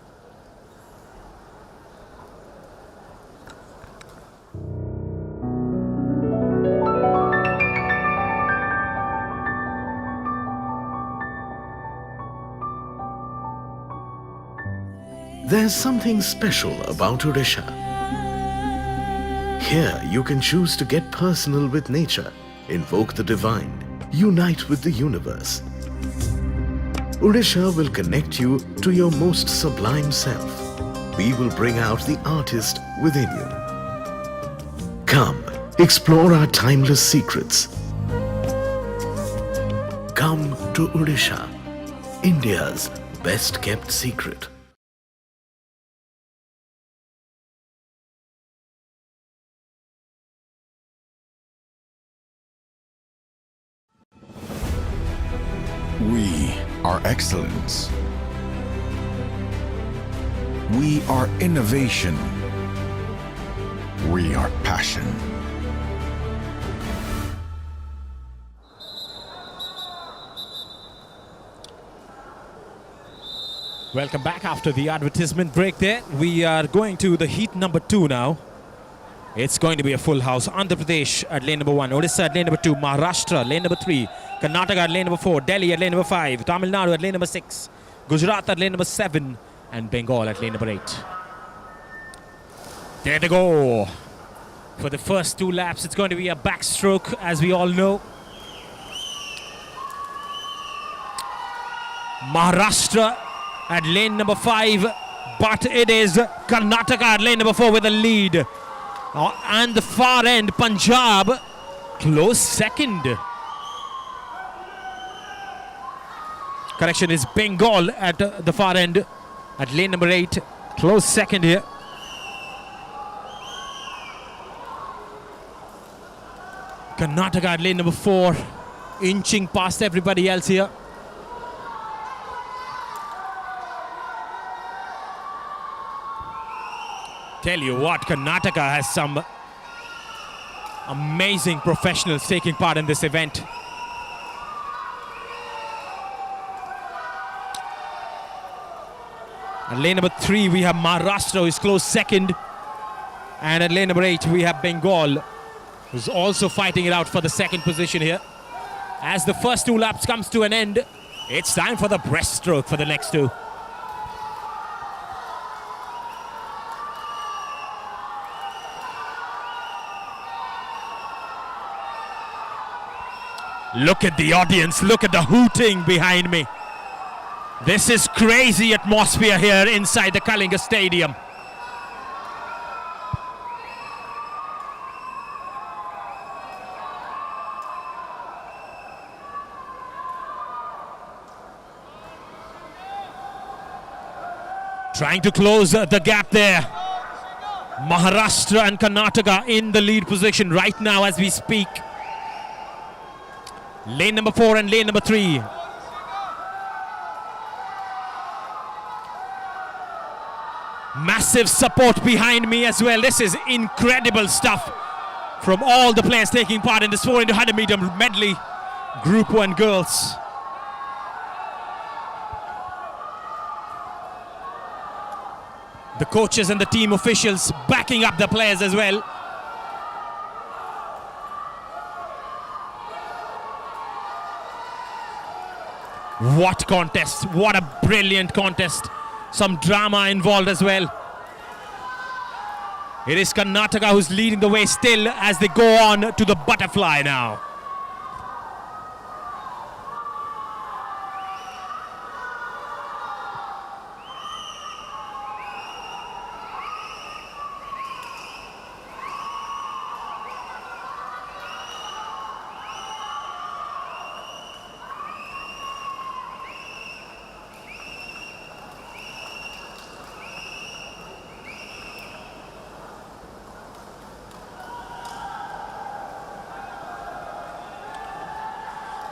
There's something special about Odisha. Here you can choose to get personal with nature, invoke the divine, unite with the universe. Odisha will connect you to your most sublime self. We will bring out the artist within you. Come, explore our timeless secrets. Come to Odisha, India's best kept secret. We are excellence. We are innovation. We are passion. Welcome back after the advertisement break there. We are going to the heat number 2 now. It's going to be a full house. Andhra Pradesh at lane number 1, Odisha at lane number 2, Maharashtra lane number 3, Karnataka at lane number 4, Delhi at lane number 5, Tamil Nadu at lane number 6, Gujarat at lane number 7 and Bengal at lane number 8. There they go. For the first 2 laps, it's going to be a backstroke, as we all know. Maharashtra at lane number 5, but it is Karnataka at lane number 4 with a lead. And the far end, Punjab, close second. Correction, is Bengal at the far end at lane number 8, close second here. Karnataka at lane number 4, inching past everybody else here. Tell you what, Karnataka has some amazing professionals taking part in this event. At lane number 3, we have Maharashtra, who is close second. And at lane number 8, we have Bengal, who's also fighting it out for the second position here. As the first 2 laps comes to an end, it's time for the breaststroke for the next 2. Look at the audience, look at the hooting behind me. This is crazy atmosphere here inside the Kalinga Stadium. Trying to close the gap there. Maharashtra and Karnataka in the lead position right now as we speak. Lane number 4 and lane number 3. Massive support behind me as well. This is incredible stuff from all the players taking part in this 4x100 meter medley Group 1 girls. The coaches and the team officials backing up the players as well. What contest, what a brilliant contest. Some drama involved as well. It is Karnataka who's leading the way still as they go on to the butterfly now.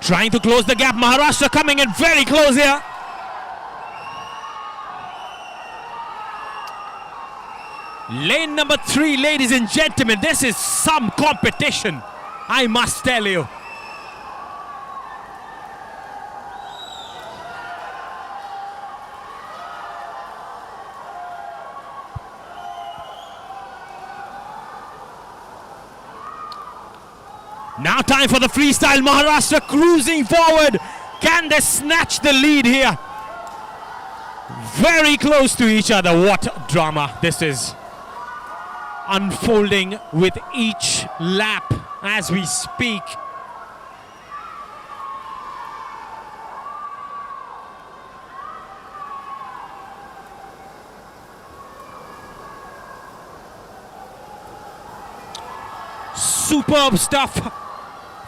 Trying to close the gap. Maharashtra coming in very close here. Lane number 3, ladies and gentlemen. This is some competition, I must tell you. Now time for the freestyle. Maharashtra cruising forward. Can they snatch the lead here? Very close to each other. What drama this is unfolding with each lap as we speak. Superb stuff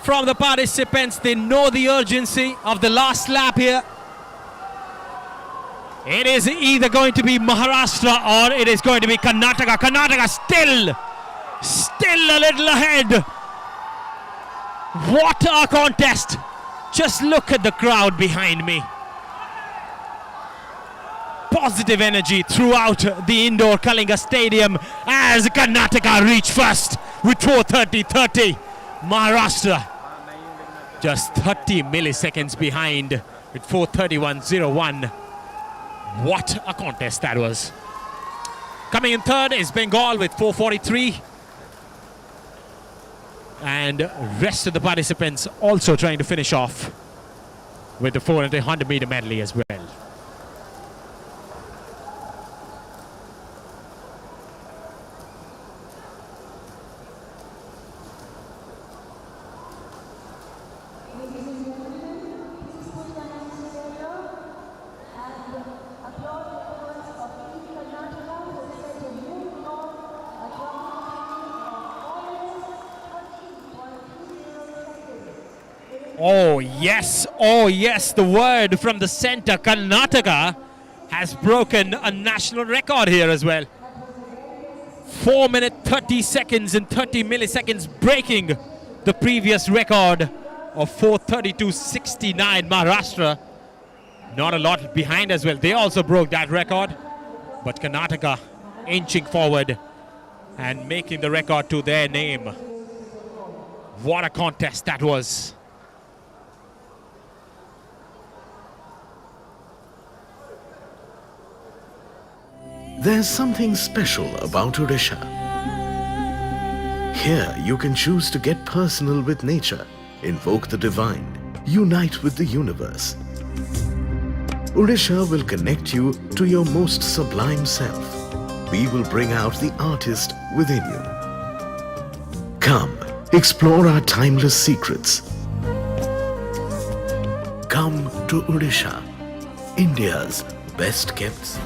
from the participants. They know the urgency of the last lap here. It is either going to be Maharashtra or it is going to be Karnataka. Karnataka still a little ahead. What a contest. Just look at the crowd behind me. Positive energy throughout the indoor Kalinga Stadium as Karnataka reach first with 4:30.30. Maharashtra just 30 milliseconds behind with 4:31.01. What a contest that was. Coming in third is Bengal with 4:43. And rest of the participants also trying to finish off with the 400 meter medley as well. Oh yes, the word from the center. Karnataka has broken a national record here as well. 4 minutes 30 seconds and 30 milliseconds, breaking the previous record of 4:32.69. Maharashtra not a lot behind as well. They also broke that record, but Karnataka inching forward and making the record to their name. What a contest that was. There's something special about Odisha. Here you can choose to get personal with nature, invoke the divine, unite with the universe. Odisha will connect you to your most sublime self. We will bring out the artist within you. Come, explore our timeless secrets. Come to Odisha, India's best kept.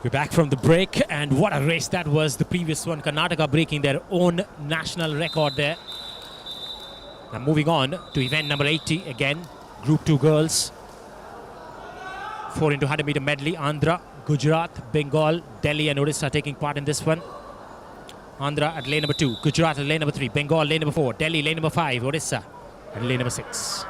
We're back from the break, and what a race that was. The previous one, Karnataka breaking their own national record there. Now moving on to event number 80 again, Group 2 girls. 4 into 100 meter medley. Andhra, Gujarat, Bengal, Delhi and Odisha taking part in this one. Andhra at lane number 2, Gujarat at lane number 3, Bengal lane number 4, Delhi lane number 5, Odisha at lane number 6.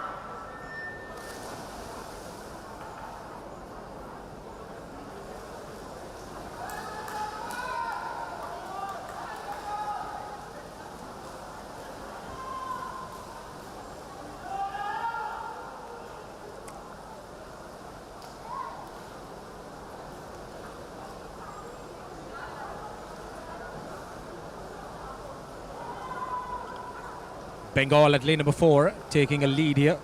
Bengal at lane number 4 taking a lead here.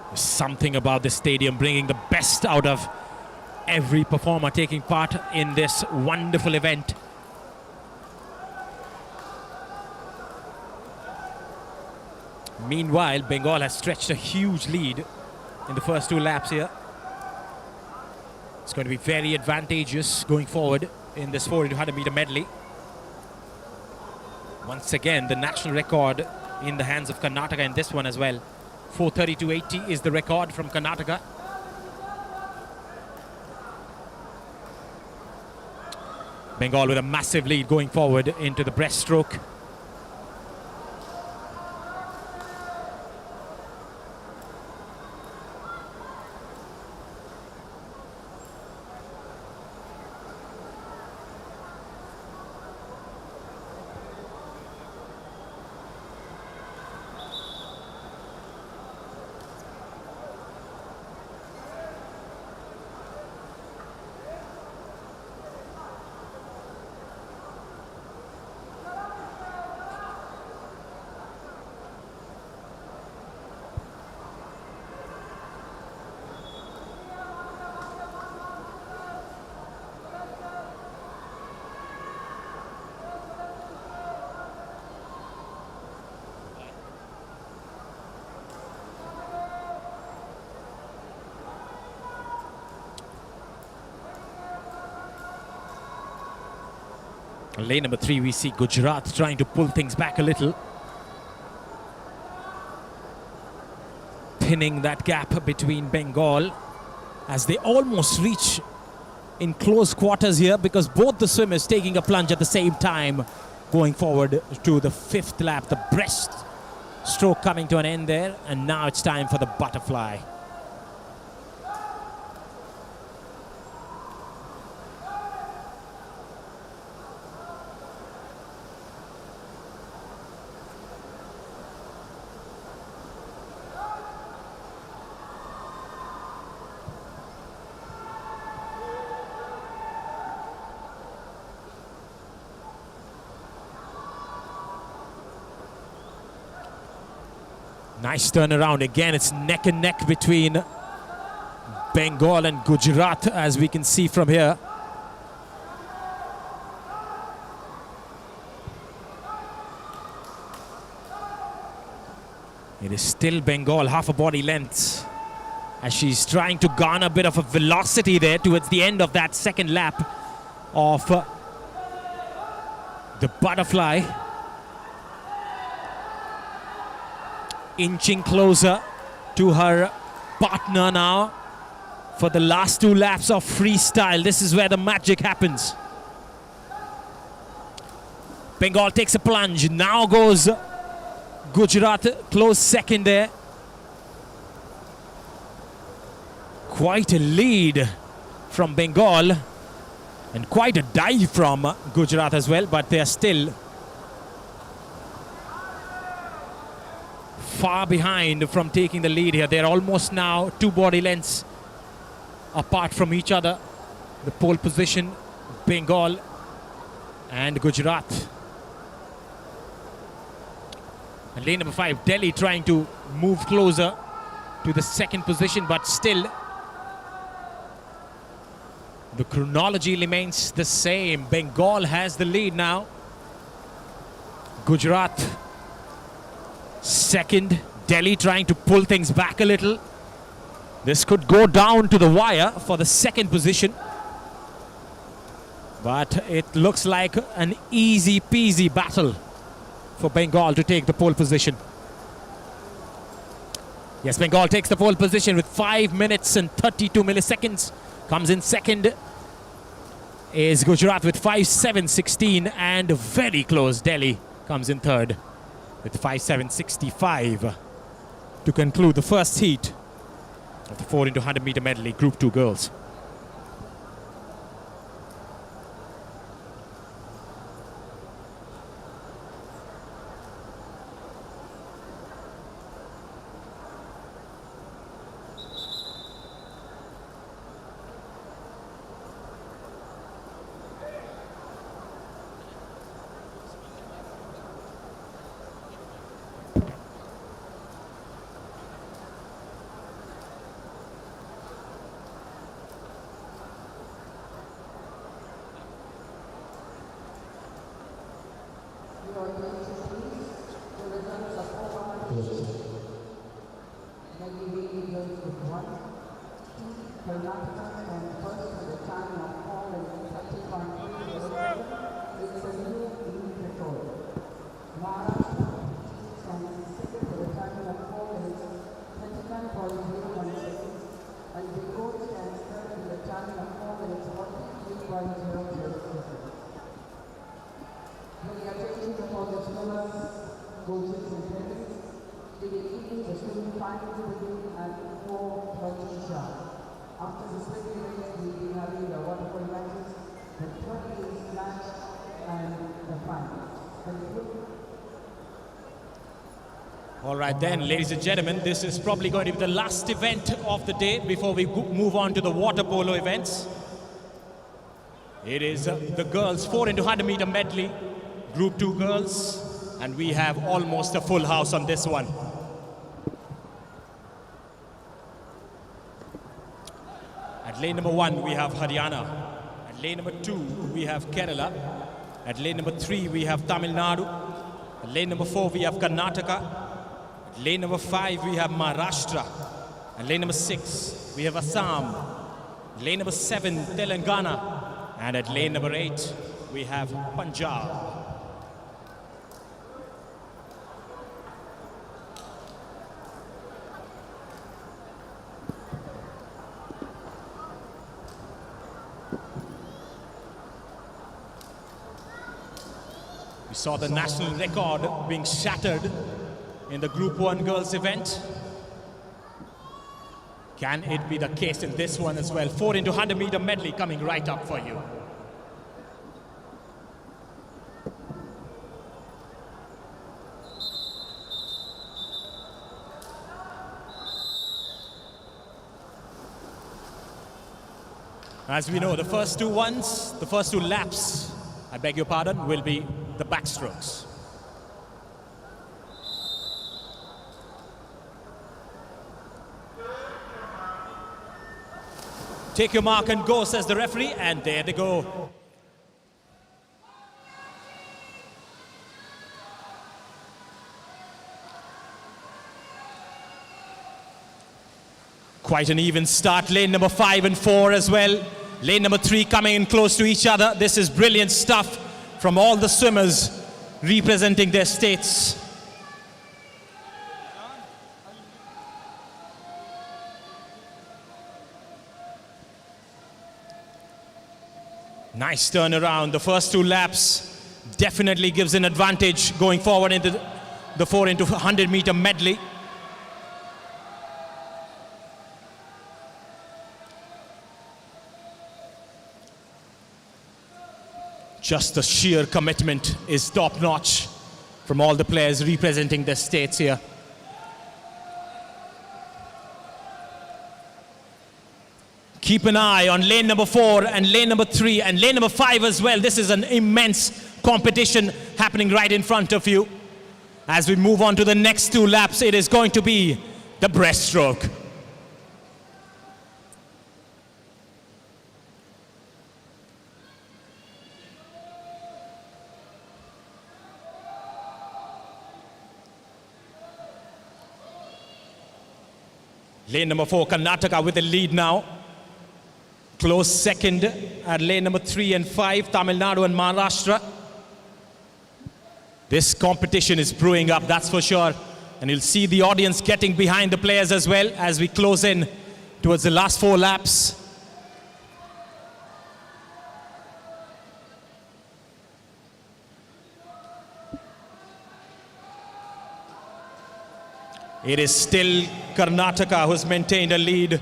There's something about this stadium bringing the best out of every performer taking part in this wonderful event. Meanwhile, Bengal has stretched a huge lead in the first 2 laps here. It's going to be very advantageous going forward in this 4 into 100 meter medley. Once again, the national record in the hands of Karnataka in this one as well. 4:32.80 is the record from Karnataka. Bengal with a massive lead going forward into the breaststroke. Lane number 3, we see Gujarat trying to pull things back a little. Thinning that gap between Bengal as they almost reach in close quarters here because both the swimmers taking a plunge at the same time. going forward to the 5th lap. The breast stroke coming to an end there, and now it's time for the butterfly. Nice turnaround. Again, it's neck and neck between Bengal and Gujarat, as we can see from here. It is still Bengal, half a body length, as she's trying to garner a bit of a velocity there towards the end of that second lap of the butterfly. Inching closer to her partner now for the last 2 laps of freestyle. This is where the magic happens. Bengal takes a plunge. Now goes Gujarat, close second there. Quite a lead from Bengal and quite a dive from Gujarat as well, but they are still far behind from taking the lead here. They're almost now 2 body lengths apart from each other. The pole position, Bengal and Gujarat. And lane number 5, Delhi, trying to move closer to the 2nd position, but still the chronology remains the same. Bengal has the lead now. Gujarat 2nd, Delhi trying to pull things back a little. This could go down to the wire for the 2nd position, but it looks like an easy peasy battle for Bengal to take the pole position. Yes, Bengal takes the pole position with 5 minutes and 32 milliseconds. Comes in 2nd is Gujarat with 5:7.16, and very close Delhi comes in 3rd with 5:7.65 to conclude the first heat of the 4 into 100 meter medley Group 2 girls. All right then, ladies and gentlemen, this is probably going to be the last event of the day before we move on to the water polo events. It is the girls 4 into 100 meter medley, Group 2 girls, and we have almost a full house on this one. At lane number 1, we have Haryana. At lane number 2, we have Kerala. At lane number 3, we have Tamil Nadu. At lane number 4, we have Karnataka. At lane number 5, we have Maharashtra. At lane number 6, we have Assam. At lane number 7, Telangana. And at lane number 8, we have Punjab. We Saw the national record being shattered in the Group 1 girls event. Can it be the case in this one as well? 4 into 100 meter medley coming right up for you. As we know, the first two laps, I beg your pardon, will be the backstrokes. Take your mark and go, says the referee, and there they go. Quite an even start, lane number 5 and 4 as well. Lane number 3 coming in close to each other. This is brilliant stuff from all the swimmers representing their states. Nice turnaround. The first 2 laps definitely gives an advantage going forward into the 4 into 100 meter medley. Just the sheer commitment is top-notch from all the players representing their states here. Keep an eye on lane number 4 and lane number 3 and lane number 5 as well. This is an immense competition happening right in front of you. As we move on to the next 2 laps, it is going to be the breaststroke. Lane number 4, Karnataka with the lead now. Close second at lane number 3 and 5, Tamil Nadu and Maharashtra. This competition is brewing up, that's for sure. And you'll see the audience getting behind the players as well as we close in towards the last 4 laps. It is still Karnataka who's maintained a lead.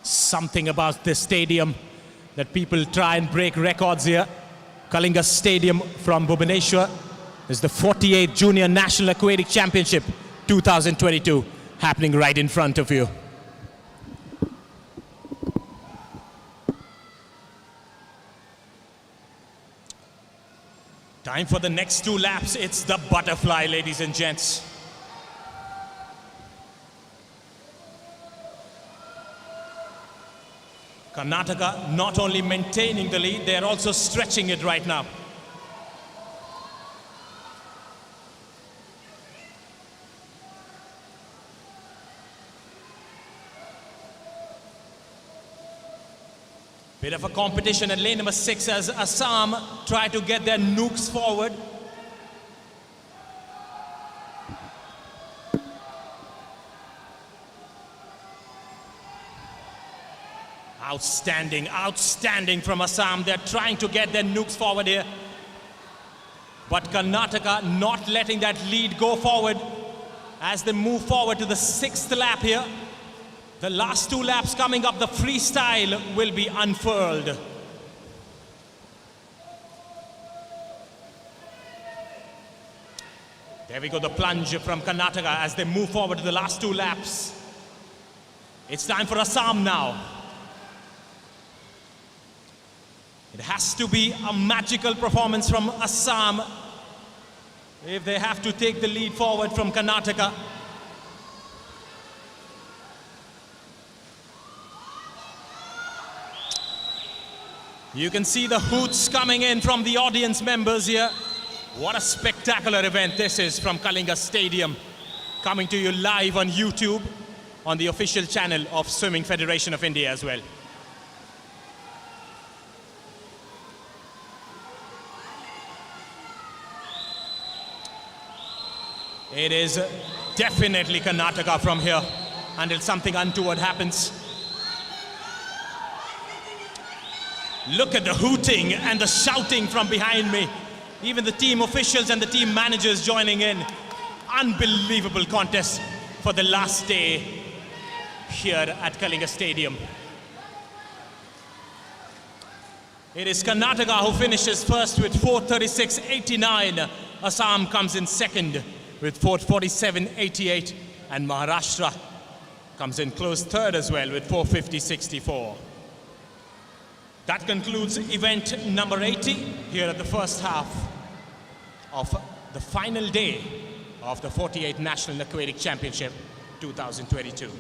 Something about this stadium that people try and break records here. Kalinga Stadium from Bhubaneswar is the 48th Junior National Aquatic Championship 2022 happening right in front of you. Time for the next 2 laps. It's the butterfly, ladies and gents. Karnataka not only maintaining the lead, they're also stretching it right now. Bit of a competition at lane number 6 as Assam try to get their nukes forward. Outstanding, outstanding from Assam. They're trying to get their nukes forward here. But Karnataka not letting that lead go forward as they move forward to the 6th lap here. The last 2 laps coming up, the freestyle will be unfurled. There we go, the plunge from Karnataka as they move forward to the last 2 laps. It's time for Assam now. It has to be a magical performance from Assam if they have to take the lead forward from Karnataka. You can see the hoots coming in from the audience members here. What a spectacular event this is from Kalinga Stadium. Coming to you live on YouTube, on the official channel of Swimming Federation of India as well. It is definitely Karnataka from here until something untoward happens. Look at the hooting and the shouting from behind me. Even the team officials and the team managers joining in. Unbelievable contest for the last day here at Kalinga Stadium. It is Karnataka who finishes first with 436.89. Assam comes in second with 447.88. And Maharashtra comes in close third as well with 450.64. That concludes event number 80 here at the first half of the final day of the 48th National Aquatic Championship 2022.